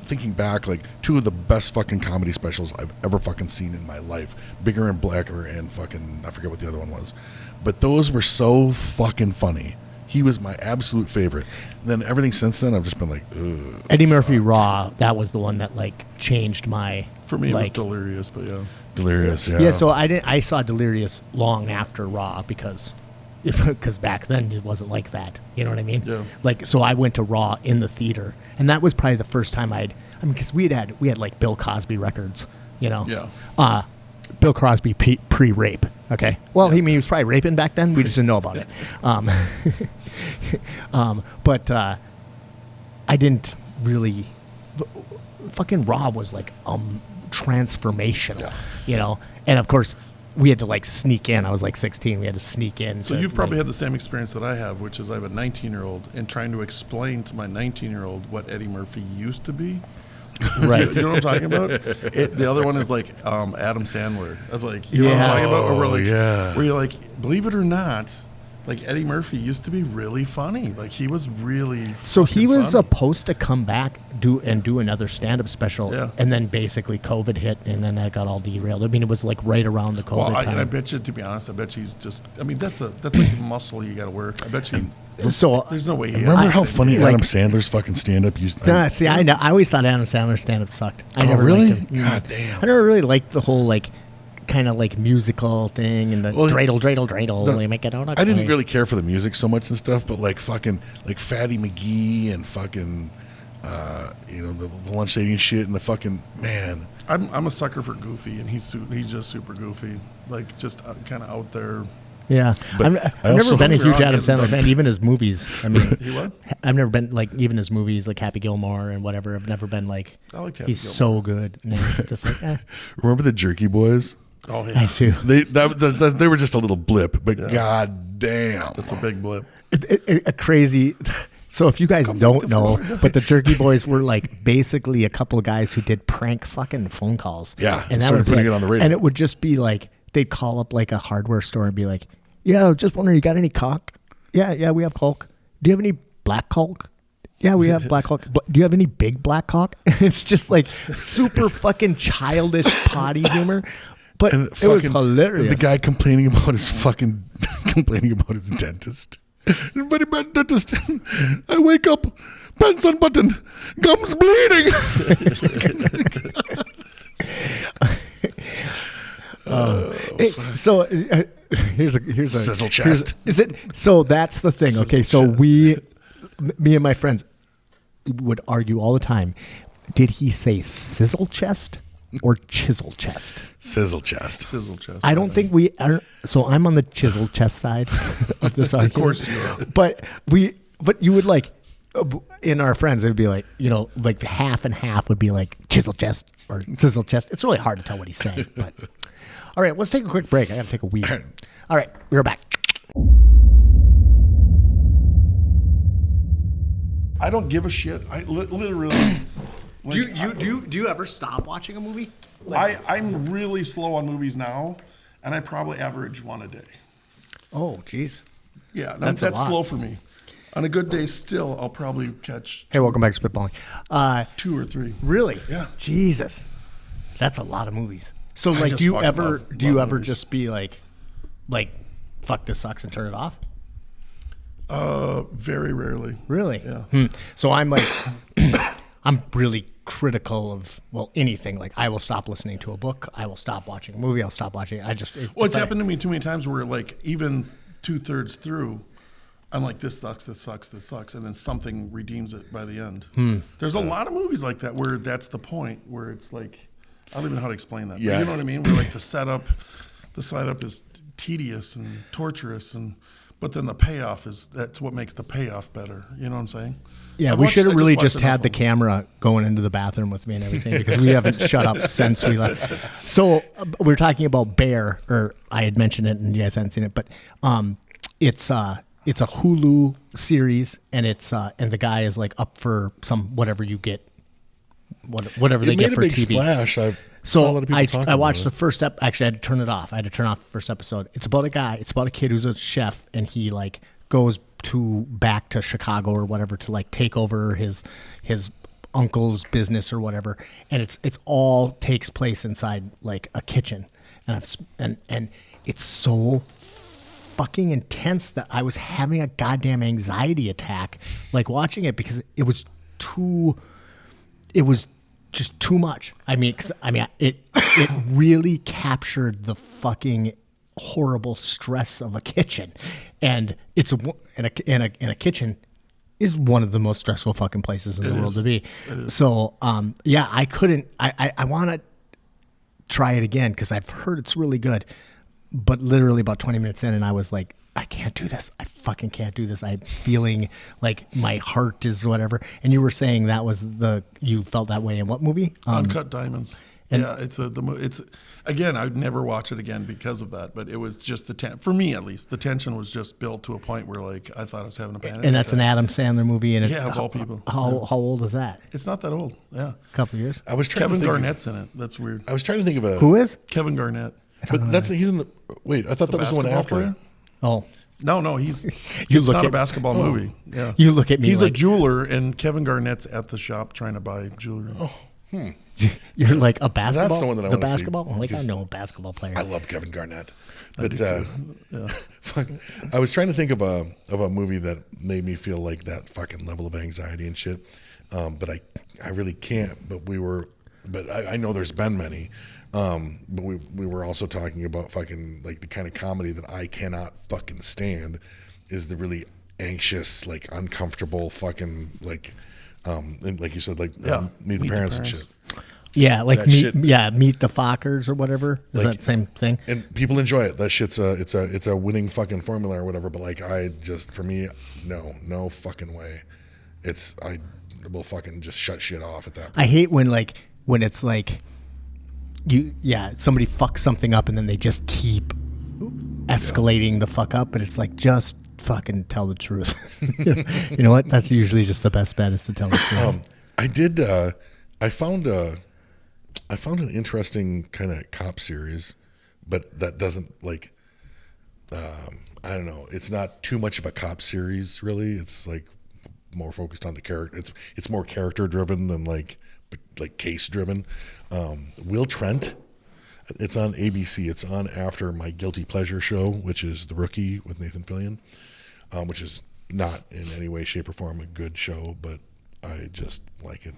thinking back, like two of the best fucking comedy specials I've ever fucking seen in my life. Bigger and Blacker and fucking, I forget what the other one was. But those were so fucking funny. He was my absolute favorite. And then everything since then, I've just been like, ugh. Eddie Murphy Raw. That was the one that like changed my. For me, like, it was Delirious, but yeah. Delirious, yeah. yeah. So I saw Delirious long after Raw because back then it wasn't like that. You know what I mean? Yeah. Like, so I went to Raw in the theater, and that was probably the first time because we had like Bill Cosby records. Yeah. Bill Cosby pre-rape. Okay. Well, he was probably raping back then. We just didn't know about it. But I didn't really. Fucking Raw was like transformational, And of course, we had to like sneak in. I was like 16. We had to sneak in. So you've probably had the same experience that I have, which is I have a 19-year-old and trying to explain to my 19-year-old what Eddie Murphy used to be. Right. You know what I'm talking about? The other one is like Adam Sandler. Of like, you know what Yeah. I'm talking about? Or Oh, where like, yeah. where you're like, believe it or not, like Eddie Murphy used to be really funny. Like he was really. So he fucking was funny. supposed to come back do another stand-up special, Yeah. and then basically COVID hit, and then that got all derailed. I mean, it was like right around the COVID Well, time. I bet you, to be honest, I bet you he's just. I mean, that's like a muscle you got to work. I bet you. So There's no way. He Remember has how to funny do it. Adam Sandler's fucking stand-up used to Nah, see, I always thought Adam Sandler's stand-up sucked. I Oh, never really? liked him. God damn. I never really liked the whole like kind of like musical thing and the dreidel, they make it out. I didn't really care for the music so much and stuff, but like fucking like Fatty McGee and fucking the lunch lady and shit and the fucking man. I'm a sucker for Goofy, and he's just super goofy, like just kind of out there. Yeah, But I've I also- never been a Don't get me huge wrong, Adam he hasn't Sandler done- fan. Even his movies. I mean, He what? I've never been like even his movies like Happy Gilmore and whatever. I've never been like I liked Happy he's Gilmore. so good. No, just like Remember the Jerky Boys? Oh yeah, I do. They were just a little blip, but god damn, that's a big blip. A crazy. So if you guys don't know, but the Turkey Boys were like basically a couple of guys who did prank fucking phone calls. Yeah, and that started was putting it on the radio. And it would just be like they'd call up like a hardware store and be like, "Yeah, just wondering, you got any caulk? Yeah, we have caulk. Do you have any black caulk? Yeah, we have black caulk. Do you have any big black caulk?" It's just like super fucking childish potty humor. But it was hilarious. The guy complaining about his dentist. Very bad dentist. I wake up, pants unbuttoned, gums bleeding. So here's a sizzle chest. Is it? So that's the thing. Okay, so me and my friends would argue all the time. Did he say sizzle chest or chisel chest? Sizzle chest. Sizzle chest. I don't think we are. So I'm on the chisel chest side of this argument. Of course you are. But you would like, in our friends, it would be like, like half and half would be like chisel chest or sizzle chest. It's really hard to tell what he's saying. But all right, let's take a quick break. I got to take a wee. All right, we're back. I don't give a shit. I literally. Do you ever stop watching a movie? I'm really slow on movies now, and I probably average one a day. Oh, geez. Yeah, That's that's a lot. slow for me. On a good day, still, I'll probably catch Hey, welcome back to Spitballing. 2 or 3. Really? Yeah. Jesus, that's a lot of movies. So, like, just do you fucking ever love movies. just be like, fuck, this sucks and turn it off? Very rarely. Really? Yeah. So I'm like, I'm really critical of anything. Like, I will stop listening to a book. I will stop watching a movie. I'll stop watching. Well, it's happened to me too many times where, like, even 2/3 through, I'm like, this sucks, and then something redeems it by the end. There's a lot of movies like that where that's the point where it's like, I don't even know how to explain that. Yeah. But you know what I mean? Where like the setup is tedious and torturous, but then the payoff that's what makes the payoff better. You know what I'm saying? Yeah, we should have really just had the camera going into the bathroom with me and everything because we haven't shut up since we left. So we're talking about Bear, or I had mentioned it and you guys hadn't seen it, but it's a Hulu series, and and the guy is like up for some whatever you get, whatever they get for it made a big TV. splash. I saw a lot of people talking I watched about the first actually I had to turn it off. I had to turn off the first episode. It's about a guy. It's about a kid who's a chef, and he like goes back to Chicago or whatever to like take over his uncle's business or whatever, and it's all takes place inside like a kitchen, and it's so fucking intense that I was having a goddamn anxiety attack like watching it because it was just too much. It really captured the fucking horrible stress of a kitchen, and in a kitchen is one of the most stressful fucking places in the world to be. So yeah, I want to try it again because I've heard it's really good, but literally about 20 minutes in and I was like, I can't do this. I fucking can't do this. I'm feeling like my heart is whatever. And you were saying you felt that way in what movie? Uncut Diamonds. Yeah, it's again, I'd never watch it again because of that. But it was just for me at least, the tension was just built to a point where like I thought I was having a panic. And that's an Adam Sandler movie. And of all people. How old is that? It's not that old. Yeah, a couple of years. I was trying Kevin to think Garnett's in it. That's weird. I was trying to think of Who is? Kevin Garnett. But he's in the. Wait, I thought that was the one after. Player? Oh. No, he's You it's look not at- a basketball movie. Yeah, You look at me He's like a jeweler, and Kevin Garnett's at the shop trying to buy jewelry. you're like a basketball. That's the one that I wanna see, basketball. I'm like, I because know a basketball player. I love Kevin Garnett, but Yeah. fuck, I was trying to think of a movie that made me feel like that fucking level of anxiety and shit, but I really can't. But I know there's been many. But we were also talking about fucking like the kind of comedy that I cannot fucking stand is the really anxious, like uncomfortable fucking like and like you said, like Meet the Parents and shit. Yeah, like That meet shit- Meet the Fockers or whatever. Is Like- that the same thing? And people enjoy it. That shit's it's a winning fucking formula or whatever. But like for me, no fucking way. I will fucking just shut shit off at that point. I hate when it's like somebody fucks something up and then they just keep escalating the fuck up, but it's like, just fucking tell the truth. You know what? That's usually just the best bet, is to tell the truth. I found an interesting kind of cop series, but that doesn't like, I don't know. It's not too much of a cop series, really. It's like more focused on the character. It's more character driven than like case driven. Will Trent. It's on ABC. It's on after my guilty pleasure show, which is The Rookie with Nathan Fillion, which is not in any way, shape, or form a good show, but I just like it.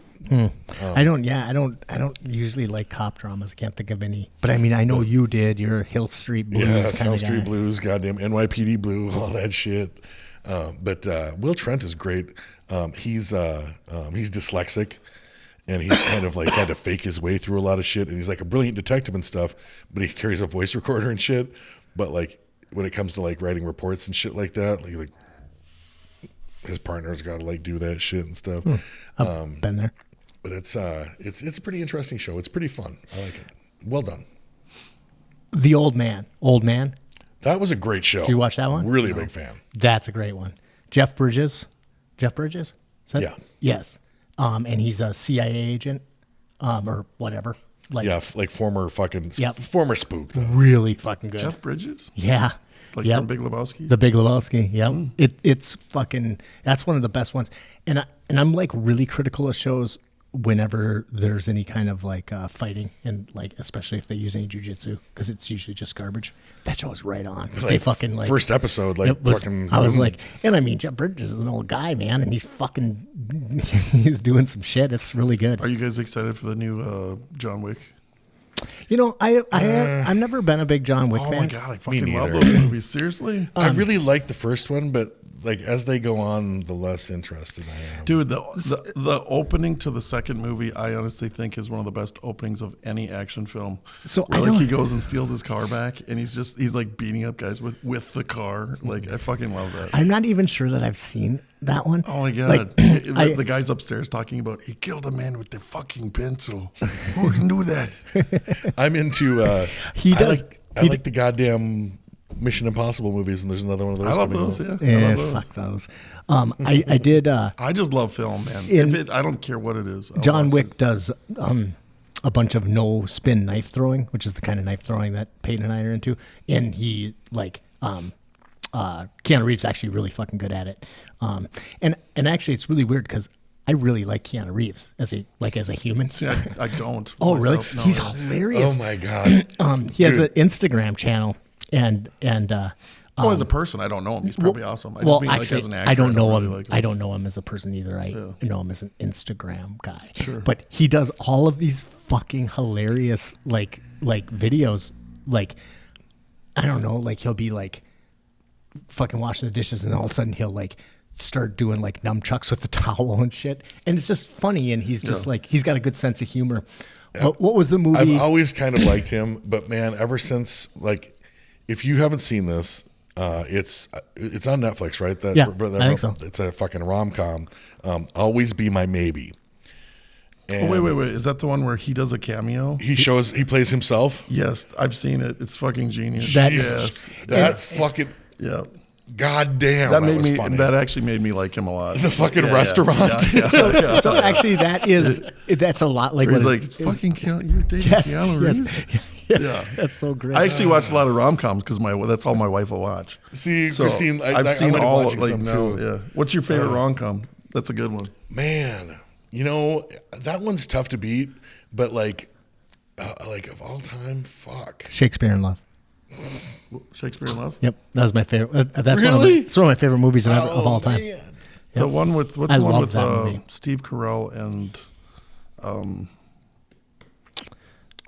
I don't usually like cop dramas. I can't think of any. But I mean, I know you did. You're a Hill Street Blues kind of guy. Hill Street Blues, goddamn NYPD Blue, all that shit. But Will Trent is great. He's dyslexic, and he's kind of like had to fake his way through a lot of shit. And he's like a brilliant detective and stuff, but he carries a voice recorder and shit. But like when it comes to like writing reports and shit like that, like his partner's got to like do that shit and stuff. I've been there. But it's a pretty interesting show. It's pretty fun. I like it. Well done. The Old Man. That was a great show. Did you watch that one? Really a big fan. That's a great one. Jeff Bridges? Is that? Yeah. Yes. And he's a CIA agent, or whatever. Like, yeah, like former fucking Yep. former spook. Though. Really fucking good. Jeff Bridges? Yeah. Like Yep. from Big Lebowski? The Big Lebowski. Yep. It's fucking, that's one of the best ones. And I'm like really critical of shows whenever there's any kind of like fighting, and like especially if they use any jujitsu, because it's usually just garbage. That show was right on. Like, they fucking like first episode, like fucking. I was like, and I mean, Jeff Bridges is an old guy, man, and he's he's doing some shit. It's really good. Are you guys excited for the new John Wick? You know, I've never been a big John Wick fan. Oh my god, I fucking love neither. those movies. Seriously, I really liked the first one, but like as they go on, the less interested I am. dude. The opening to the second movie, I honestly think is one of the best openings of any action film. So where, I like know- he goes and steals his car back, and he's like beating up guys with the car. Like I fucking love that. I'm not even sure that I've seen that one. Oh my god! Like, The guy's upstairs talking about he killed a man with the fucking pencil. Who can do that? I'm into. He does. I like the goddamn Mission Impossible movies, and there's another one of those. I love coming those. out. Yeah, I Yeah, love those. fuck those. I did. I just love film, man. I don't care what it is. I'll John watch Wick it. does a bunch of no spin knife throwing, which is the kind of knife throwing that Peyton and I are into, and he like Keanu Reeves actually really fucking good at it. And actually, it's really weird because I really like Keanu Reeves as a human. See, I don't. Oh, really? myself. No, He's yeah. hilarious. Oh my god. He has Dude. an Instagram channel, and as a person, I don't know him. He's probably awesome. I just mean actually, like as an actor, I don't know really him. like I don't know him as a person either. I know him as an Instagram guy. Sure. But he does all of these fucking hilarious like videos. Like, I don't know. Like he'll be like fucking washing the dishes, and all of a sudden he'll like start doing like nunchucks with the towel and shit. And it's just funny. And he's just like, he's got a good sense of humor. What was the movie? I've always kind of liked him, but man, ever since like, if you haven't seen this, it's on Netflix, right? Yeah, I think so. It's a fucking rom-com. Always Be My Maybe. And wait. Is that the one where he does a cameo? He plays himself. Yes, I've seen it. It's fucking genius. That- yes. That fucking Yeah. goddamn. That That made was me. funny. That actually made me like him a lot. The fucking Yeah, restaurant. Yeah. So actually, that's a lot like Where what he's it- like, it's fucking you're dating yes, Keanu yes. Reeves? Yeah, that's so great. I actually watch a lot of rom-coms because that's all my wife will watch. See, So Christine, I've seen went all watching like some now. too. Yeah. What's your favorite rom-com? That's a good one. Man, that one's tough to beat, but like of all time, fuck. Shakespeare in Love. Shakespeare in Love. Yep, that was my favorite. That's Really? it's one of my favorite movies of all time. Man. The one with I the one love with that movie. Steve Carell and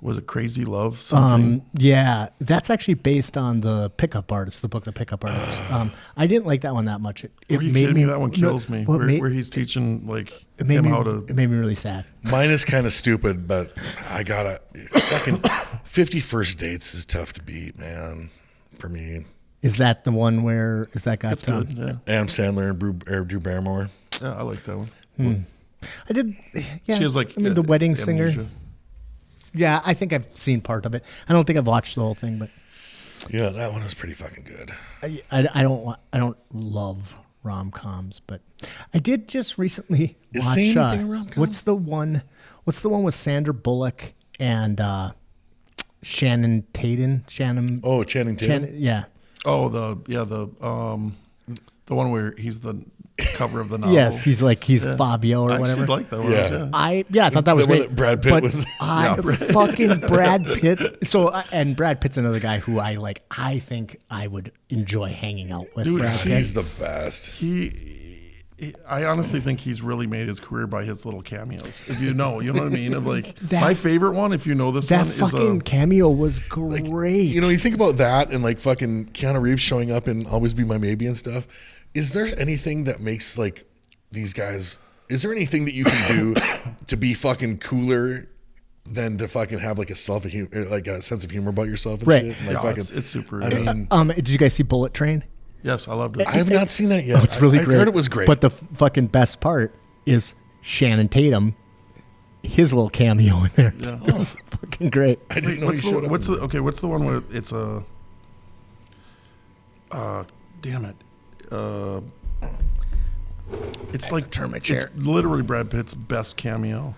was it Crazy Love? Something. Yeah, that's actually based on the Pickup Artist, the book, The Pickup Artist. I didn't like that one that much. It Are you made kidding me? That one kills me. Well, Where he's teaching like it made him me, how to. it made me really sad. Mine is kind of stupid, but I gotta fucking 50 First Dates is tough to beat, man. For me, Is that the one where is that got It's good. Yeah. Adam Sandler and Drew Barrymore. Yeah, I like that one. I did. Yeah, She has like the wedding singer. amnesia. Yeah, I think I've seen part of it. I don't think I've watched the whole thing, but Yeah, that one was pretty fucking good. I don't love rom-coms, but I did just recently Is watch. Say Anything a rom-com? What's the one with Sandra Bullock and Shannon Tatum? Oh, Channing Tatum? Yeah. Oh, the one where he's the cover of the novel. Yes, he's Fabio or I whatever. actually like that one. Yeah. I thought that was The one great. that Brad Pitt but was- fucking Brad Pitt. So and Brad Pitt's another guy who I like. I think I would enjoy hanging out with. Dude, Brad Pitt. He's the best. I honestly think he's really made his career by his little cameos. If you know what I mean. Of like my favorite one, if you know this That one, fucking is cameo was great. You think about that and like fucking Keanu Reeves showing up in Always Be My Maybe and stuff. Is there anything that makes like these guys? Is there anything that you can do to be fucking cooler than to fucking have like a sense of humor about yourself and Right. shit? And, like, yeah, fucking, it's super. I mean, Did you guys see Bullet Train? yes, I loved it. I have not seen that yet. It's really I've great. heard it was great. But the fucking best part is Shannon Tatum, his little cameo in there. Yeah. It was fucking great. I didn't know he what's showed the, up. what's the okay? What's the one where it's a? Damn it. It's like turn my chair. It's literally Brad Pitt's best cameo.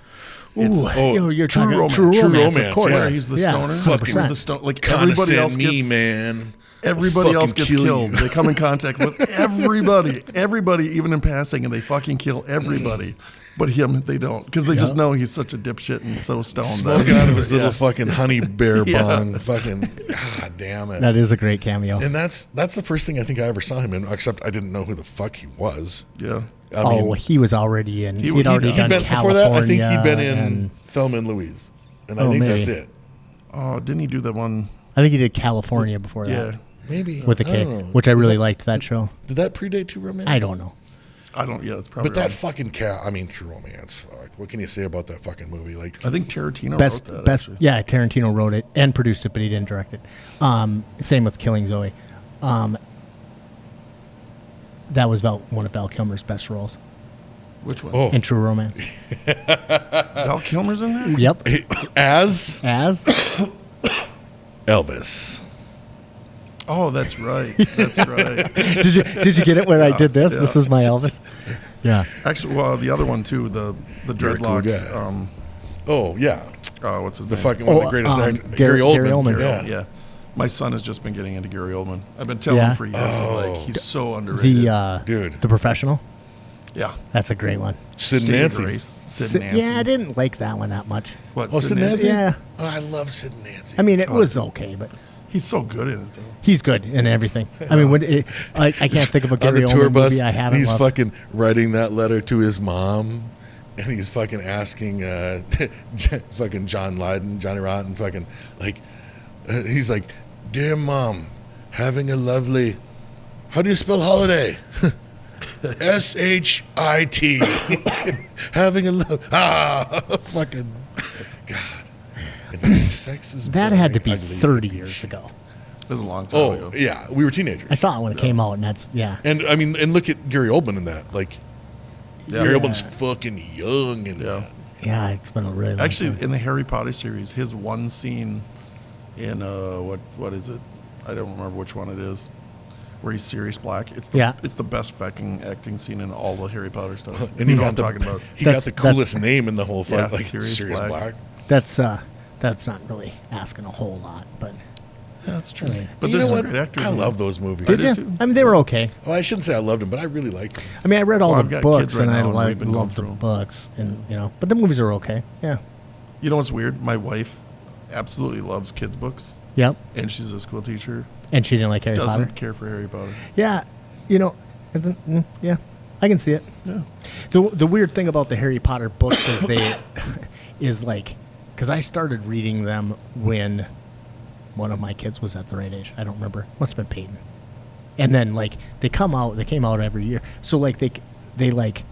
Ooh, you're True talking Romance. True True Romance, Romance, of course. Where he's the stoner. Fucking He's the stone. Like everybody else Condescend me, gets man. everybody I'll else fucking gets kill killed. you. They come in contact with everybody, even in passing, and they fucking kill everybody. But him, they don't, because they just know he's such a dipshit and so stoned. Smoking out of his little fucking honey bear Yeah. bong. Fucking, god damn it. That is a great cameo. And that's the first thing I think I ever saw him in, except I didn't know who the fuck he was. Yeah. I mean, He was already in. He'd he'd already he'd done been California. before that. I think he'd been in and Thelma and Louise, and I Oh, think maybe. that's it. Oh, didn't he do that one? I think he did California before Yeah. that Maybe with a I don't K, know. which I Is really that- liked that show. Did that predate True Romance? I don't know. I don't. Yeah, it's probably. But that wrong. fucking True Romance. Fuck. What can you say about that fucking movie? Like, I think Tarantino Best, wrote that. best. actually. Yeah, Tarantino wrote it and produced it, but he didn't direct it. Same with Killing Zoe. That was one of Val Kilmer's best roles Which one? oh, in True Romance. Val Kilmer's in there. Yep. as As Elvis. Oh, that's right. That's right. did you get it when I did this? yeah. This was my Elvis. Yeah. Actually, well, the other one too, the Very cool dreadlock. guy. Oh yeah, What's his the name? fucking one of the greatest actors, Gary Oldman. Gary Gary Yeah. Oldman, yeah. My son has just been getting into Gary Oldman. I've been telling Yeah. him for years. Like he's so underrated. Dude. The Professional. yeah. That's a great one. Sid and State of Nancy. Grace, Sid and Nancy. Yeah, I didn't like that one that much. What? Oh, Sid and Nancy. Yeah. Oh, I love Sid and Nancy. I mean, it was okay, but He's so good in it though. he's good in everything. I mean, I can't think of a on Gary the tour Oldman bus, movie I haven't he's loved. fucking writing that letter to his mom, and he's fucking asking fucking Johnny Rotten, fucking like, he's like, "Dear Mom, having a lovely, how do you spell holiday? SHIT. Having a fucking God. Sex is That had to be boring, ugly, 30 piece of years shit. ago. It was a long time Oh ago. yeah, we were teenagers. I saw it when it came out, and that's And I mean, and look at Gary Oldman in that. Like, Yeah. Gary Oldman's fucking young and Yeah. Yeah, it's been a really long Actually, time. in the Harry Potter series, his one scene in what is it? I don't remember which one it is. Where he's Sirius Black. It's the best fucking acting scene in all the Harry Potter stuff. and you he know got what I'm talking about. He got That's- the coolest name in the whole fuck, Yeah, like Sirius Sirius Black. Black. That's not really asking a whole lot, but Yeah, that's true. I mean, But You there's know some what? great actors. I in love there. those movies. did did you? too. I mean, they were okay. Oh, I shouldn't say I loved them, but I really liked them. I mean, I read all Well, I've the got books, kids right and I now, and we've been going loved the through 'em. books, and but the movies are okay. Yeah. You know what's weird? My wife absolutely loves kids' books, Yep. and she's a school teacher. And she didn't like Harry Doesn't Potter. care for Harry Potter. Yeah, yeah, I can see it. Yeah. The weird thing about the Harry Potter books is is like, because I started reading them when one of my kids was at the right age. I don't remember. Must have been Peyton. And then like they came out every year. So like they like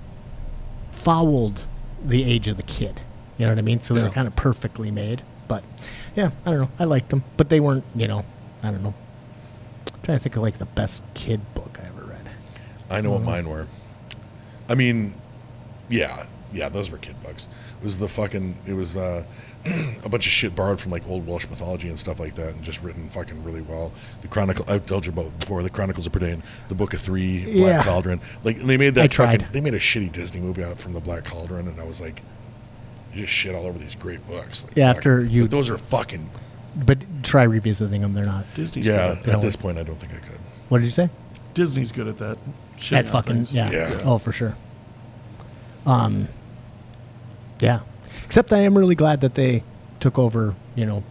fouled the age of the kid. You know what I mean? So they were Yeah. kind of perfectly made. But yeah, I don't know. I liked them, but they weren't. I don't know. I'm trying to think of like the best kid book I ever read. I know what mine were. I mean, yeah, Yeah, those were kid books. It was a bunch of shit borrowed from like old Welsh mythology and stuff like that, and just written fucking really well. The Chronicle, I've told you about before, the Chronicles of Prydain, the Book of Three, Black Cauldron. Like they made that they made a shitty Disney movie out from the Black Cauldron, and I was like, you just shit all over these great books. Like, but those are fucking. But try revisiting them; they're not. Disney's at this point, I don't think I could. What did you say? Disney's good at that. At fucking yeah. Oh, for sure. Yeah. Except I am really glad that they took over,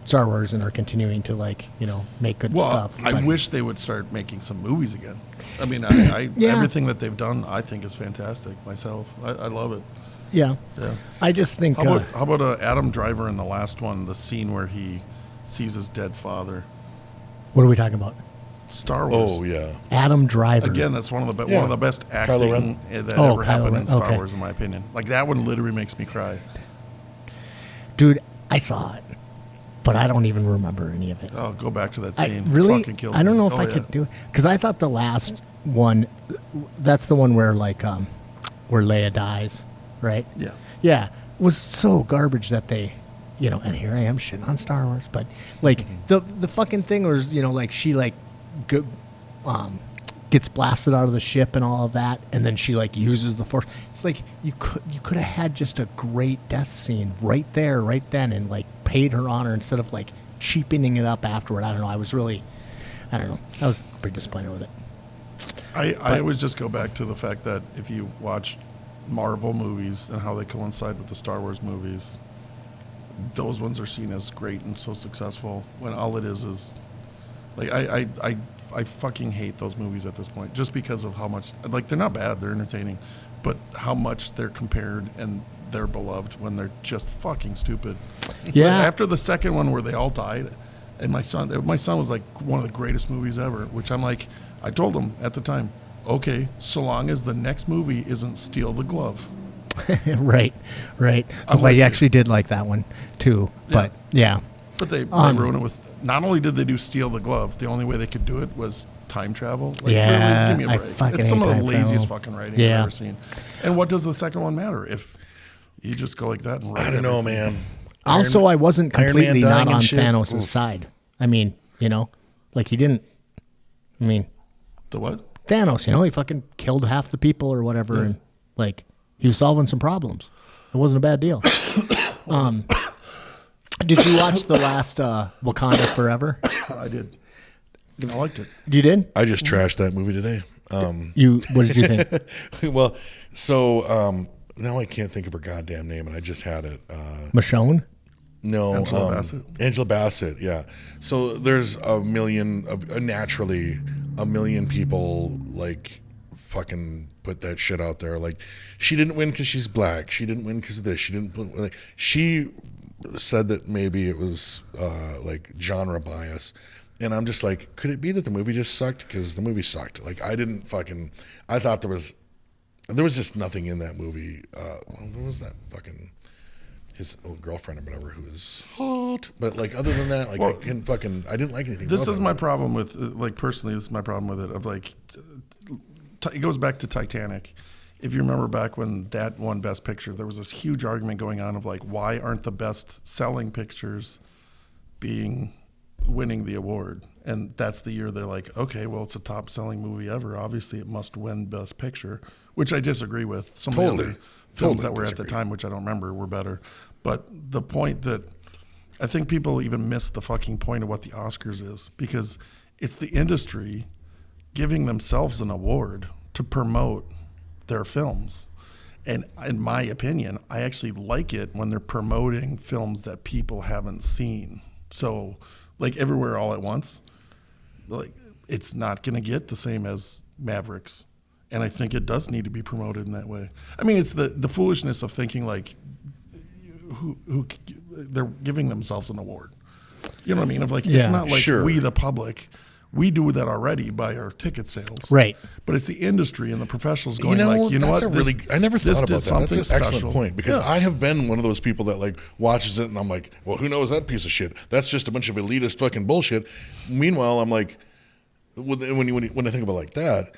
Star Wars and are continuing to make good stuff. I wish they would start making some movies again. I mean, I everything that they've done, I think is fantastic myself. I love it. Yeah. Yeah. I just think. How about Adam Driver in the last one, the scene where he sees his dead father? What are we talking about? Star Wars. Oh yeah, Adam Driver. Again, that's one of the best acting that ever happened in Star Wars, in my opinion. Like that one literally makes me cry. Dude, I saw it, but I don't even remember any of it. Oh, go back to that scene. I don't know if I could do it because I thought the last one, that's the one where where Leia dies, right? Yeah. Yeah, was so garbage that they. And here I am shitting on Star Wars, but the fucking thing was, she gets blasted out of the ship and all of that, and then she uses the Force. It's like you could have had just a great death scene right there, right then, and paid her honor instead of cheapening it up afterward. I don't know. I was pretty disappointed with it. I always just go back to the fact that if you watch Marvel movies and how they coincide with the Star Wars movies, those ones are seen as great and so successful when all it is I fucking hate those movies at this point just because of how much they're not bad, they're entertaining, but how much they're compared and they're beloved when they're just fucking stupid. Yeah. But after the second one where they all died, and my son was like one of the greatest movies ever, which I'm like, I told him at the time, okay, so long as the next movie isn't Steal the Glove. Right. I actually did like that one too, but yeah. But they ruined it with. Not only did they do Steal the Glove, the only way they could do it was time travel. Really, give me a break. It's some of the laziest fucking writing I've ever seen. And what does the second one matter if you just go like that and write? I don't know, man. Also, I wasn't completely not on Thanos' side. I mean, he didn't. I mean, the what? Thanos, he fucking killed half the people or whatever, and he was solving some problems. It wasn't a bad deal. Did you watch the last Wakanda Forever? I did. I liked it. You did? I just trashed that movie today. What did you think? Well, so now I can't think of her goddamn name, and I just had it. Michonne? No, Angela Bassett. Angela Bassett, yeah. So there's naturally a million people fucking put that shit out there. She didn't win because she's black. She didn't win because of this. She didn't. She said that maybe it was genre bias, and I'm just like, could it be that the movie just sucked? Because the movie sucked. I thought there was just nothing in that movie. What was that fucking his old girlfriend or whatever who was hot? But other than that, I didn't like anything. This is my problem with personally. This is my problem with it. It goes back to Titanic. If you remember back when that won Best Picture, there was this huge argument going on of why aren't the best selling pictures winning the award? And that's the year they're like, okay, well, it's a top selling movie ever. Obviously it must win Best Picture, which I disagree with. Some of the other films that were at the time, which I don't remember, were better. But the point that I think people even miss the fucking point of what the Oscars is, because it's the industry giving themselves an award to promote their films. And in my opinion, I actually like it when they're promoting films that people haven't seen. So Everywhere All at Once, it's not going to get the same as Mavericks. And I think it does need to be promoted in that way. I mean, it's the foolishness of thinking who they're giving themselves an award. You know what I mean? It's not we the public. We do that already by our ticket sales. Right. But it's the industry and the professionals going I never thought about that. That's an excellent point, because I have been one of those people that watches it and I'm like, well, who knows that piece of shit? That's just a bunch of elitist fucking bullshit. Meanwhile, I'm like, when I think about it like that,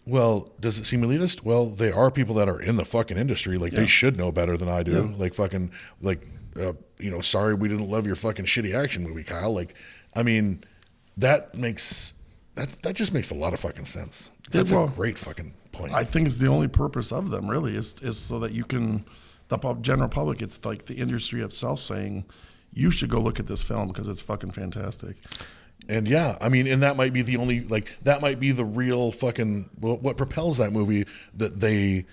Well, does it seem elitist? Well, they are people that are in the fucking industry. Like they should know better than I do. Like fucking sorry we didn't love your fucking shitty action movie, Kyle. Like, I mean, that just makes a lot of fucking sense. That's a great fucking point. I think it's the only purpose of them really is so that you can, the general public, it's like the industry itself saying, you should go look at this film because it's fucking fantastic. And yeah, I mean, and that might be the only, like, that might be the real fucking, what propels that movie, that the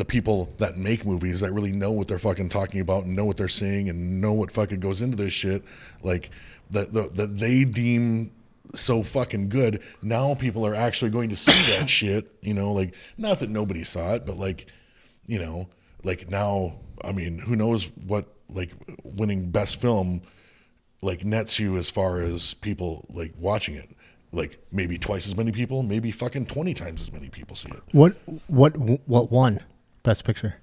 people that make movies that really know what they're fucking talking about and know what they're saying and know what fucking goes into this shit, like, that they deem so fucking good. Now people are actually going to see that shit, like, not that nobody saw it, but like, like now, I mean, who knows what, like, winning best film like nets you as far as people like watching it. Like maybe twice as many people, maybe fucking 20 times as many people see it. What won Best Picture?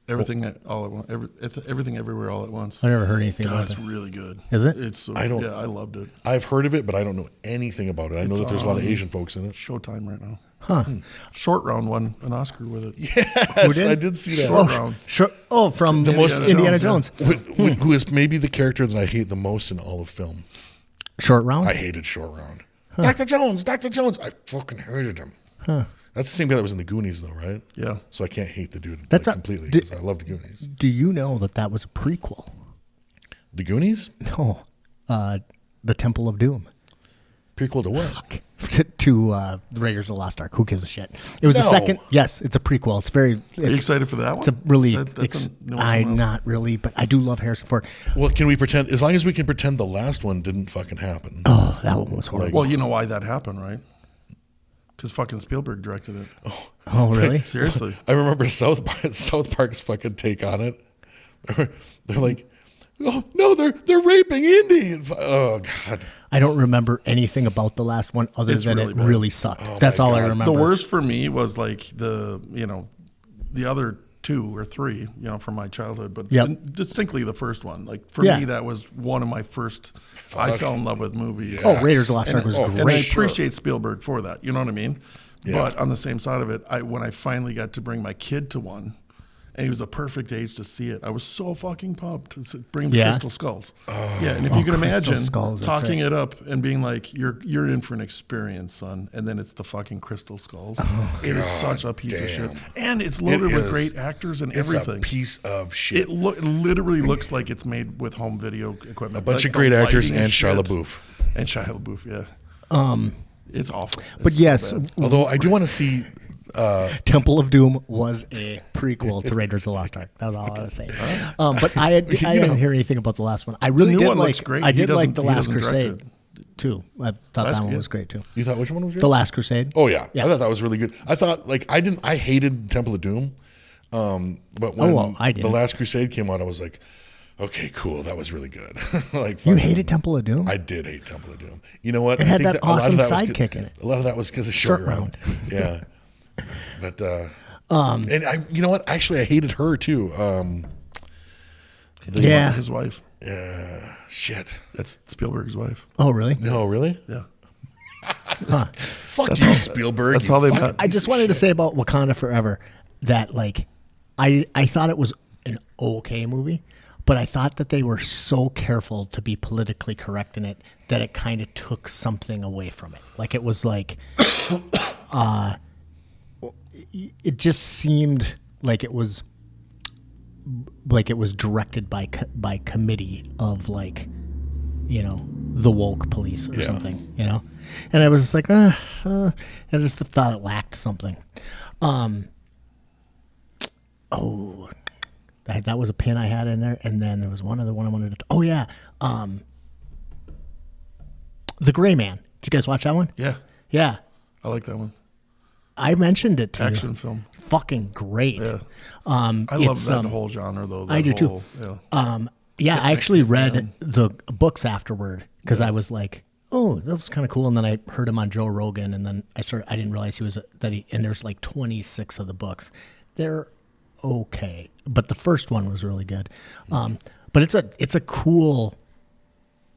Everything all at once. Everything everywhere all at once. I never heard anything about it. It's really good. Is it? It's I loved it. I've heard of it, but I don't know anything about it. I know that there's a lot of Asian folks in it. Showtime right now. Huh. Short Round won an Oscar with it. Yes, I did see that. Short Round. From The most Indiana Jones. Who is maybe the character that I hate the most in all of film. Short Round? I hated Short Round. Huh. Dr. Jones. I fucking hated him. Huh. That's the same guy that was in the Goonies, though, right? Yeah. So I can't hate the dude completely because I love the Goonies. Do you know that was a prequel? The Goonies? No. The Temple of Doom. Prequel to what? to Raiders of the Lost Ark. Who gives a shit? It was the second. Yes, it's a prequel. Are you excited for that one? It's a really. I'm not really, but I do love Harrison Ford. Well, can we pretend? As long as we can pretend the last one didn't fucking happen. Oh, that one was horrible. Well, you know why that happened, right? Because fucking Spielberg directed it. Oh, really? Seriously. I remember South Park's fucking take on it. They're like, oh no, they're raping Indy. Oh God. I don't remember anything about the last one other than it really sucked. Oh, that's all I remember. The worst for me was like the other 2 or 3, from my childhood, but distinctly the first one. Like for me, that was one of my first. I fell in love with movies. Yes. Oh, Raiders of the Lost Ark was great. And I appreciate Spielberg for that. You know what I mean? Yeah. But on the same side of it, when I finally got to bring my kid to one, and he was a perfect age to see it, I was so fucking pumped to bring the Crystal Skulls. And if you can imagine talking it up and being like, you're in for an experience, son, and then it's the fucking Crystal Skulls. It is such a piece of shit. And it's loaded with great actors and everything. It's a piece of shit. It literally looks like it's made with home video equipment. A bunch of great actors and Shia LaBeouf. And Shia LaBeouf, yeah. It's awful. But yes. Although I do want to see... Temple of Doom was a prequel to Raiders of the Lost Ark. That's all I was saying. But I didn't hear anything about the last one. I really did like. I did like the Last Crusade too. I thought that one was great too. You thought which one was great? The Last Crusade. Oh yeah, I thought that was really good. I thought I hated Temple of Doom, but when the Last Crusade came out, I was like, okay, cool, that was really good. You hated Temple of Doom? I did hate Temple of Doom. You know what? It had that awesome sidekick in it. A lot of that was because of Short Round. Yeah. But and you know what? Actually, I hated her too. His wife. Yeah, shit. That's Spielberg's wife. Oh, really? No, really? Yeah. Fuck you, Spielberg. That's how they met. I just wanted to say about Wakanda Forever that I thought it was an okay movie, but I thought that they were so careful to be politically correct in it that it kind of took something away from it. Like it was like. It just seemed like it was directed by committee of the woke police or something, and I was just like, I just thought it lacked something. That was a pin I had in there, and then there was one other one I wanted to. The Gray Man. Did you guys watch that one? Yeah. I like that one. I mentioned it to Action film. Fucking great. Yeah. I love that whole genre, though. I do too. Yeah. I actually read the books afterward because I was like, oh, that was kind of cool. And then I heard him on Joe Rogan, and then I didn't realize and there's like 26 of the books. They're okay, but the first one was really good. But it's a cool,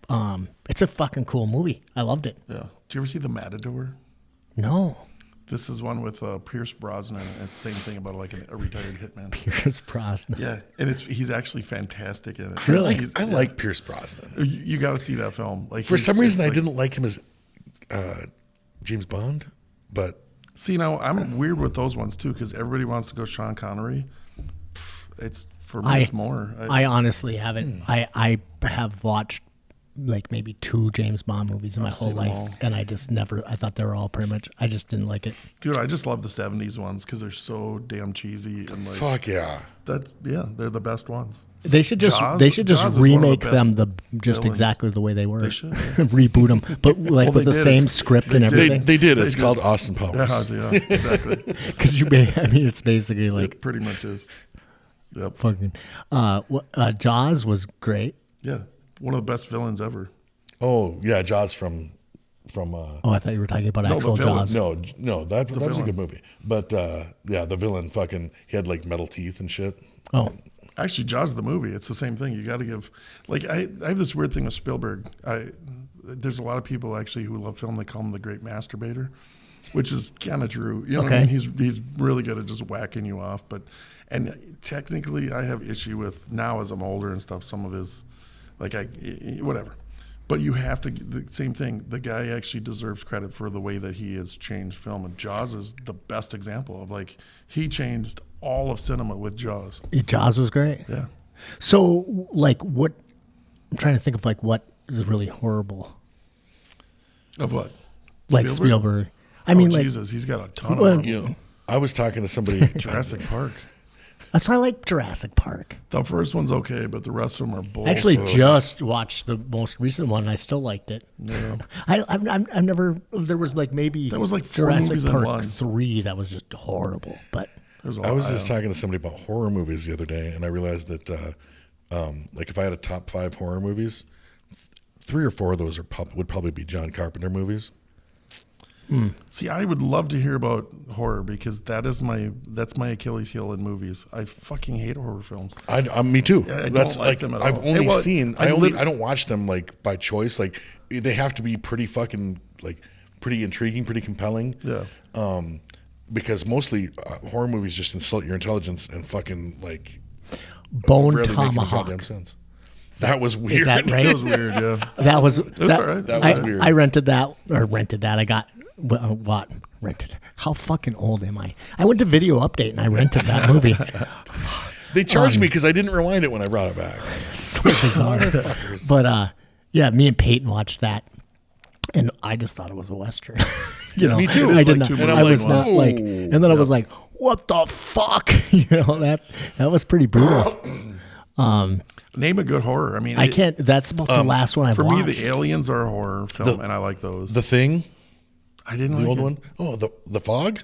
it's a fucking cool movie. I loved it. Yeah. Did you ever see The Matador? No. This is one with Pierce Brosnan. It's the same thing about like a retired hitman. Pierce Brosnan. Yeah, and he's actually fantastic in it. Really? I like Pierce Brosnan. You got to see that film. Like For some reason, I didn't like him as James Bond, but see now I'm weird with those ones too because everybody wants to go Sean Connery. It's for me, it's more. I honestly haven't. I have watched like maybe 2 James Bond movies in my whole life, and I just never. I thought they were all pretty much. I just didn't like it. Dude, I just love the '70s ones because they're so damn cheesy and like. Fuck yeah. They're the best ones. They should just Jaws remake them exactly the way they were. They should reboot them, but like with the same script and everything. They did. It's called Austin Powers. Yeah, exactly. Because it's basically like it pretty much is. Yep. Fucking. Jaws was great. Yeah, one of the best villains ever. Oh yeah, Jaws from. I thought you were talking about actual Jaws. No, that was a good movie. But the villain he had like metal teeth and shit. Oh. Actually, Jaws the movie, it's the same thing. You got to give, like, I have this weird thing with Spielberg. There's a lot of people actually who love film. They call him the great masturbator, which is kind of true. You know what I mean? He's really good at just whacking you off. And technically, I have issue with now as I'm older and stuff. Some of his, whatever. But you have to, the same thing. The guy actually deserves credit for the way that he has changed film. And Jaws is the best example of he changed all of cinema with Jaws. Jaws was great. Yeah. So, what? I'm trying to think of what is really horrible. Of what? Like Spielberg. Jesus, he's got a ton of them. I was talking to somebody. Jurassic Park. That's why I like Jurassic Park. The first one's okay, but the rest of them are bullshit. I actually just watched the most recent one, and I still liked it. Yeah. I've never. There was maybe that was 4 Jurassic movies Park in one. 3 that was just horrible, but. I was just talking to somebody about horror movies the other day, and I realized that, if I had a top 5 horror movies, 3 or 4 of those would probably be John Carpenter movies. See, I would love to hear about horror because that's my Achilles heel in movies. I fucking hate horror films. Me too. I don't like them at all. I've only seen. I don't watch them by choice. They have to be pretty fucking pretty intriguing, pretty compelling. Yeah. Because mostly horror movies just insult your intelligence and fucking Bone rarely Tomahawk. make any goddamn sense. That was weird. Is that right? That was weird. Yeah. That was all right. That was weird. I rented that. I got what rented? How fucking old am I? I went to Video Update and I rented that movie. They charged me because I didn't rewind it when I brought it back. So bizarre. But me and Peyton watched that. And I just thought it was a Western. Me too. I did not. And I was not and then I was like, "What the fuck?" That was pretty brutal. Name a good horror. I mean, I can't. That's about the last one I watched. For me, the Aliens are a horror film, and I like those. The Thing. I didn't like the old it. one. Oh, the Fog.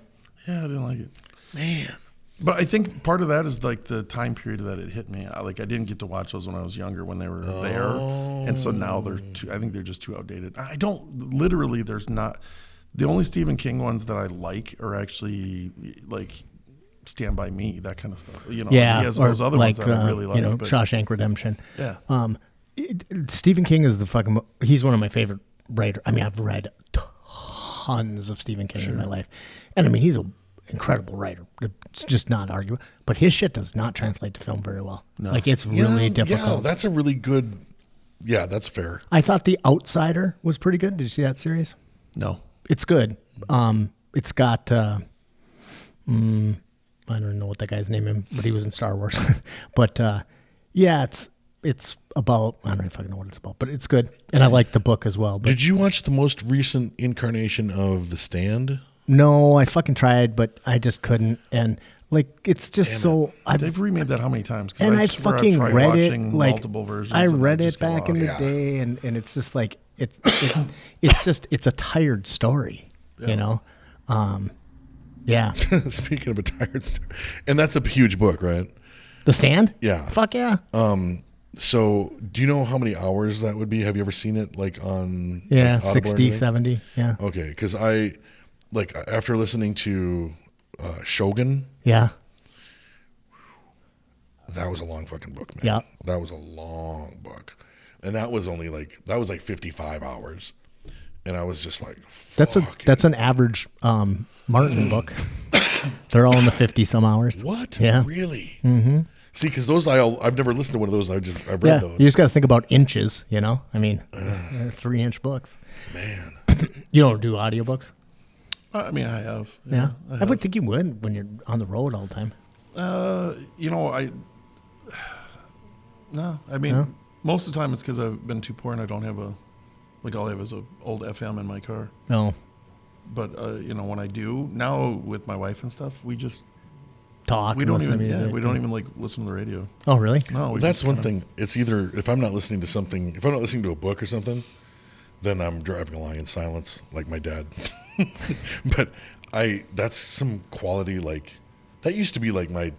Yeah, I didn't like it. Man. But I think part of that is the time period that it hit me. I didn't get to watch those when I was younger when they were there, and so now I think they're just too outdated. There's not. The only Stephen King ones that I like are actually Stand By Me, that kind of stuff. He has those other ones that I really like. Shawshank Redemption. Yeah. Stephen King is he's one of my favorite writers. I mean, I've read tons of Stephen King in my life, and he's an incredible writer. It's just not arguable. But his shit does not translate to film very well. No. It's really difficult. Yeah, that's a really good. Yeah, that's fair. I thought The Outsider was pretty good. Did you see that series? No. It's good. It's got I don't know what that guy's name is, but he was in Star Wars. But it's about, I don't fucking know what it's about, but it's good. And I like the book as well. But did you watch the most recent incarnation of The Stand? No, I fucking tried, but I just couldn't. And it's just they've remade that how many times? And I fucking read it multiple versions. I read it back in the day, and it's just it's a tired story, Yeah. Speaking of a tired story, and that's a huge book, right? The Stand? Yeah. Fuck yeah. So do you know how many hours that would be? Have you ever seen it on? Yeah, 60, 70. Yeah. Okay, because I after listening to Shogun. Yeah. That was a long fucking book, man. Yeah. That was a long book. And that was only 55 hours. and I was just like, that's an average Martin book. They're all in the 50 some hours. What? Yeah. Really? Mm-hmm. See, because those I've never listened to one of those. I've read those. You just got to think about inches. You know, I mean, they're 3-inch books. Man, you don't do audiobooks? I mean, I have. Yeah, I would think you would when you're on the road all the time. No, I mean, most of the time it's because I've been too poor and I don't have all I have is a old FM in my car. No. But when I do now with my wife and stuff, we just talk. We don't even like listen to the radio. Oh, really? No. That's one thing. It's either if I'm not listening to a book or something, then I'm driving along in silence like my dad. But that's some quality, like that used to be like my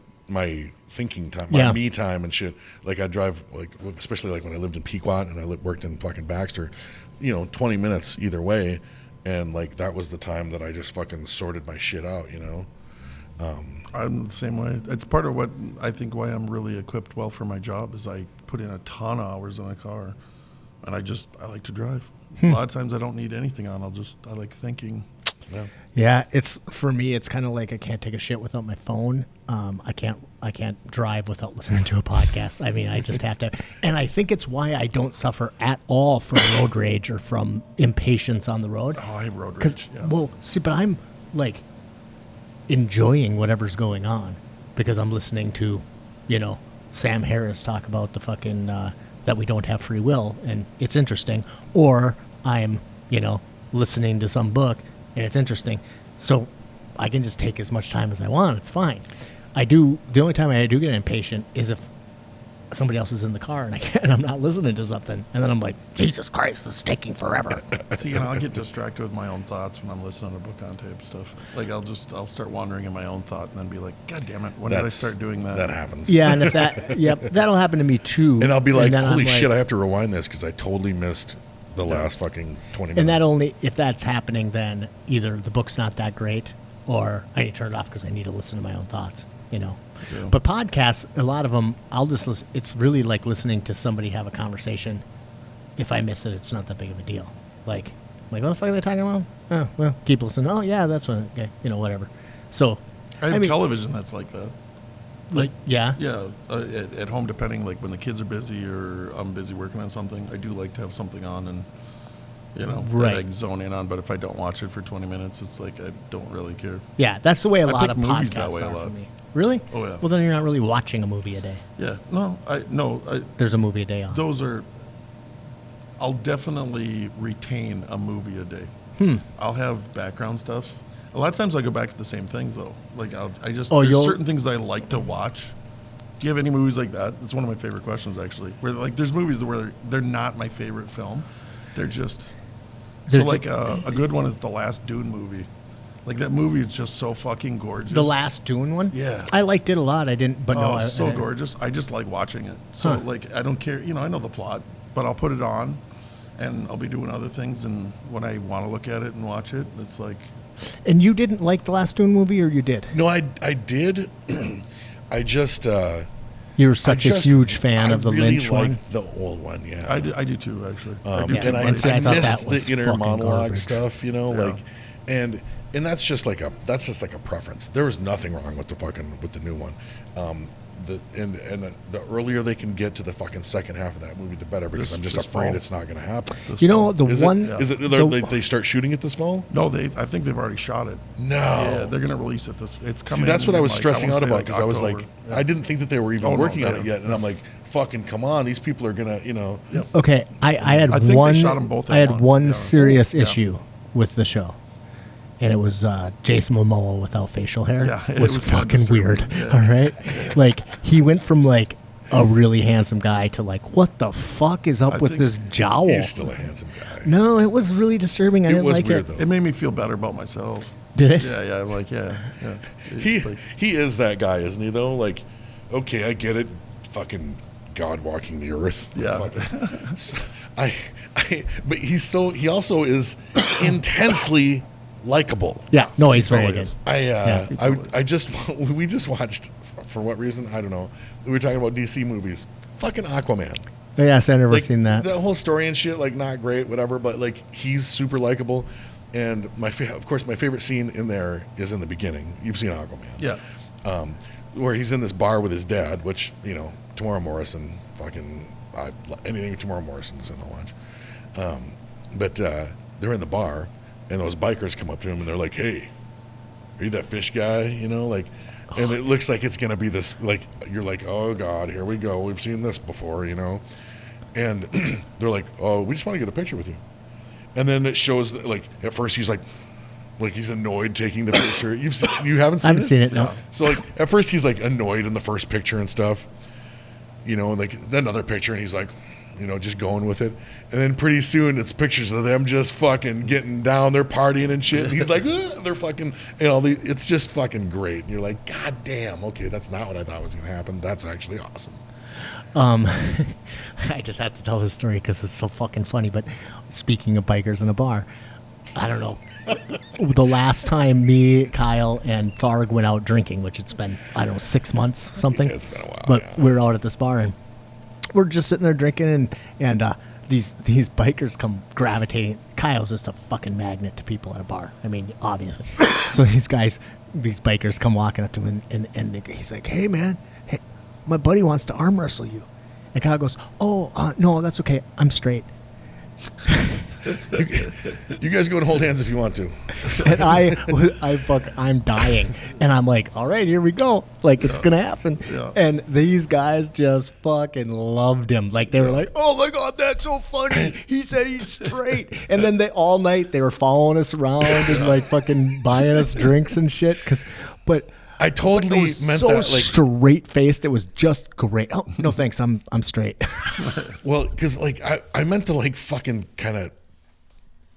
thinking time, my me time and shit. Like I drive, like especially like when I lived in Pequot and I worked in fucking Baxter, 20 minutes either way, and like that was the time that I just fucking sorted my shit out, I'm the same way. It's part of what I think why I'm really equipped well for my job is I put in a ton of hours in a car, and I like to drive. A lot of times I don't need anything on. I like thinking. Yeah, for me. It's kind of like I can't take a shit without my phone. I can't drive without listening to a podcast. I mean, I just have to. And I think it's why I don't suffer at all from road rage or from impatience on the road. Oh, I have road rage. Yeah. Well, see, but I'm like enjoying whatever's going on because I'm listening to, Sam Harris talk about the fucking that we don't have free will, and it's interesting. Or I'm, listening to some book and it's interesting. So I can just take as much time as I want. It's fine. The only time I do get impatient is if somebody else is in the car and I'm not listening to something, and then I'm like, Jesus Christ, this is taking forever. See, I'll get distracted with my own thoughts when I'm listening to book on tape stuff. Like I'll start wandering in my own thought and then be like, God damn it, when did I start doing that? That happens. Yeah, and if that'll happen to me too. And I'll be like, holy shit, I have to rewind this because I totally missed the last fucking 20 minutes. And if that's happening, then either the book's not that great or I need to turn it off because I need to listen to my own thoughts, Yeah. But podcasts, a lot of them, I'll just listen. It's really like listening to somebody have a conversation. If I miss it, it's not that big of a deal. Like what the fuck are they talking about? Oh, well, keep listening. Oh, yeah, that's what, okay, whatever. So, I have television that's like that. Yeah? Yeah, at home, depending, like when the kids are busy or I'm busy working on something, I do like to have something on and, that I zone in on. But if I don't watch it for 20 minutes, it's like I don't really care. Yeah, that's the way a lot of movies podcasts that way are a lot. for me. Really? Oh, yeah. Well, then you're not really watching a movie a day. Yeah. There's a movie a day on. I'll definitely retain a movie a day. I'll have background stuff. A lot of times I go back to the same things though. Like there's certain things that I like to watch. Do you have any movies like that? It's one of my favorite questions actually. Where like there's movies where they're not my favorite film. They're just a good one is the last Dune movie. Like that movie is just so fucking gorgeous. The last Dune one? Yeah. I liked it a lot. I didn't, but no. It's so gorgeous. I just like watching it. So like I don't care. I know the plot, but I'll put it on, and I'll be doing other things. And when I want to look at it and watch it, it's like. And you didn't like the last Dune movie, or you did? No, I did. I just. You're such a huge fan of the Lynch one. I really like the old one. Yeah, I do too. Actually, I missed the inner monologue stuff. And that's just like a preference. There was nothing wrong with the new one. The earlier they can get to the fucking second half of that movie, the better. Because I'm just afraid it's not going to happen. They start shooting it this fall? No, I think they've already shot it. No, yeah, they're going to release it it's coming. See, that's what I was stressing out about because I was like, I didn't think that they were even working on it yet, and I'm like, fucking come on, these people are gonna, Yep. Okay, I had one. They shot them both. I had one serious issue with the show. And it was Jason Momoa without facial hair. Yeah, it was fucking weird. Yeah. All right, like he went from like a really handsome guy to like, what the fuck is up with this jowl? He's still a handsome guy. No, it was really disturbing. I didn't like it. Though. It made me feel better about myself. Did it? Yeah. I'm like, yeah. He is that guy, isn't he? Though, like, okay, I get it. Fucking God walking the earth. Yeah. But he also is intensely likable. Yeah, no, he's very good. We just watched, for what reason, I don't know. We were talking about DC movies. Fucking Aquaman. Yes, I've never like, seen that. The whole story and shit, like, not great, whatever, but like he's super likable. And of course, my favorite scene in there is in the beginning. You've seen Aquaman, Yeah. Where he's in this bar with his dad, which Tamora Morrison, fucking anything Tamora Morrison's in, I'll watch. But they're in the bar, and those bikers come up to him, and they're like, "Hey, are you that fish guy?" And it looks like it's gonna be this, like, you're like, "Oh God, here we go. We've seen this before," And they're like, "Oh, we just want to get a picture with you." And then it shows that, like, at first he's like he's annoyed taking the picture. You haven't seen it? I haven't seen it, no. So like at first he's like annoyed in the first picture and stuff, like then another picture and he's like, just going with it. And then pretty soon it's pictures of them just fucking getting down, they're partying and shit. And he's like, they're fucking, it's just fucking great. And you're like, God damn, okay, that's not what I thought was gonna happen. That's actually awesome. I just have to tell this story because it's so fucking funny. But speaking of bikers in a bar, I don't know. The last time me, Kyle, and Tharg went out drinking, which it's been, 6 months, something. Yeah, it's been a while. But yeah. we were out at this bar and we're just sitting there drinking, and these bikers come gravitating. Kyle's just a fucking magnet to people at a bar. I mean, obviously. So these bikers come walking up to him, and he's like, "Hey, man, hey, my buddy wants to arm wrestle you." And Kyle goes, "Oh, no, that's okay. I'm straight." You guys go and hold hands if you want to. And I'm dying, and I'm like, all right, here we go. Like, it's gonna happen. Yeah. And these guys just fucking loved him. Like, they were like, "Oh my God, that's so funny. He said he's straight." And then all night they were following us around and like fucking buying us drinks and shit. But I totally it was meant so that, like, straight faced. It was just great. Oh no, thanks. I'm straight. well, because like I meant to like fucking kind of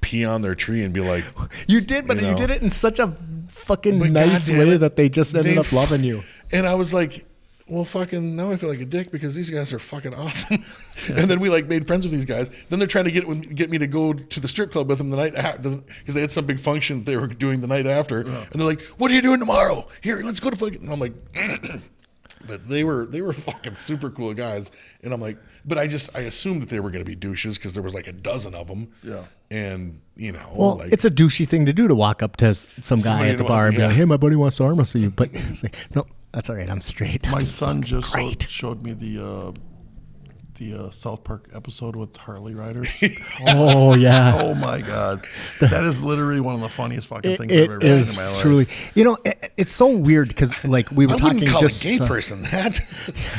pee on their tree and be like, You did, but you did it in such a fucking But nice goddamn way it, that they just ended up loving you. And I was like, well, fucking, now I feel like a dick because these guys are fucking awesome. And then we like made friends with these guys. Then they're trying to get me to go to the strip club with them the night after because they had some big function they were doing the night after. Yeah. And they're like, "What are you doing tomorrow? Here, let's go to fucking." And I'm like, but they were fucking super cool guys. And I'm like, but I assumed that they were going to be douches because there was like a dozen of them. Yeah. And well, like, it's a douchey thing to do to walk up to some guy at the bar and be like, "Hey, my buddy wants to arm wrestle you," but it's like, no, that's all right. I'm straight. My son just showed me the South Park episode with Harley riders. Oh yeah. Oh my God, that is literally one of the funniest fucking things I've ever seen in my life. Truly, it's so weird because like we were I talking wouldn't call just a gay person that.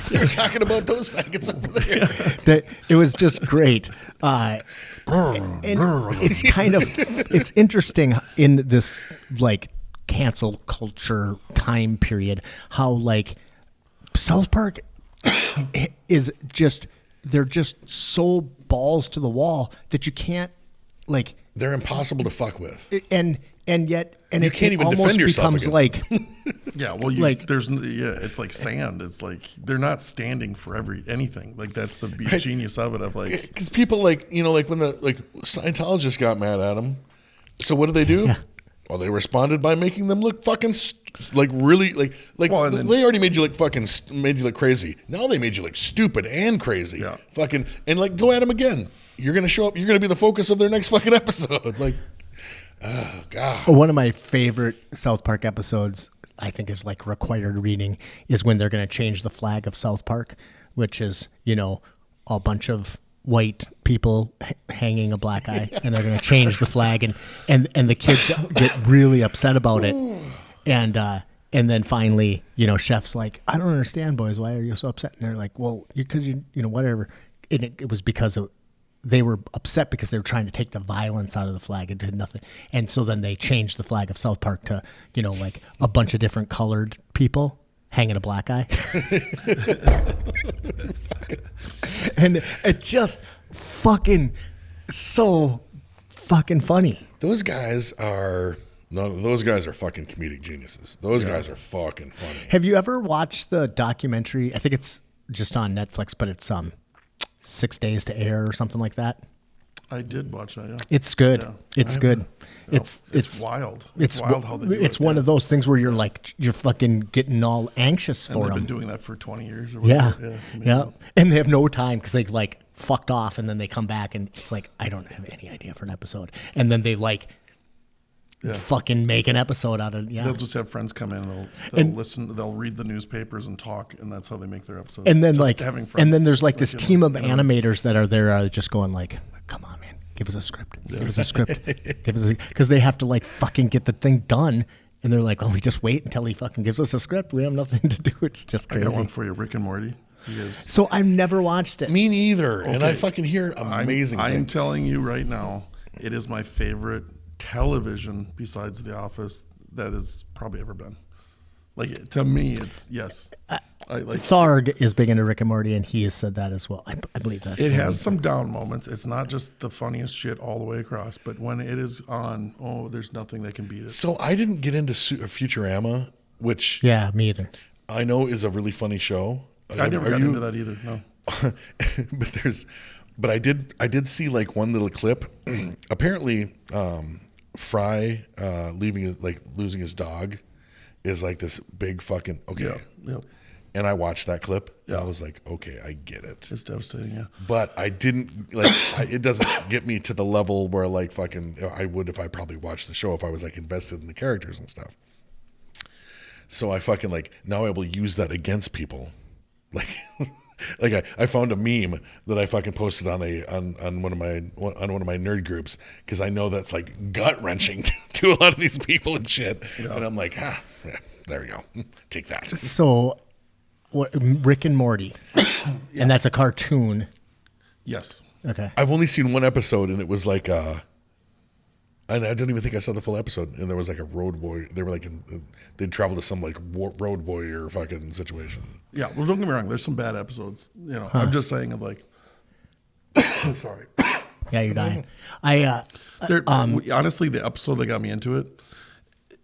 You're talking about those faggots over there. That it was just great. And it's it's interesting in this like cancel culture time period how like South Park is just, they're just so balls to the wall that you can't like, they're impossible to fuck with. And yet you can't even defend yourself becomes like yeah, well, it's like sand. It's like they're not standing for anything. Like that's the genius of it. Of like, because people like like when the Scientologists got mad at them. So what did they do? Yeah. Well, they responded by making them look fucking really well, they already made you look fucking made you look crazy. Now they made you look stupid and crazy. Yeah. Fucking and like go at them again. You're gonna show up. You're gonna be the focus of their next fucking episode. Like. Oh God! One of my favorite South Park episodes, I think, is like required reading, is when they're going to change the flag of South Park, which is a bunch of white people hanging a black eye, and they're going to change the flag, and the kids get really upset about it, and then finally, Chef's like, "I don't understand, boys. Why are you so upset?" And they're like, "Well, because whatever." And it was because they were upset because they were trying to take the violence out of the flag. It did nothing. And so then they changed the flag of South Park to, like a bunch of different colored people hanging a black eye. And it just fucking so fucking funny. Those guys are fucking comedic geniuses. Those guys are fucking funny. Have you ever watched the documentary? I think it's just on Netflix, but it's 6 Days to Air or something like that. I did watch that. Yeah, It's good. Yeah. It's good. It's wild. It's wild how they do It's it. one of those things where you're fucking getting all anxious And for they've them. been doing that for 20 years or Yeah. whatever. It's amazing. Yeah. And they have no time because they like fucked off and then they come back and it's like, I don't have any idea for an episode. And then they like fucking make an episode out of, They'll just have friends come in and they'll listen, they'll read the newspapers and talk, and that's how they make their episodes. And then Just like, having friends, and then there's like this you know, team of you know. animators that are there are just going like, come on, man, give us a script, give us a script, because they have to like fucking get the thing done. And they're like, well, we just wait until he fucking gives us a script. We have nothing to do. It's just I crazy. got one for you, Rick and Morty. You guys, So I've never watched it. Me neither. And I Okay. fucking hear amazing things. I'm telling you right now, it is my favorite television besides The Office that has probably ever been. Like, to me, it's, yes. I like Tharg is big into Rick and Morty, and he has said that as well. I believe that. it has some down moments. It's not just the funniest shit all the way across, but when it is on, there's nothing that can beat it. So I didn't get into Futurama, which Yeah, me either. I know is a really funny show. I never got into that either. No. but I did see like one little clip. Apparently, Fry losing his dog is like this big fucking okay. Yep. And I watched that clip. And Yeah. I was like, okay, I get it. It's devastating. Yeah. But I didn't like. It doesn't get me to the level where like fucking I would if I probably watched the show if I was like invested in the characters and stuff. So I fucking like now able to use that against people, like. Like I found a meme that I fucking posted on one of my nerd groups because I know that's like gut wrenching to a lot of these people and shit, and I'm like, yeah, there we go, take that. So, what, Rick and Morty, and that's a cartoon. Yes. Okay. I've only seen one episode, and it was like, and I don't even think I saw the full episode. And there was like a road boy. They were like, they'd travel to some like road warrior fucking situation. Yeah. Well, don't get me wrong. There's some bad episodes. You know, I'm just saying of like, sorry. Yeah, you're dying. Honestly, the episode that got me into it,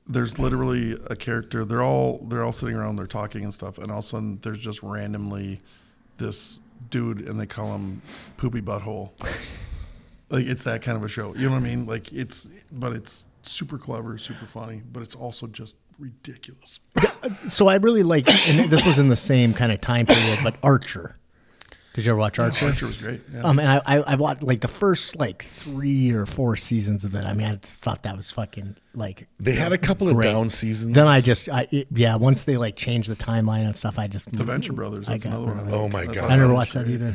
there's literally a character. They're all sitting around, they're talking and stuff, and all of a sudden there's just randomly this dude, and they call him Poopy Butthole. Like, it's that kind of a show. You know what I mean? Like, it's super clever, super funny, but it's also just ridiculous. So I really like, and this was in the same kind of time period, but Archer. Did you ever watch Archer? Archer was great. Yeah. And I watched like the first like 3 or 4 seasons of it. I mean, I just thought that was fucking like. They had a couple of great. down seasons. Then once they like changed the timeline and stuff, I just. The Venture Brothers. That's another one. Oh my God. I never watched that either.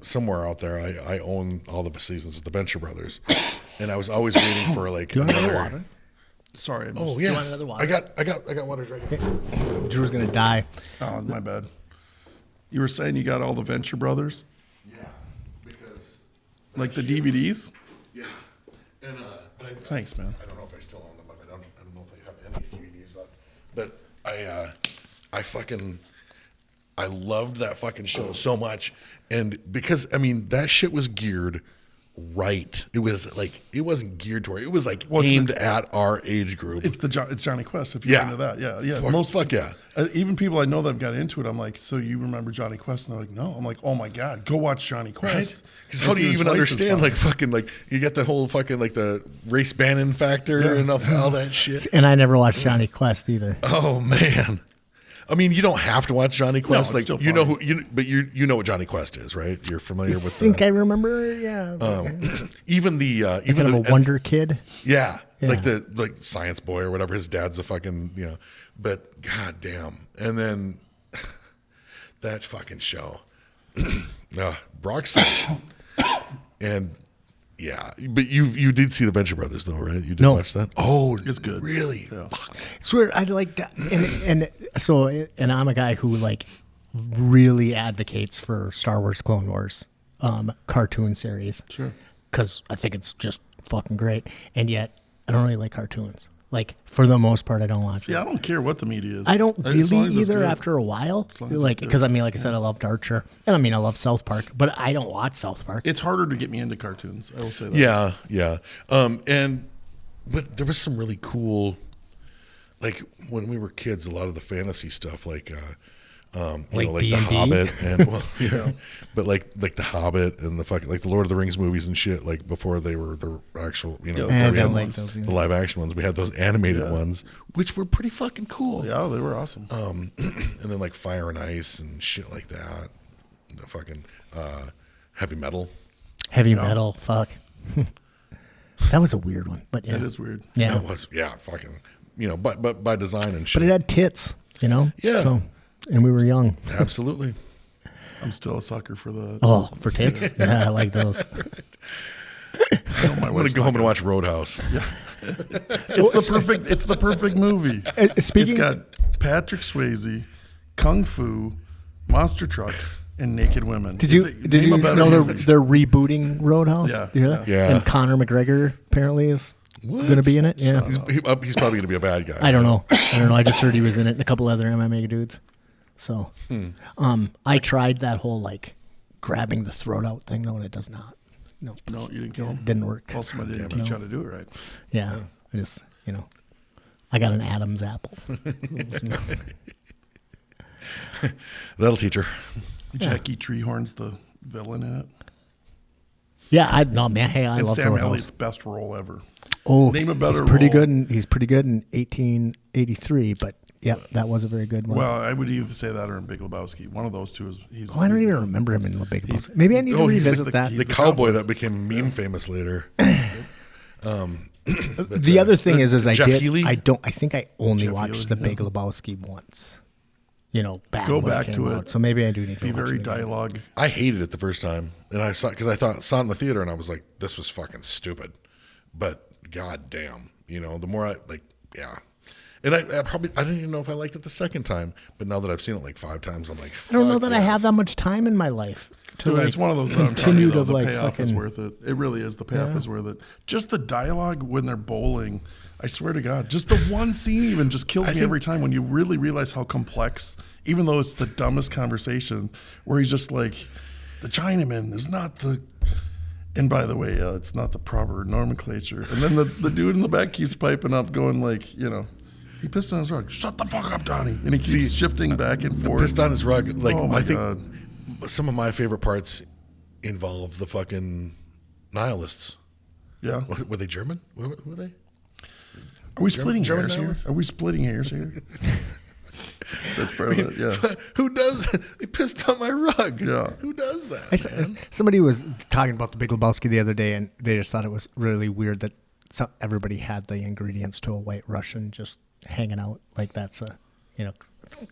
Somewhere out there I own all the seasons of the Venture Brothers, and I was always waiting for like Do you want another another. water? Sorry. Oh Do yeah, you want another water? I got waters right here. Drew's gonna die. Oh, my bad. You were saying you got all the Venture Brothers? Yeah, because Like the DVDs? yeah, and Thanks, man. I don't know if I still own them. I don't know if I have any DVDs left. But I loved that fucking show so much, and because I mean that shit was geared right. It was like it wasn't geared toward. It was like aimed at our age group. It's Johnny Quest. If you're into that, yeah. Fuck yeah. Even people I know that have got into it, I'm like, so you remember Johnny Quest? And they're like, no. I'm like, oh my God, go watch Johnny Quest. Right? Because how do you even understand like fucking like you get the whole fucking like the race Bannon factor and all that shit. And I never watched Johnny Quest either. Oh man. I mean, you don't have to watch Johnny Quest. No, it's like still you know funny. but you know what Johnny Quest is, right? You're familiar with. I think I remember. Yeah. Even the Thinking of a Wonder Kid. Yeah, Yeah. like Science Boy or whatever. His dad's a fucking But goddamn, and then that fucking show, Brock Simpson, and yeah. But you did see the Venture Brothers though, right? You did watch that. Oh, It's good. Really? Yeah. Fuck. Swear, I like that, and I'm a guy who like really advocates for Star Wars Clone Wars cartoon series. Sure. Because I think it's just fucking great, and yet I don't really like cartoons. Like for the most part, I don't watch. Yeah, I don't care what the media is. I don't As long really as it's either. good. After a while, long as it's like good. because I mean, like I said, I loved Archer, and I mean, I love South Park, but I don't watch South Park. It's harder to get me into cartoons. I will say that. Yeah. But there was some really cool, like when we were kids, a lot of the fantasy stuff, like Like The D&D? Hobbit and but like the Hobbit and the fucking like the Lord of the Rings movies and shit. Like before they were the actual Yeah, the I don't Korean like ones, those either. the live action ones. We had those animated Yeah. ones, which were pretty fucking cool. Yeah, they were awesome. And then like Fire and Ice and shit like that. The fucking heavy metal. Heavy metal. Fuck. That was a weird one, but yeah. It is weird. Yeah. That was fucking but by design and shit. But it had tits, Yeah. So, and we were young. Absolutely. I'm still a sucker for the. Oh, for tits? Yeah, I like those. I know my I'm gonna wife's go not home and watch Roadhouse. It's the perfect movie. Speaking- It's got Patrick Swayze, Kung Fu, monster trucks, and naked women. Did you Name a better know movie. they're rebooting Roadhouse? Yeah, Did you hear that? yeah. And Conor McGregor apparently is going to be in it. Yeah. He's probably gonna be a bad guy. I don't know. I just heard he was in it and a couple other MMA dudes. So, I tried that whole like grabbing the throat out thing though, and it does not. No, No, you didn't kill him. didn't work. Well, somebody didn't teach you how to do it right. Yeah, I just I got an Adam's apple. That'll teach her. Jackie Treehorn's the villain in it. Yeah, no man. Hey, I And love Sam Roadhouse. Elliott's best role ever. Oh, Name a better he's pretty role. good. He's pretty good in 1883. But yeah, that was a very good one. Well, I would either say that or in Big Lebowski. One of those two is. I don't even remember him in the Big Lebowski. Maybe I need to He's revisit that. he's the the cowboy that became meme famous later. The other thing is Jeff Healy? I think I only Jeff watched Healy, the Big Lebowski once. Back Go when back came to it. out. So maybe I do need to Be watch very it again. dialogue. I hated it the first time, and I saw it in the theater, and I was like, "This was fucking stupid." But goddamn, the more I like, yeah. And I didn't even know if I liked it the second time, but now that I've seen it like 5 times, I'm like, I don't know fuck that I yes. have that much time in my life to Dude, like, it's one of those that I'm telling continue you, though, to the like payoff is fucking. worth it. It really is. The payoff is worth it. Just the dialogue when they're bowling, I swear to God, just the one scene even just kills me every time when you really realize how complex, even though it's the dumbest conversation, where he's just like, the Chinaman is not the, and by the way, it's not the proper nomenclature. And then the dude in the back keeps piping up going like, he pissed on his rug. Shut the fuck up, Donnie. And he keeps shifting back and forth. Pissed on his rug. Like Oh my I think God. some of my favorite parts involve the fucking nihilists. Yeah. Were they German? Who were they? Are we splitting German hairs here? novels? Are we splitting hairs here? That's part of it, yeah. Who does? They pissed on my rug. Yeah. Who does that? Man? Somebody was talking about the Big Lebowski the other day, and they just thought it was really weird that everybody had the ingredients to a White Russian just hanging out. Like that's a,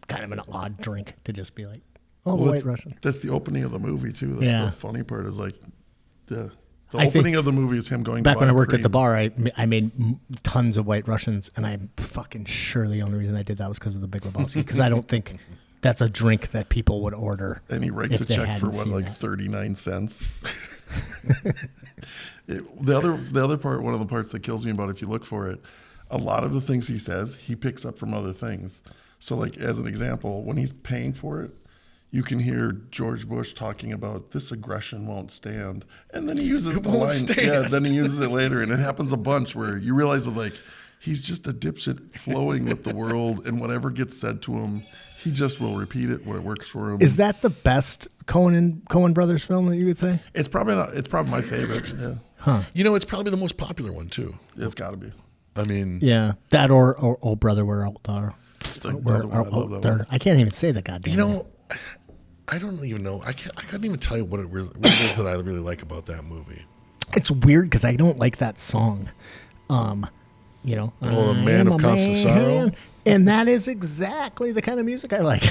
kind of an odd drink to just be like, oh, Well, White Russian. That's the opening of the movie, too. That's Yeah. the funny part is like the I think opening of the movie is him going Back to when buy I worked at the cream. bar, I made tons of White Russians, and I'm fucking sure the only reason I did that was because of the Big Lebowski. Because I don't think that's a drink that people would order. And he writes if a they check for hadn't seen like that. 39 cents. The other part, one of the parts that kills me about it, if you look for it, a lot of the things he says, he picks up from other things. So like as an example, when he's paying for it, you can hear George Bush talking about this aggression won't stand. And then he uses the won't line. stand. Yeah, then he uses it later. And it happens a bunch where you realize that like he's just a dipshit flowing with the world, and whatever gets said to him, he just will repeat it where it works for him. Is that the best Coen Brothers film that you would say? It's probably not. It's probably my favorite. Yeah, Huh. It's probably the most popular one too. it's got to be. I mean, Yeah, that or Oh Brother, Where Art Thou? It's like Where another one. I Art love that Thou? one. I can't even say the goddamn name. I don't even know. I couldn't even tell you what it is that I really like about that movie. It's weird because I don't like that song. The Man I am of a Constant Sorrow? man. And that is exactly the kind of music I like.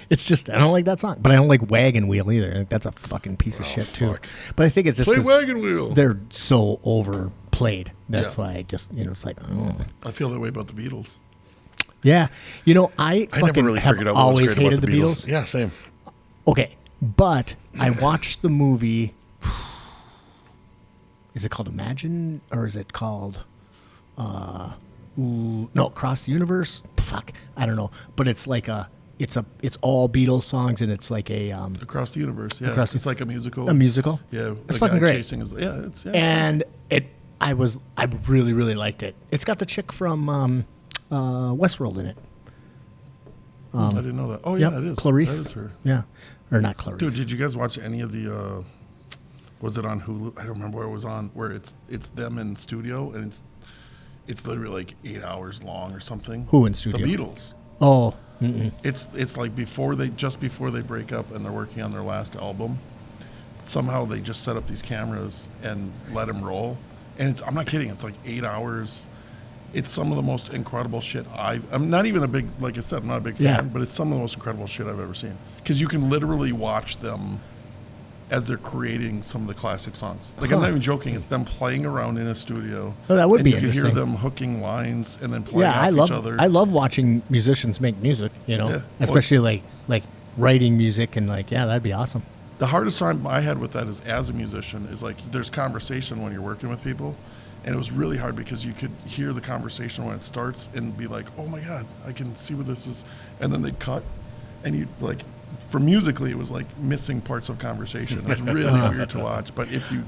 It's just, I don't like that song. But I don't like Wagon Wheel either. That's a fucking piece of shit, too. fuck. But I think it's just Play 'cause Wagon Wheel. they're so overplayed. That's Yeah. why I just, it's like, oh. I feel that way about the Beatles. Yeah. I I never fucking really have figured out what was always great hated about the Beatles. Yeah, same. Okay, but I watched the movie. Is it called Imagine, or is it called? No, Across the Universe. Fuck, I don't know. But it's like it's all Beatles songs, and it's like a Across the universe, yeah. Across the- It's like a musical. musical. Yeah, it's the fucking guy great. Chasing his, yeah. And I really really liked it. It's got the chick from Westworld in it. I didn't know that. Oh yeah, it is. Clarice. That is her. Yeah, or not Clarice. Dude, did you guys watch any of the? Was it on Hulu? I don't remember where it was on. Where it's them in studio and it's literally like 8 hours long or something. Who in studio? The Beatles. Oh. It's like before they break up and they're working on their last album. Somehow they just set up these cameras and let them roll, and I'm not kidding. It's like 8 hours. It's some of the most incredible shit I'm not even a big, like I said, I'm not a big fan, but it's some of the most incredible shit I've ever seen. Because you can literally watch them as they're creating some of the classic songs. Like, I'm not even joking. It's them playing around in a studio. Oh, that would be interesting. And you can hear them hooking lines and then playing off each other. I love watching musicians make music, especially like writing music and that'd be awesome. The hardest time I had with that is, as a musician, is like there's conversation when you're working with people. And it was really hard because you could hear the conversation when it starts and be like, oh my God, I can see where this is. And then they'd cut. And you like, for musically, it was like missing parts of conversation. It was really weird to watch. But if you.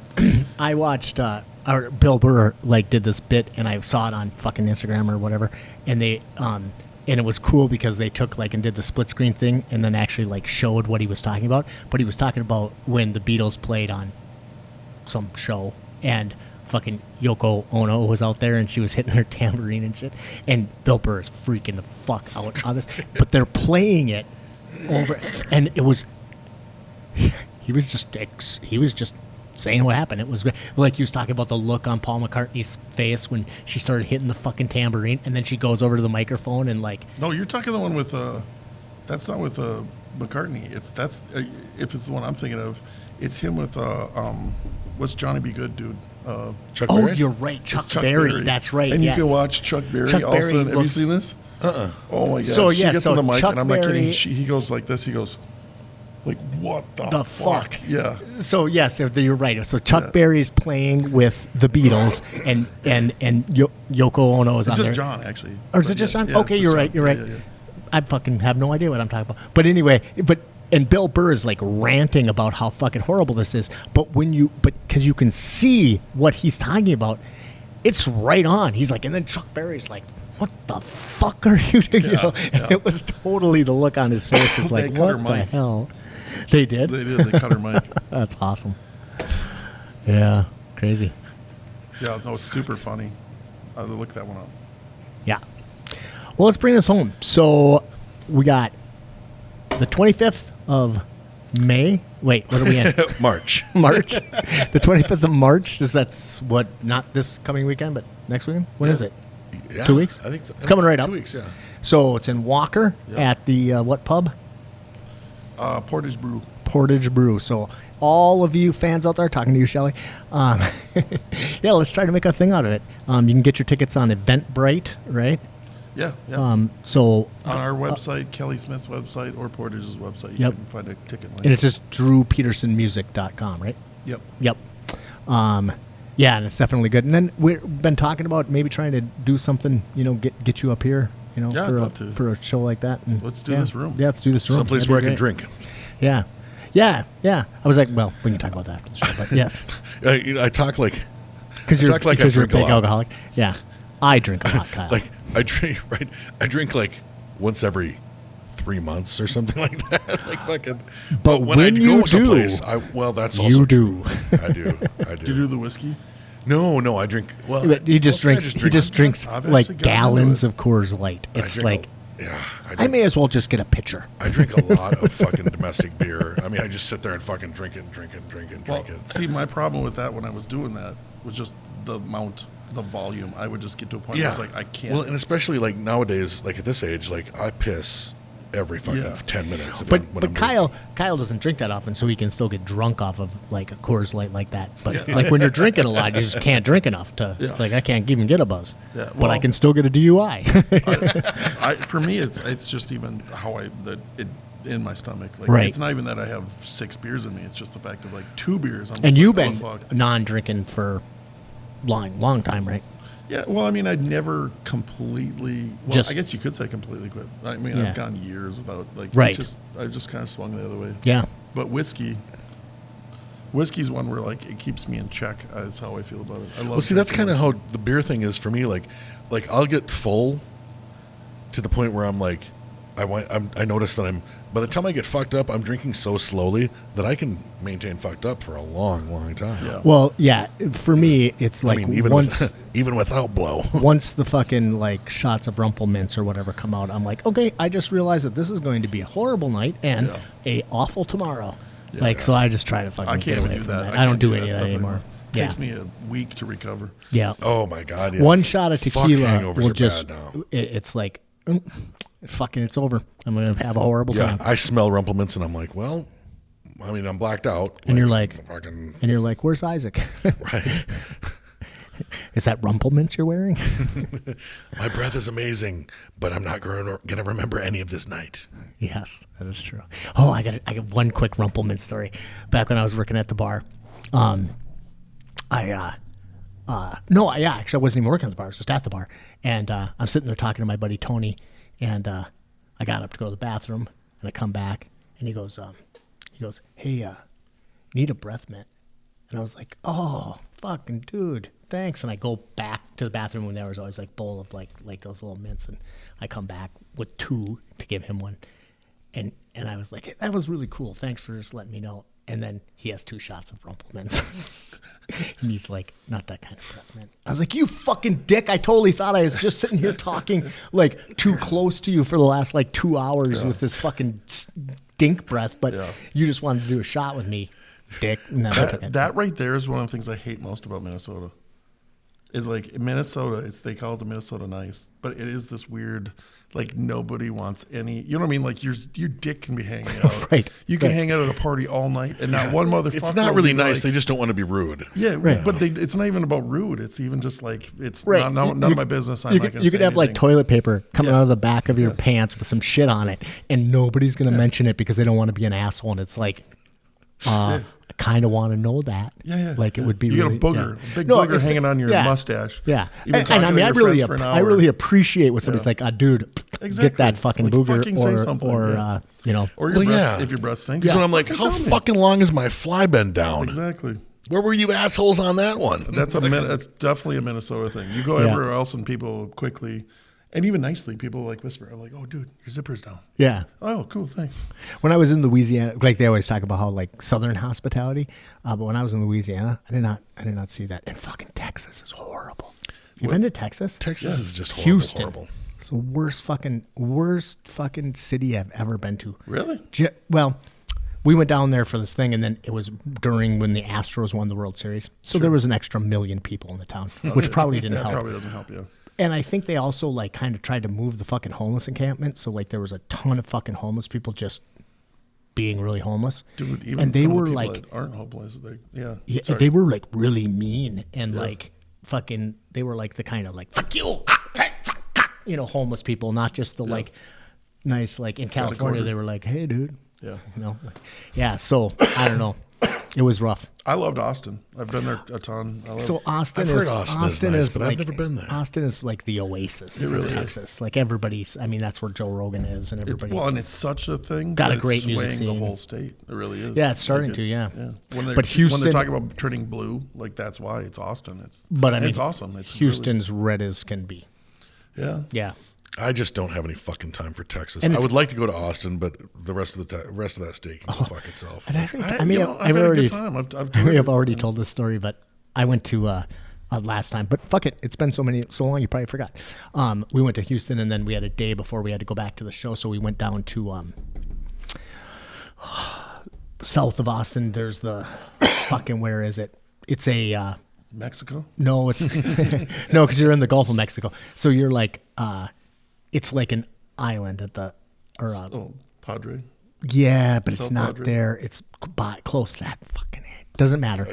I watched, Bill Burr did this bit, and I saw it on fucking Instagram or whatever. And they, and it was cool because they took and did the split screen thing and then actually showed what he was talking about. But he was talking about when the Beatles played on some show and fucking Yoko Ono was out there and she was hitting her tambourine and shit, and Bill Burr is freaking the fuck out on this, but they're playing it over, and it was he was just saying what happened. It was like he was talking about the look on Paul McCartney's face when she started hitting the fucking tambourine, and then she goes over to the microphone and no, you're talking the one with that's not with McCartney. If it's the one I'm thinking of, it's him with what's Johnny B. Good dude. Chuck Berry? Oh, you're right, Chuck Berry. That's right. And yes. you can watch Chuck Berry. Chuck Berry also, have you seen this? Oh my God! So she gets on the mic, Chuck and I'm not Berry, kidding. He goes like this. He goes, like, what the fuck? Yeah. So yes, you're right. So Chuck Berry's playing with the Beatles, and Yoko Ono is on there. It's just John, actually. Or is it just John? Yeah, okay, you're right. You're right. Yeah. I fucking have no idea what I'm talking about. But anyway, and Bill Burr is ranting about how fucking horrible this is. But because you can see what he's talking about, it's right on. He's and then Chuck Berry's like, what the fuck are you doing? And it was totally the look on his face. Is like, what the hell? They did? They did. They cut her mic. That's awesome. Yeah. Crazy. Yeah, no, it's super funny. Look that one up. Yeah. Well, let's bring this home. So we got the 25th of May. Wait, what are we in? March. March. The 25th of March. That's not this coming weekend, but next weekend? When is it? Yeah, 2 weeks? I think it's coming right up. 2 weeks, yeah. So it's in Walker at the what pub? Portage Brew. Portage Brew. So all of you fans out there, talking to you, Shelley, let's try to make a thing out of it. You can get your tickets on Eventbrite, right? Yeah. So on our website, Kelley Smith's website, or Portage's website, you can find a ticket link. And it's just drewpetersonmusic.com, right? Yep. Yeah, and it's definitely good. And then we've been talking about maybe trying to do something, get you up here, for a show like that. And let's do this room. Yeah, let's do this room. Someplace where I can drink. Yeah. I was like, well, we can talk about that after the show, but yes. I talk like... Because you're a big a alcoholic. Yeah. I drink a lot, Kyle. I drink once every 3 months or something like that. Fucking. But when I go someplace, that's also you true. I do. Do you do the whiskey? No, I drink. Well, he just drinks gallons of Coors Light. It's I may as well just get a pitcher. I drink a lot of fucking domestic beer. I mean, I just sit there and fucking drink it. See, my problem with that when I was doing that was just the amount, the volume. I would just get to a point where I was like, I can't. Well, and especially nowadays, at this age, I piss every fucking 10 minutes. But Kyle doesn't drink that often, so he can still get drunk off of a Coors Light like that. But when you're drinking a lot, you just can't drink enough to. Yeah. It's I can't even get a buzz. Yeah, well, but I can still get a DUI. For me, it's just even how in my stomach. Right. It's not even that I have 6 beers in me. It's just the fact of 2 beers. And you've been non-drinking for long time, right? Yeah, well, I mean, I'd never completely. Well, I guess you could say completely quit. I mean, I've gone years without Right. I've just kind of swung the other way. Yeah. But whiskey's one where it keeps me in check. Is how I feel about it. I love. Well, see, that's kind of how the beer thing is for me. I'll get full to the point where I'm I noticed that by the time I get fucked up, I'm drinking so slowly that I can maintain fucked up for a long, long time. Yeah. Well, yeah, for me, it's like even once even without blow. once the fucking like shots of Rumpelmints or whatever come out, I'm like, okay, I just realized that this is going to be a horrible night and a awful tomorrow. So I just try to fucking I can't get even away do from that. that. I don't do any of stuff that anymore. Yeah. Takes me a week to recover. Yeah. Oh my God! Yes. One shot of tequila hangovers will are just, bad now. it's like, fucking, it's over. I'm going to have a horrible time. I smell Rumpelmints and I'm like, well, I mean, I'm blacked out. And you're like, fucking, where's Isaac? right. Is that Rumpelmints you're wearing? My breath is amazing, but I'm not going to remember any of this night. Yes, that is true. Oh, I got one quick Rumpelmint story. Back when I was working at the bar, actually I wasn't even working at the bar. I was just at the bar, and I'm sitting there talking to my buddy Tony, and I got up to go to the bathroom, and I come back, and he goes, hey, need a breath mint? And I was like, oh, fucking dude, thanks. And I go back to the bathroom when there was always like bowl of like those little mints, and I come back with 2 to give him one, and I was like, hey, that was really cool. Thanks for just letting me know. And then he has 2 shots of Rumpelmints. And he's like, not that kind of breath mint. I was like, you fucking dick. I totally thought I was just sitting here talking like too close to you for the last like 2 hours with this fucking stink breath, but you just wanted to do a shot with me, dick. No, that right there is one of the things I hate most about Minnesota. Is like Minnesota, they call it the Minnesota Nice, but it is this weird, like nobody wants any, you know what I mean? Like your dick can be hanging out. Right. You can hang out at a party all night and not one motherfucker. It's not really nice. Like, They just don't want to be rude. Yeah, right. But it's not even about rude. It's even just like, it's none of my business. I'm not going to say You could have like anything. toilet paper coming out of the back of your pants with some shit on it, and nobody's going to mention it because they don't want to be an asshole. And it's like, I kind of want to know that. Yeah. Like it would be you really, got a booger, a big booger hanging on your mustache. Yeah. You've been And talking I mean, to your friends for an I hour. really appreciate when somebody's like, dude, Exactly. get that fucking Like, booger fucking say something, or you know. Or your Well, breath, yeah. if your breath stinks. So I'm like, how fucking long is my fly been down? Exactly. Where were you assholes on that one? That's definitely a Minnesota thing. You go everywhere else and people quickly, and even nicely, people like whisper, I'm like, oh, dude, your zipper's down. Yeah. Oh, cool, thanks. When I was in Louisiana, like they always talk about how like Southern hospitality, but when I was in Louisiana, I did not see that. And fucking Texas is horrible. You been to Texas? Texas is just horrible. Houston. Horrible. It's the worst fucking city I've ever been to. Really? Well, we went down there for this thing, and then it was during when the Astros won the World Series. So there was an extra 1 million people in the town, which probably didn't help. Probably doesn't help you. And I think they also like kind of tried to move the fucking homeless encampment. So like there was a ton of fucking homeless people just being really homeless. Dude, even and they some were of the people like, that aren't hopeless. they were like really mean and like fucking, they were like the kind of like, fuck you, you know, homeless people, not just the like nice, like in California, they were like, hey dude. Yeah. You know, so I don't know. It was rough. I loved Austin. I've been there a ton. So Austin I've heard is Austin is nice, but like, I've never been there. Austin is like the oasis of Texas. Like everybody's. I mean, that's where Joe Rogan is, and everybody. And it's such a thing. Got a that great it's music swaying scene. The whole state. It really is. Yeah, it's starting Like to. Yeah. When Houston, they're talking about turning blue, like that's why it's Austin. It's awesome. It's Houston's red as can be. Yeah. Yeah. I just don't have any fucking time for Texas. And I would like to go to Austin, but the rest of that state can go fuck itself. And I've had a good time. I've already told this story, but I went to last time. But fuck it, it's been so long, you probably forgot. We went to Houston, and then we had a day before we had to go back to the show, so we went down to south of Austin. There's the fucking, where is it? It's a Mexico? No, it's no, because you're in the Gulf of Mexico, so you're like it's like an island at the Padre. Yeah, but South it's not Padre? there. It's close to that fucking it. Doesn't matter.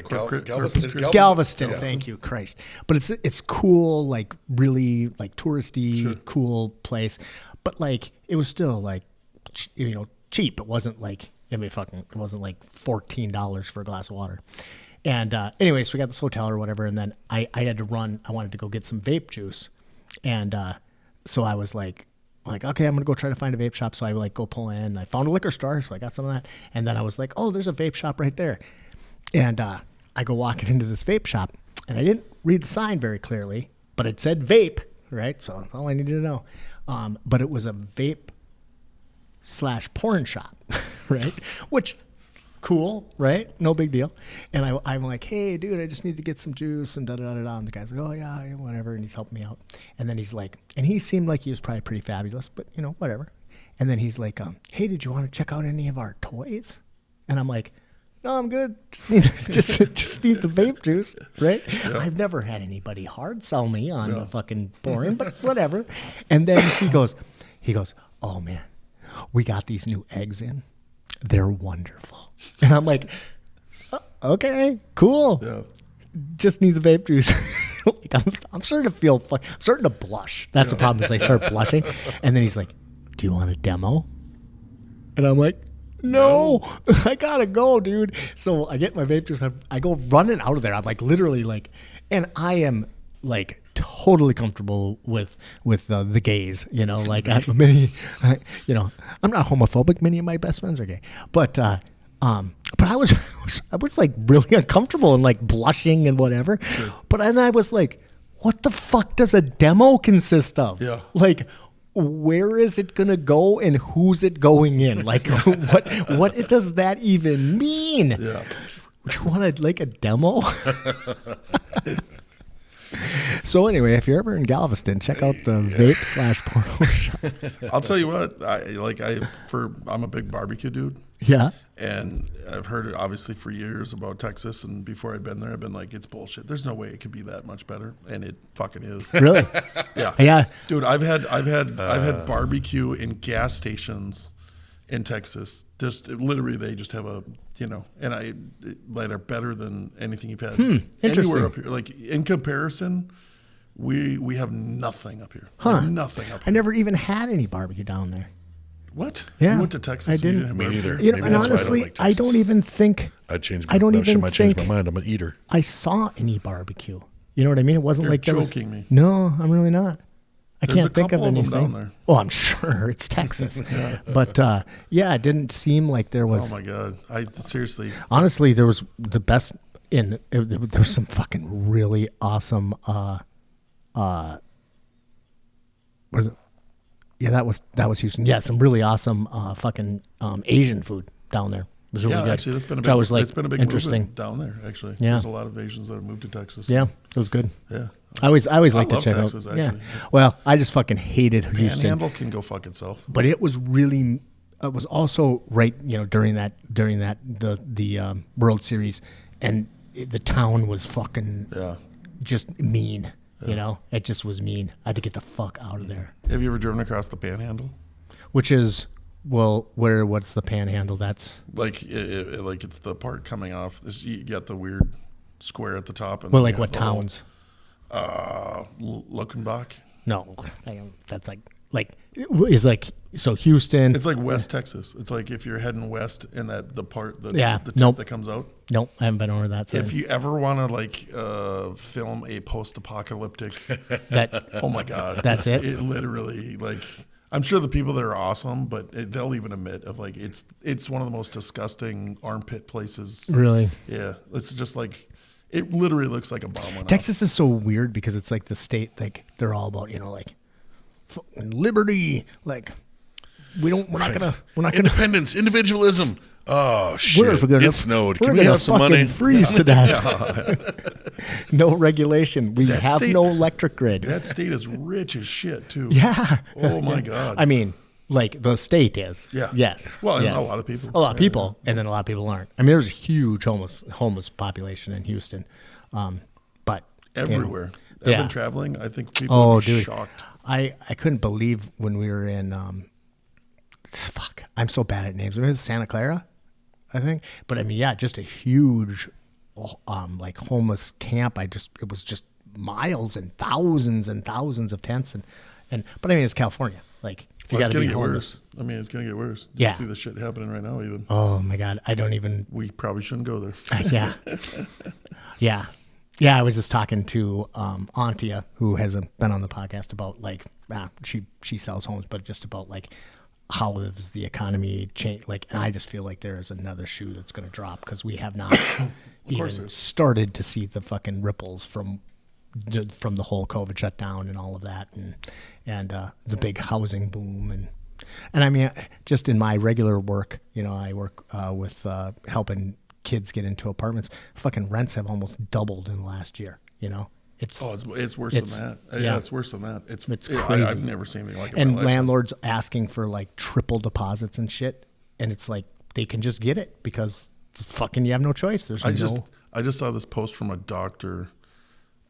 Galveston. Yeah. Thank you, Christ. But it's cool, like really like touristy, cool place. But like it was still like cheap. It wasn't like it wasn't like $14 for a glass of water. And anyways, we got this hotel or whatever, and then I had to run. I wanted to go get some vape juice, and so I was like, okay, I'm gonna go try to find a vape shop. So I like go pull in. I found a liquor store, so I got some of that. And then I was like, oh, there's a vape shop right there. And I go walking into this vape shop, and I didn't read the sign very clearly, but it said vape, right? So that's all I needed to know. But it was a vape porn shop, right? Which, cool, right? No big deal. And I'm like, hey, dude, I just need to get some juice and da-da-da-da. And the guy's like, oh, yeah, whatever. And he's helping me out. And then he's like, and he seemed like he was probably pretty fabulous, but, whatever. And then he's like, hey, did you want to check out any of our toys? And I'm like, no, I'm good. Just need the vape juice, right? Yeah. I've never had anybody hard sell me on the fucking porn, but whatever. And then he goes, oh, man, we got these new eggs in. They're wonderful. And I'm like, okay, cool. Yeah. Just need the vape juice. I'm starting to feel, I'm starting to blush. That's the problem is I start blushing. And then he's like, do you want a demo? And I'm like, no, I gotta go, dude. So I get my vape juice. I go running out of there. I'm like literally like, and I am like totally comfortable with the gays, like I'm not homophobic. Many of my best friends are gay, but I was like really uncomfortable and like blushing and whatever. Sure. But then I was like, what the fuck does a demo consist of? Yeah. Like, where is it going to go and who's it going in? Like, what does that even mean? Yeah. You want like a demo? So anyway, if you're ever in Galveston, check out the vape / porno shop. I'll tell you what, I'm a big barbecue dude. Yeah. And I've heard it obviously for years about Texas, and before I'd been there, I've been like, it's bullshit. There's no way it could be that much better, and it fucking is. Really? Yeah. Yeah. Dude, I've had barbecue in gas stations in Texas. Just literally, they just have that are better than anything you've had anywhere up here. Like in comparison, we have nothing up here. Huh? Nothing up here. I never even had any barbecue down there. What? Yeah. You went to Texas? I didn't. Have me neither. And honestly, I don't even think. I changed my mind. I'm an eater. I saw any barbecue. You know what I mean? It wasn't like there was. You're joking me. No, I'm really not. I can't think of anything. Down there. Oh, I'm sure it's Texas. Yeah. But it didn't seem like there was. Oh my God! Seriously. Honestly, there was the best there was some fucking really awesome. What is it? Yeah, that was Houston. Yeah, some really awesome fucking Asian food down there. It was really good. Actually, that's been a big interesting movement down there. Actually, yeah. There's a lot of Asians that have moved to Texas. Yeah, it was good. Yeah, I always like to check Texas, out. actually. Yeah, well, I just fucking hated Houston. Panhandle can go fuck itself. But it was really. It was also right, during that the World Series, and the town was fucking just mean. Yeah. It just was mean. I had to get the fuck out of there. Have you ever driven across the Panhandle? Which is, what's the Panhandle? That's like it's the part coming off. You got the weird square at the top. And like what towns? Luckenbach. No, that's it's like so Houston. It's like West Texas. It's like if you're heading west and the tip that comes out. Nope, I haven't been over that side. If you ever want to film a post-apocalyptic, oh my God, that's it. It literally I'm sure the people there are awesome, but they'll even admit of it's one of the most disgusting armpit places. Really? Yeah, it's just like. It literally looks like a bomb went Texas is so weird because it's like the state, they're all about, liberty. Like, we're not gonna independence, individualism. Oh shit! It snowed. Can we have some money? Freeze to death. No regulation. We have no electric grid. That state is rich as shit too. Yeah. Oh my God. I mean, like the state is. Yeah. Yes. Well, yes. A lot of people. A lot of people, and then a lot of people aren't. I mean, there's a huge homeless population in Houston, but everywhere. I've been traveling. I think people are shocked. I couldn't believe when we were in. I'm so bad at names. I mean, it was Santa Clara, I think. But I mean, just a huge, homeless camp. It was just miles and thousands of tents but I mean, it's California. Like, if you got to be homeless. Worse. I mean, it's gonna get worse. Yeah. You see the shit happening right now, even. Oh my God, I don't even. We probably shouldn't go there. Yeah. Yeah. I was just talking to Antia, who has been on the podcast about she sells homes, but just about how has the economy changed? And I just feel like there is another shoe that's going to drop because we have not even started to see the fucking ripples from the whole COVID shutdown and all of that, and the big housing boom, and And I mean, just in my regular work, I work with helping kids get into apartments. Fucking rents have almost doubled in the last year. It's worse than that. Yeah, it's worse than that. It's crazy. I've never seen anything like it. And landlords asking for like triple deposits and shit, and it's like they can just get it because fucking you have no choice. I just saw this post from a doctor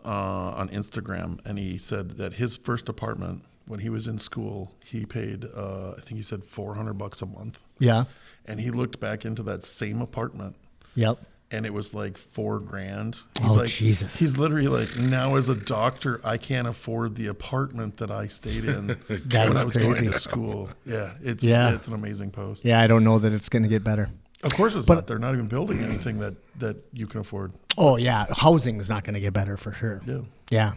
on Instagram, and he said that his first apartment when he was in school, he paid I think he said $400 a month. Yeah. And he looked back into that same apartment. Yep. And it was like $4,000. Jesus. He's literally like, now as a doctor, I can't afford the apartment that I stayed in when I was going to school. Yeah, it's an amazing post. Yeah, I don't know that it's going to get better. Of course it's not. They're not even building anything that you can afford. Oh yeah, housing is not going to get better for sure. Yeah.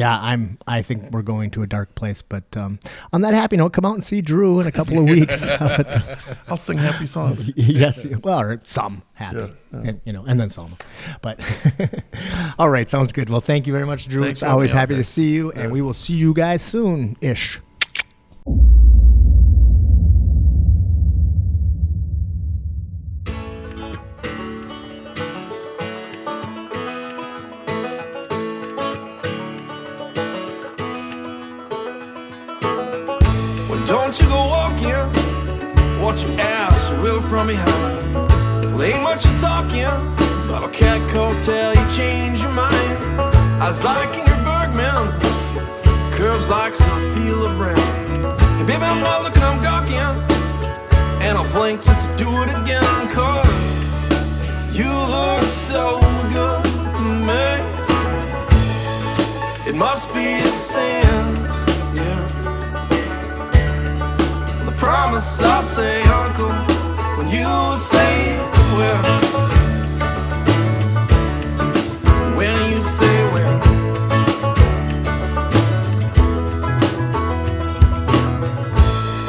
I think we're going to a dark place. But on that happy note, come out and see Drew in a couple of weeks. I'll sing happy songs. Yes, well, or some happy, and then some. But all right, sounds good. Well, thank you very much, Drew. It's always happy to see you, and we will see you guys soon-ish. Don't you go walking, watch your ass real from behind. Well, ain't much of talking, bottle cat cocktail, you change your mind. I was liking your Bergman, curves like Sophia Brown. Hey baby, I'm not looking, I'm gawking, and I'll blink just to do it again. Cause you look so good to me, it must be a sin. Promise I'll say uncle when you say well. When you say well.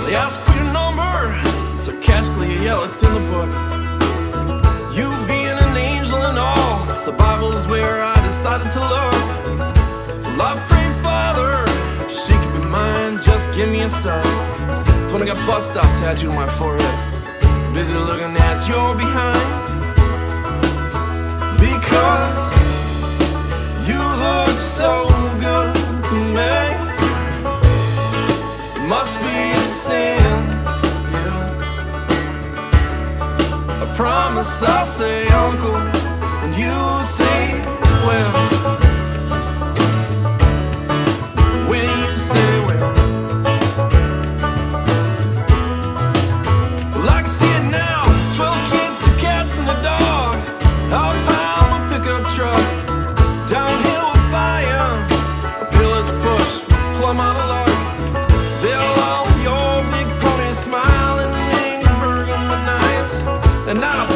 They ask for your number, sarcastically you yell it's in the book. You being an angel and all, the Bible is where I decided to look. Well, I pray, Father, if she could be mine, just give me a sign. When I got bus stop tattooed on my forehead, busy looking at your behind. Because you look so good to me, it must be a sin. I promise I'll say uncle when you say well. When you say well. And not a